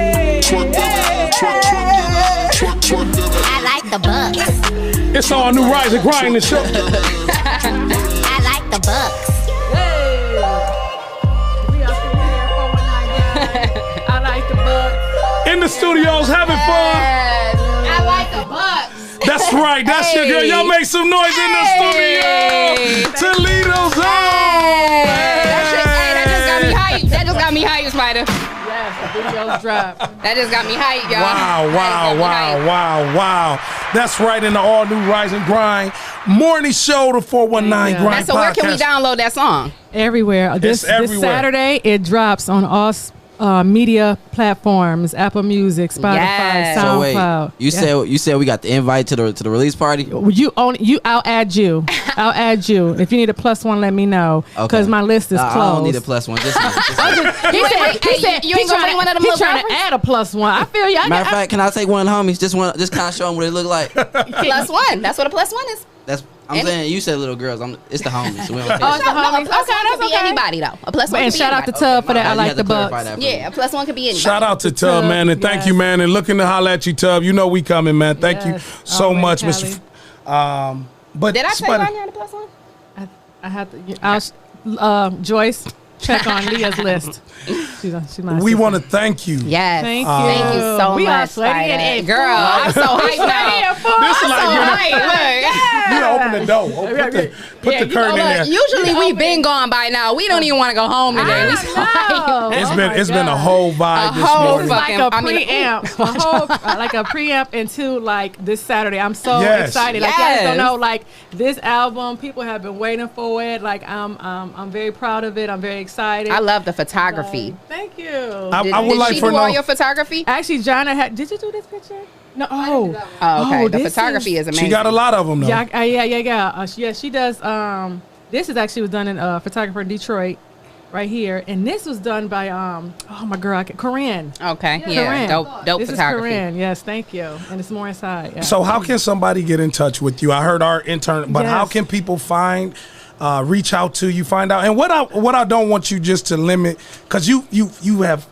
the Bucks. It's all new Rise and Grind the show. I like the Bucks. I like the Bucks. In the studios, having fun. I like the Bucks. That's right. That's your girl. Y'all make some noise in the studio. Toledo's home. That just got me hyped, Spyda. Yes, the videos drop. That just got me hyped, y'all. Wow. That's right, in the all new Rise and Grind morning show, the 419 Grind So where can we podcast. download that song? Everywhere. This everywhere. Saturday, it drops on all media platforms: Apple Music, Spotify, Yes. So SoundCloud. wait, you said we got the invite to the release party? I'll add you. I'll add you. If you need a +1, let me know, because my list is closed. I don't need a +1. Just He said you ain't gonna bring one of them he's little trying to add a +1. I feel you. Matter of fact, can I take one of the homies? Just kind of show them what it look like. +1. That's what a +1 is. I'm saying, you said little girls. It's the homies. So we don't take Oh, it's the homies. A +1 could be anybody though. A +1 And could be shout out to anybody. Tub for that. I You like had the to clarify Bucks. that for Yeah, a +1 could be anybody. Shout out to Tub, man, and thank you, man, and looking to holler at you, Tub. You know we coming, man. Thank you so Always, much, Callie. Mr. But Did I tell you Spyda- I had a +1? I have to. Joyce, check on Leah's list. She's my we assistant. want to thank you. Yes. Thank you. Thank you so We much, are sweaty Spyda. and Girl, I'm so hyped now. This is like, Look. you open the door. Put the curtain in there. Usually we've been gone by now. We don't even want to go home today. We so hyped. It's been a whole vibe this morning. Like a preamp, a whole like a preamp into like this Saturday. I'm so excited. Like you guys don't know, like this album, people have been waiting for it. Like I'm very proud of it. I'm very excited. I love the photography. Thank you. I would Did like she for do all your photography? Actually, Jonna had. Did you do this picture? No. Oh, okay. The this photography is amazing. She got a lot of them though. Yeah. She does. This is actually was done in photographer in Detroit, right here, and this was done by my girl Corinne. Okay, yeah, Corinne. dope This photography. is Corinne. Yes, thank you. And it's more inside. Yeah. So how can somebody get in touch with you? I heard our intern, but how Yes. can people find, reach out to you, find out? And what I don't want you just to limit, because you have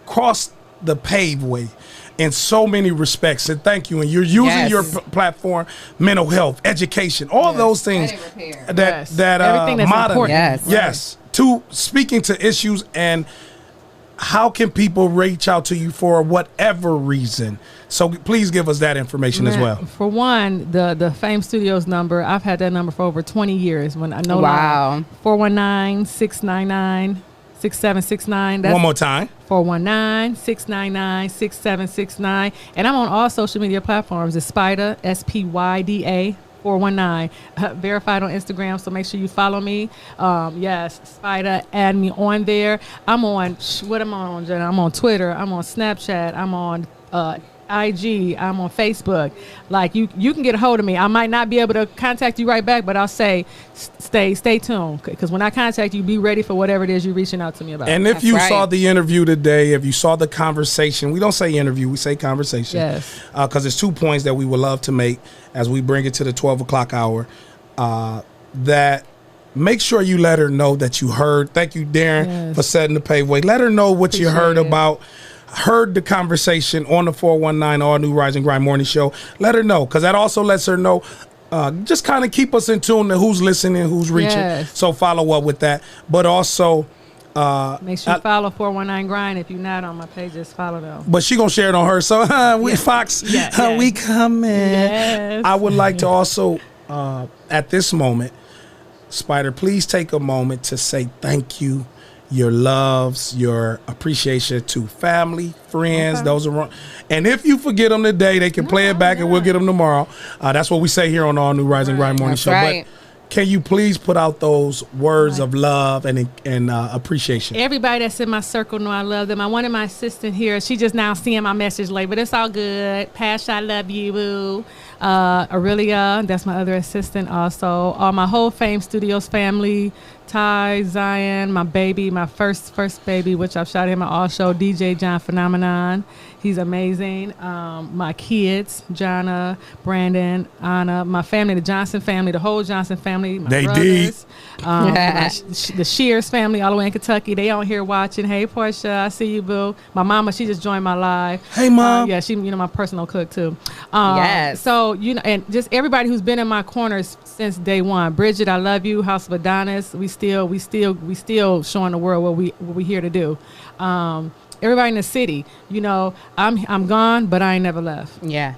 crossed the paved way in so many respects, and thank you. And you're using your platform, mental health, education, all those things that Everything that's modern. important. Yes. To speaking to issues, and how can people reach out to you for whatever reason? So please give us that information as well. For one, the Fame Studios number, I've had that number for over 20 years. When I know, Wow. 419-699-6769. That's One more time. 419-699-6769. And I'm on all social media platforms. It's Spyda, Spyda 419. Verified on Instagram, so make sure you follow me. Yes, Spyda, add me on there. I'm on, what am I on, Jenna? I'm on Twitter. I'm on Snapchat. I'm on IG. I'm on Facebook. Like you can get a hold of me. I might not be able to contact you right back, but I'll say stay tuned, because when I contact you, be ready for whatever it is you're reaching out to me about. And if you saw the interview today, if you saw the conversation, we don't say interview, we say conversation. Yes. Because there's 2 points that we would love to make as we bring it to the 12 o'clock hour. That make sure you let her know that you heard. Thank you, Darren, for setting the paveway. Let her know what you heard about. Heard the conversation on the 419 All New Rise and Grind Morning Show. Let her know, because that also lets her know. Just kind of keep us in tune to who's listening, who's reaching. Yes. So follow up with that. But also, make sure you follow 419 Grind. If you're not on my page, just follow them. but she gonna share it on her. So Fox, we coming. Yes. I would like to also, at this moment, Spyda, please take a moment to say thank you, your loves, your appreciation to family, friends, those around. And if you forget them today, they can play it back and we'll get them tomorrow. That's what we say here on the All New Rise and Grind Morning Show. Right. But can you please put out those words of love and appreciation? Everybody that's in my circle know I love them. I wanted my assistant here. She just now seeing my message late, but it's all good. Pash, I love you, boo. Aurelia, that's my other assistant also. All my whole Fame Studios family, Ty, Zion, my baby, my first baby, which I've shot him at all show, DJ John Phenomenon. He's amazing. My kids, Jonna, Brandon, Anna, my family, the Johnson family, the whole Johnson family, my They brothers, the Shears family all the way in Kentucky. They on here watching. Hey, Portia, I see you, boo. My mama, she just joined my live. Hey, Mom. Yeah, she, my personal cook too. Yes. So, and just everybody who's been in my corners since day one. Bridget, I love you. House of Adonis. We still showing the world what we here to do. Everybody in the city, I'm gone, but I ain't never left. Yeah.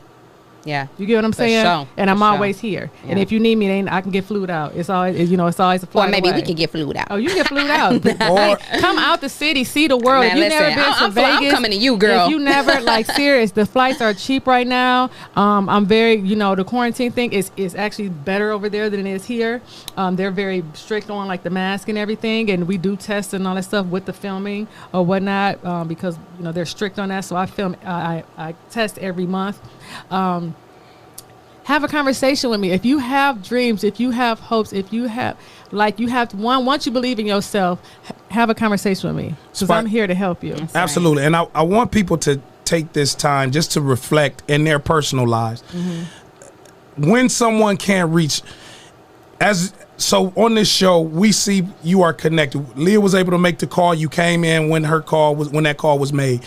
Yeah. You get what I'm saying? Sure. And I'm always here. Yeah. And if you need me, I can get flued out. It's always, it's always a flight Or maybe away. we can get flued out. Oh, you can get flued out. Come out the city, see the world. Man, if you never listen, been to Vegas, I'm coming to you, girl. If you never, serious, the flights are cheap right now. I'm very, the quarantine thing is actually better over there than it is here. They're very strict on the mask and everything. And we do tests and all that stuff with the filming or whatnot because, they're strict on that. So I test every month. Have a conversation with me. If you have dreams, if you have hopes, if you have, once you believe in yourself, have a conversation with me because I'm here to help you. Absolutely. And I want people to take this time just to reflect in their personal lives. Mm-hmm. When someone can't reach, so on this show, we see you are connected. Leah was able to make the call. You came in when that call was made.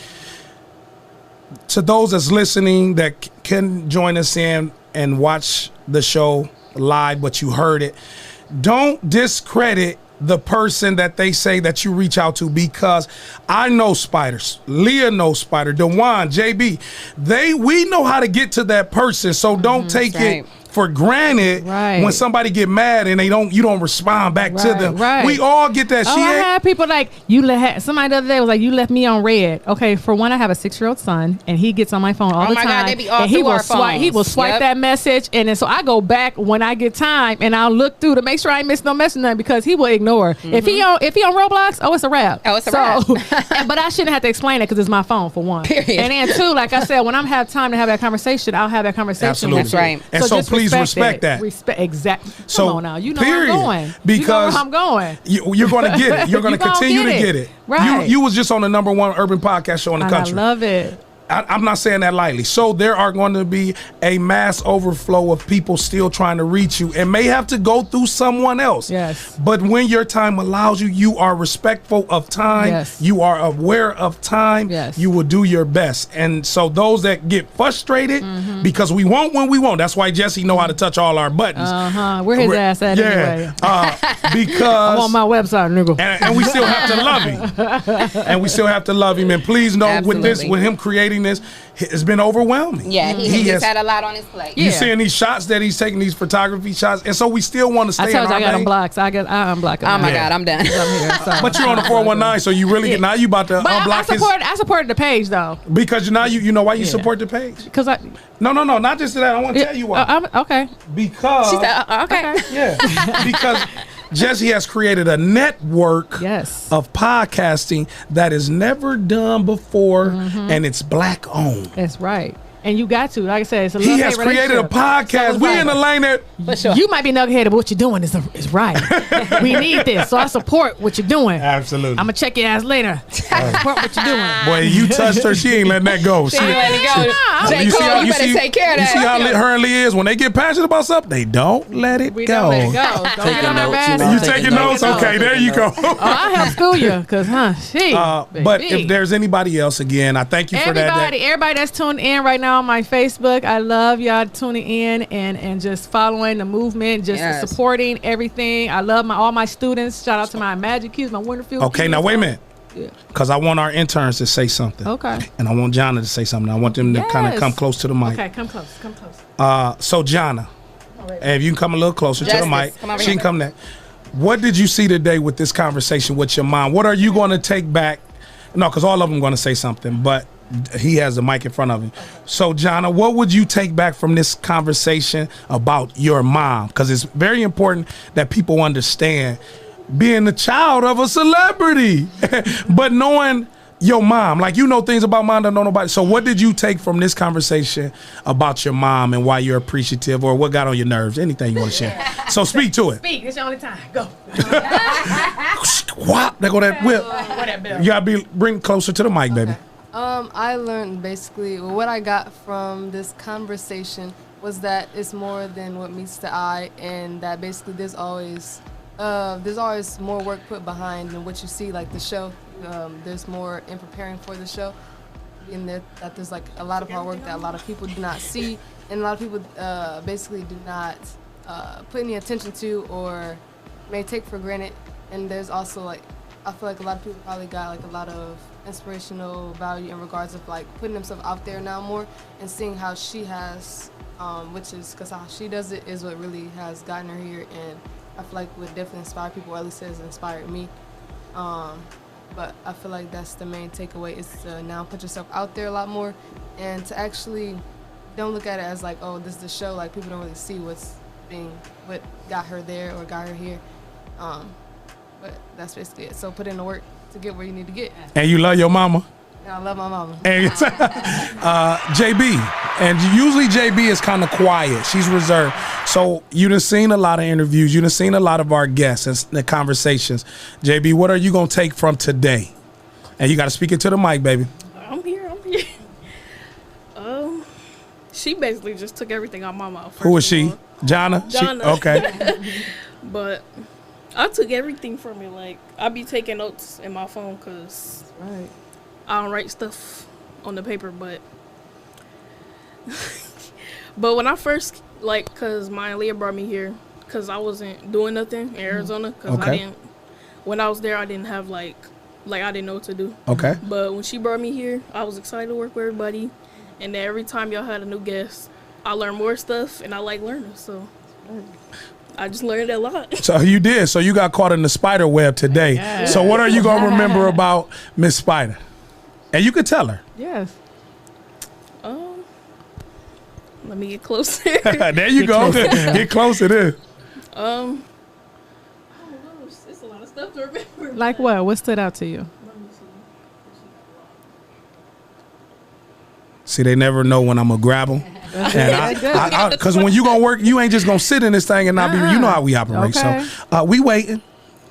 To those that's listening that can join us in and watch the show live, but you heard it, don't discredit the person that they say that you reach out to, because I know Spiders, Leah knows Spider, Dewan, JB, we know how to get to that person. So don't take it for granted when somebody get mad and you don't respond back to them. We all get that shit. I had people somebody the other day was like, you left me on red. Okay, for one, I have a 6-year-old son and he gets on my phone all the time. God, they be all and through our phones. He will swipe that message, and then so I go back when I get time and I'll look through to make sure I ain't miss no message because he will ignore. Mm-hmm. If he on Roblox, it's a wrap. It's a wrap. But I shouldn't have to explain it because it's my phone for one. Period. And then two, like I said, when I have time to have that conversation, I'll have that conversation. Absolutely. With That's right. And so please respect that. Respect, exactly. So, come on now, period. Where I'm going. Because I'm going. You're going to get it. You're going to continue to get it. Right. You was just on the #1 urban podcast show in the country. I love it. I'm not saying that lightly. So there are going to be a mass overflow of people still trying to reach you and may have to go through someone else. Yes. But when your time allows you, you are respectful of time. Yes. You are aware of time. Yes. You will do your best. And so those that get frustrated, because we won't when we won't. That's why Jesse know how to touch all our buttons. Where his ass at anyway? Because I'm on my website, nigga. And we still have to love him. And we still have to love him. And please know with him creating this, it's been overwhelming. Yeah, he has had a lot on his plate. You seeing these shots that he's taking, these photography shots, and so we still want to stay. I told you I got lane. him blocked. I unblock him. Oh my God, I'm done. I'm here, so. But you're on the 419, so you really now you about to unblock I supported the page though. Because now you know why you support the page. Because no, not just that. I want to tell you why. Okay. Because she said okay. Yeah. Because Jesse has created a network of podcasting that is never done before, and it's black owned. That's right. And you got to, like I said, it's a he has created a podcast. So we in the lane that you might be nuggetheaded, but what you're doing is right. We need this, so I support what you're doing. Absolutely. I'm gonna check your ass later. I support what you're doing. Boy, you touched her. She ain't letting that go. She ain't letting it go. J. Cole, you better take care of that. You see how her and Lee is when they get passionate about something, they don't let it go. Don't let it go. Don't Take get on notes, that you You taking notes? Okay, there you go. I'll help school you, cause but if there's anybody else, again, I thank you for that. Everybody that's tuned in right now on my Facebook, I love y'all tuning in and just following the movement, just supporting everything. I love all my students. Shout out to my Magic kids, my Winterfield kids. Okay, now wait a minute. Because I want our interns to say something. Okay. And I want Jonna to say something. I want them to kind of come close to the mic. Okay, come close. So Jonna, if you can come a little closer to the mic, she can come next. What did you see today with this conversation with your mom? What are you going to take back? No, because all of them going to say something, but he has the mic in front of him. So, Jonna, what would you take back from this conversation about your mom? Because it's very important that people understand being the child of a celebrity, but knowing your mom, like you know things about mom that know nobody. So what did you take from this conversation about your mom and why you're appreciative, or what got on your nerves? Anything you want to share. So speak to it. Speak. It's your only time. Go. Whop, there go that whip. What that bell? You gotta bring closer to the mic, baby. I learned basically what I got from this conversation was that it's more than what meets the eye, and that basically there's always more work put behind than what you see, like the show. There's more in preparing for the show, and that there's like a lot of hard work that a lot of people do not see, and a lot of people basically do not put any attention to or may take for granted. And there's also like, I feel like a lot of people probably got like a lot of inspirational value in regards of like putting themselves out there now more and seeing how she has, which is because how she does it is what really has gotten her here, and I feel like would definitely inspire people, or at least has inspired me. But I feel like that's the main takeaway, is to now put yourself out there a lot more, and to actually don't look at it as like, oh, this is the show, like people don't really see what got her there or got her here. But that's basically it. So put in the work to get where you need to get. And you love your mama? And I love my mama. And JB, and usually JB is kind of quiet. She's reserved. So you done seen a lot of interviews. You done seen a lot of our guests and the conversations. JB, what are you going to take from today? And you got to speak it to the mic, baby. I'm here. She basically just took everything out my mouth. Who is she? Jonna? Jonna. Okay. But I took everything from her. Like, I be taking notes in my phone because I don't write stuff on the paper. But when I first, like, because my Leah brought me here because I wasn't doing nothing in Arizona. Because when I was there, I didn't have, like I didn't know what to do. Okay. But when she brought me here, I was excited to work with everybody. And then every time y'all had a new guest, I learned more stuff, and I like learning. So I just learned a lot. So you did. So you got caught in the spider web today. Yes. So what are you going to remember about Miss Spyda? And you could tell her. Yes. Let me get closer. There you go. Get closer there. Oh gosh, it's a lot of stuff to remember. Like what? What stood out to you? See, they never know when I'm going to grab them. Because when you going to work, you ain't just going to sit in this thing and not be, you know how we operate. Okay. So we waiting.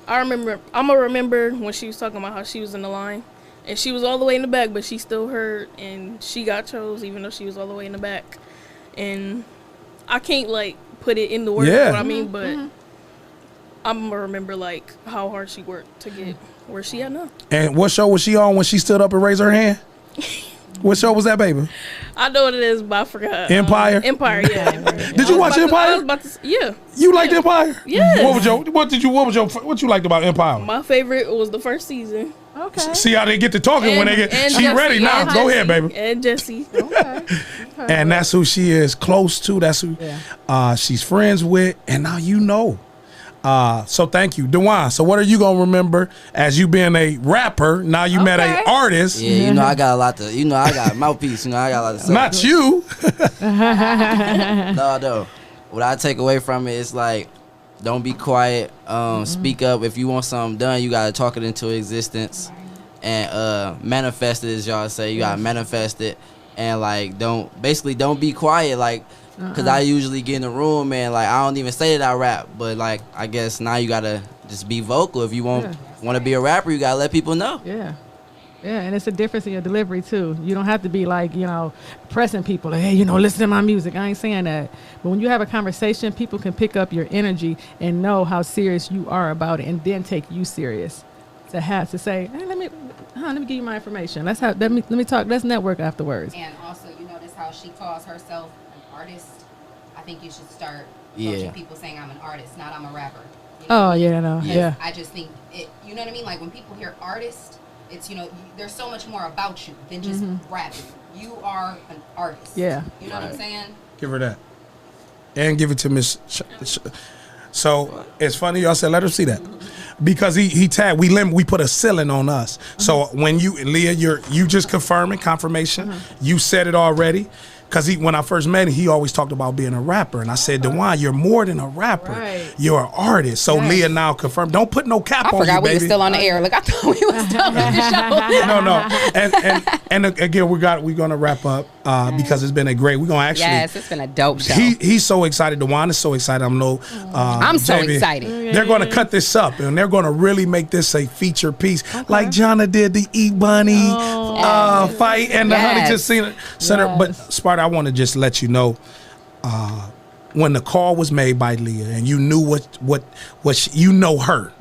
I'm going to remember when she was talking about how she was in the line. And she was all the way in the back, but she still heard. And she got chose even though she was all the way in the back. And I can't, like, put it in the words, you know what I mean? But I'm going to remember, like, how hard she worked to get where she at now. And what show was she on when she stood up and raised her hand? What show was that, baby? I know what it is, but I forgot. Empire? Empire, yeah. Did you watch Empire? Yeah. You liked Empire? Yeah. What you liked about Empire? My favorite was the first season. Okay. See how they get to talking when they get. She Jesse, ready now. Go ahead, baby. And Jesse. Okay. And that's who she is close to. That's who she's friends with. And now you know. So thank you, Dewan. So what are you gonna remember as you being a rapper? Now you met an artist. Yeah, you know I got a lot to. I got a mouthpiece. I got a lot to say. Not you. No. What I take away from it is like, don't be quiet. Speak up. If you want something done, you gotta talk it into existence, and manifest it, as y'all say. You gotta manifest it, and like don't be quiet. Like. Because I usually get in the room and, like, I don't even say that I rap. But, like, I guess now you got to just be vocal. If you want to be a rapper, you got to let people know. Yeah. Yeah, and it's a difference in your delivery, too. You don't have to be, like, pressing people. Like, hey, listen to my music. I ain't saying that. But when you have a conversation, people can pick up your energy and know how serious you are about it and then take you serious. To say, hey, let me give you my information. Let me talk. Let's network afterwards. And also, you notice how she calls herself artist. I think you should start approaching people saying I'm an artist, not I'm a rapper. I just think it. You know what I mean? Like when people hear artist, it's there's so much more about you than just rapping. You are an artist. Yeah. You know what I'm saying? Give her that, and give it to Miss. So it's funny y'all said let her see that. Because he tagged, we put a ceiling on us. So when you, Leah, you just confirming confirmation. You said it already. because when I first met him, he always talked about being a rapper. And I said, DeJuan, you're more than a rapper. Right. You're an artist. So Leah now confirmed. Don't put no cap on you, baby. I forgot we were still on the air. Like, I thought we was still on the show. And again, we're going to wrap up because it's been a great, we're going to actually. Yes, it's been a dope show. He's so excited. DeJuan is so excited. I'm so excited. They're going to cut this up and they're going to really make this a feature piece. Like Jonna did the E-Bunny fight and the Huntington Center. But Spyda, I want to just let you know, when the call was made by Leah and you knew what you know her,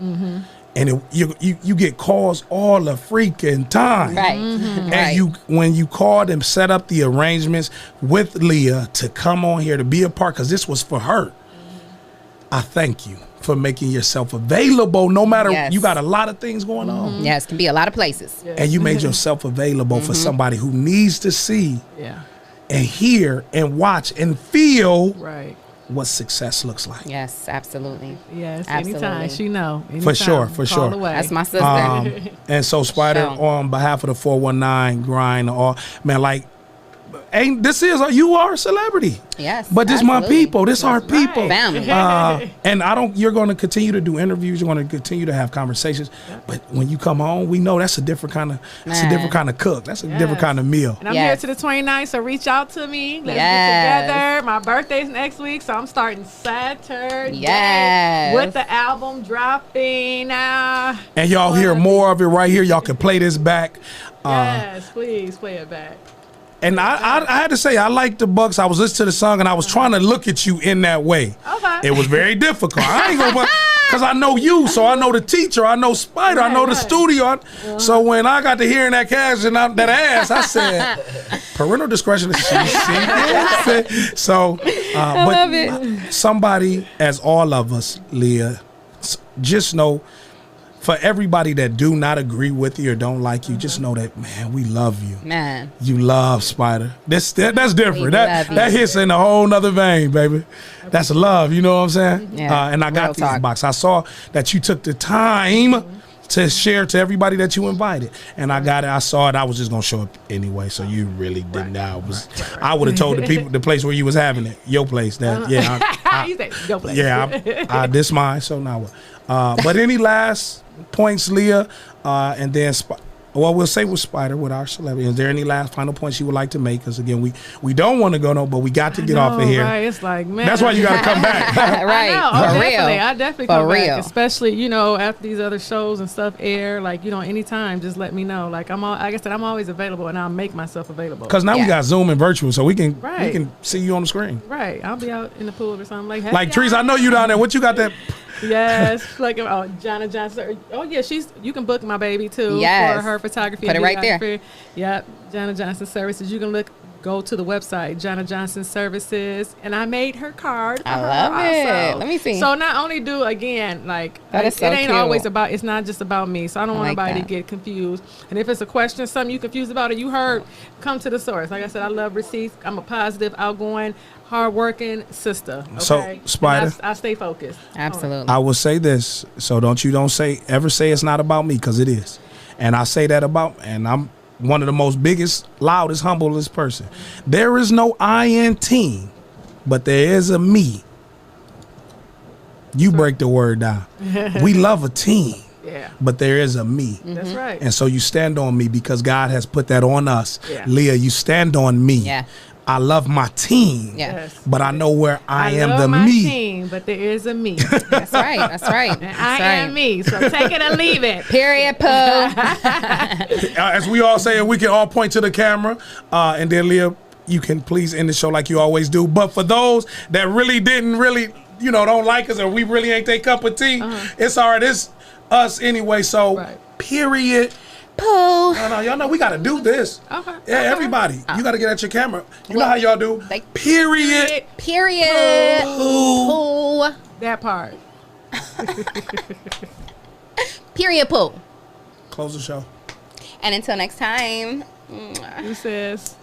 and you get calls all the freaking time, right? And when you called and set up the arrangements with Leah to come on here to be a part, because this was for her. I thank you for making yourself available. No matter you got a lot of things going on. Yes, can be a lot of places. And you made yourself available for somebody who needs to see and hear and watch and feel what success looks like. Yes, absolutely. Yes, absolutely. anytime. She know. Anytime. For sure. Call away. That's my sister. And so Spyda, on behalf of the 419 grind, man, like, you are a celebrity. Yes. But this my people. This our people. Family. And you're going to continue to do interviews. You're going to continue to have conversations. But when you come home, we know that's a different kind of cook. That's a different kind of meal. And I'm here to the 29th, so reach out to me. Let's get together. My birthday's next week, so I'm starting Saturday. Yes. With the album dropping. And y'all hear more of it right here. Y'all can play this back. Yes, please play it back. And I had to say, I like the Bucks. I was listening to the song and I was trying to look at you in that way. Okay. It was very difficult. I ain't gonna, because I know you, so I know the teacher, I know Spyda, I know the studio. So when I got to hearing that cash and that ass, I said, parental discretion is so. I love it. Somebody, as all of us, Leah, just know. For everybody that do not agree with you or don't like you, just know that, man, we love you. Man. You love Spyda. That's different. That hits in a whole nother vein, baby. That's love, you know what I'm saying? Yeah, and I got these box. I saw that you took the time to share to everybody that you invited. And I got it. I saw it. I was just going to show up anyway, so you really didn't. I would have told the people, the place where you was having it, your place. That You say your place. Yeah, this mine, so now what? But any last points, Leah, and then we'll say with Spyda, with our celebrity. Is there any last final points you would like to make? Because again, we don't want to go but we got to get off of here. Right, it's like, man, that's why you got to come back. Right, I definitely come back, especially after these other shows and stuff air. Like anytime, just let me know. Like like I said, I'm always available, and I'll make myself available. Because now we got Zoom and virtual, so we can see you on the screen. Right, I'll be out in the pool or something like. Hey, like Trees, I know you down there. What you got that? Yes, like Jonna Johnson. Oh yeah, you can book my baby too for her photography. Put it right there. Yep, Jonna Johnson Services. You can go to the website, Jonna Johnson Services, and I made her card. I love it. Also. Let me see. So not only do it ain't always about. It's not just about me. So I don't want nobody to get confused. And if it's a question, something you confused about, or you heard, come to the source. Like I said, I love receipts. I'm a positive, outgoing, hardworking sister. Okay? So Spyda, I stay focused. Absolutely. I will say this. So don't ever say it's not about me, because it is. And I say that and I'm one of the most biggest, loudest, humblest person. There is no I in team, but there is a me. You break the word down. We love a team. Yeah. But there is a me. That's right. And so you stand on me because God has put that on us. Yeah. Leah, you stand on me. Yeah. I love my team, yes. but I know where I am love the my me. Team, but there is a me. That's right. That's right. And I am me. So take it or leave it. Period. Pooh. As we all say, we can all point to the camera, and then Leah, you can please end the show like you always do. But for those that don't like us, or we really ain't their cup of tea, it's all right. It's us anyway. So period. Pooh. No, y'all know we got to do this. Okay. Yeah, everybody. You got to get at your camera. You know how y'all do. Period. Period. Pooh. That part. Period. Pooh. Close the show. And until next time. Who says?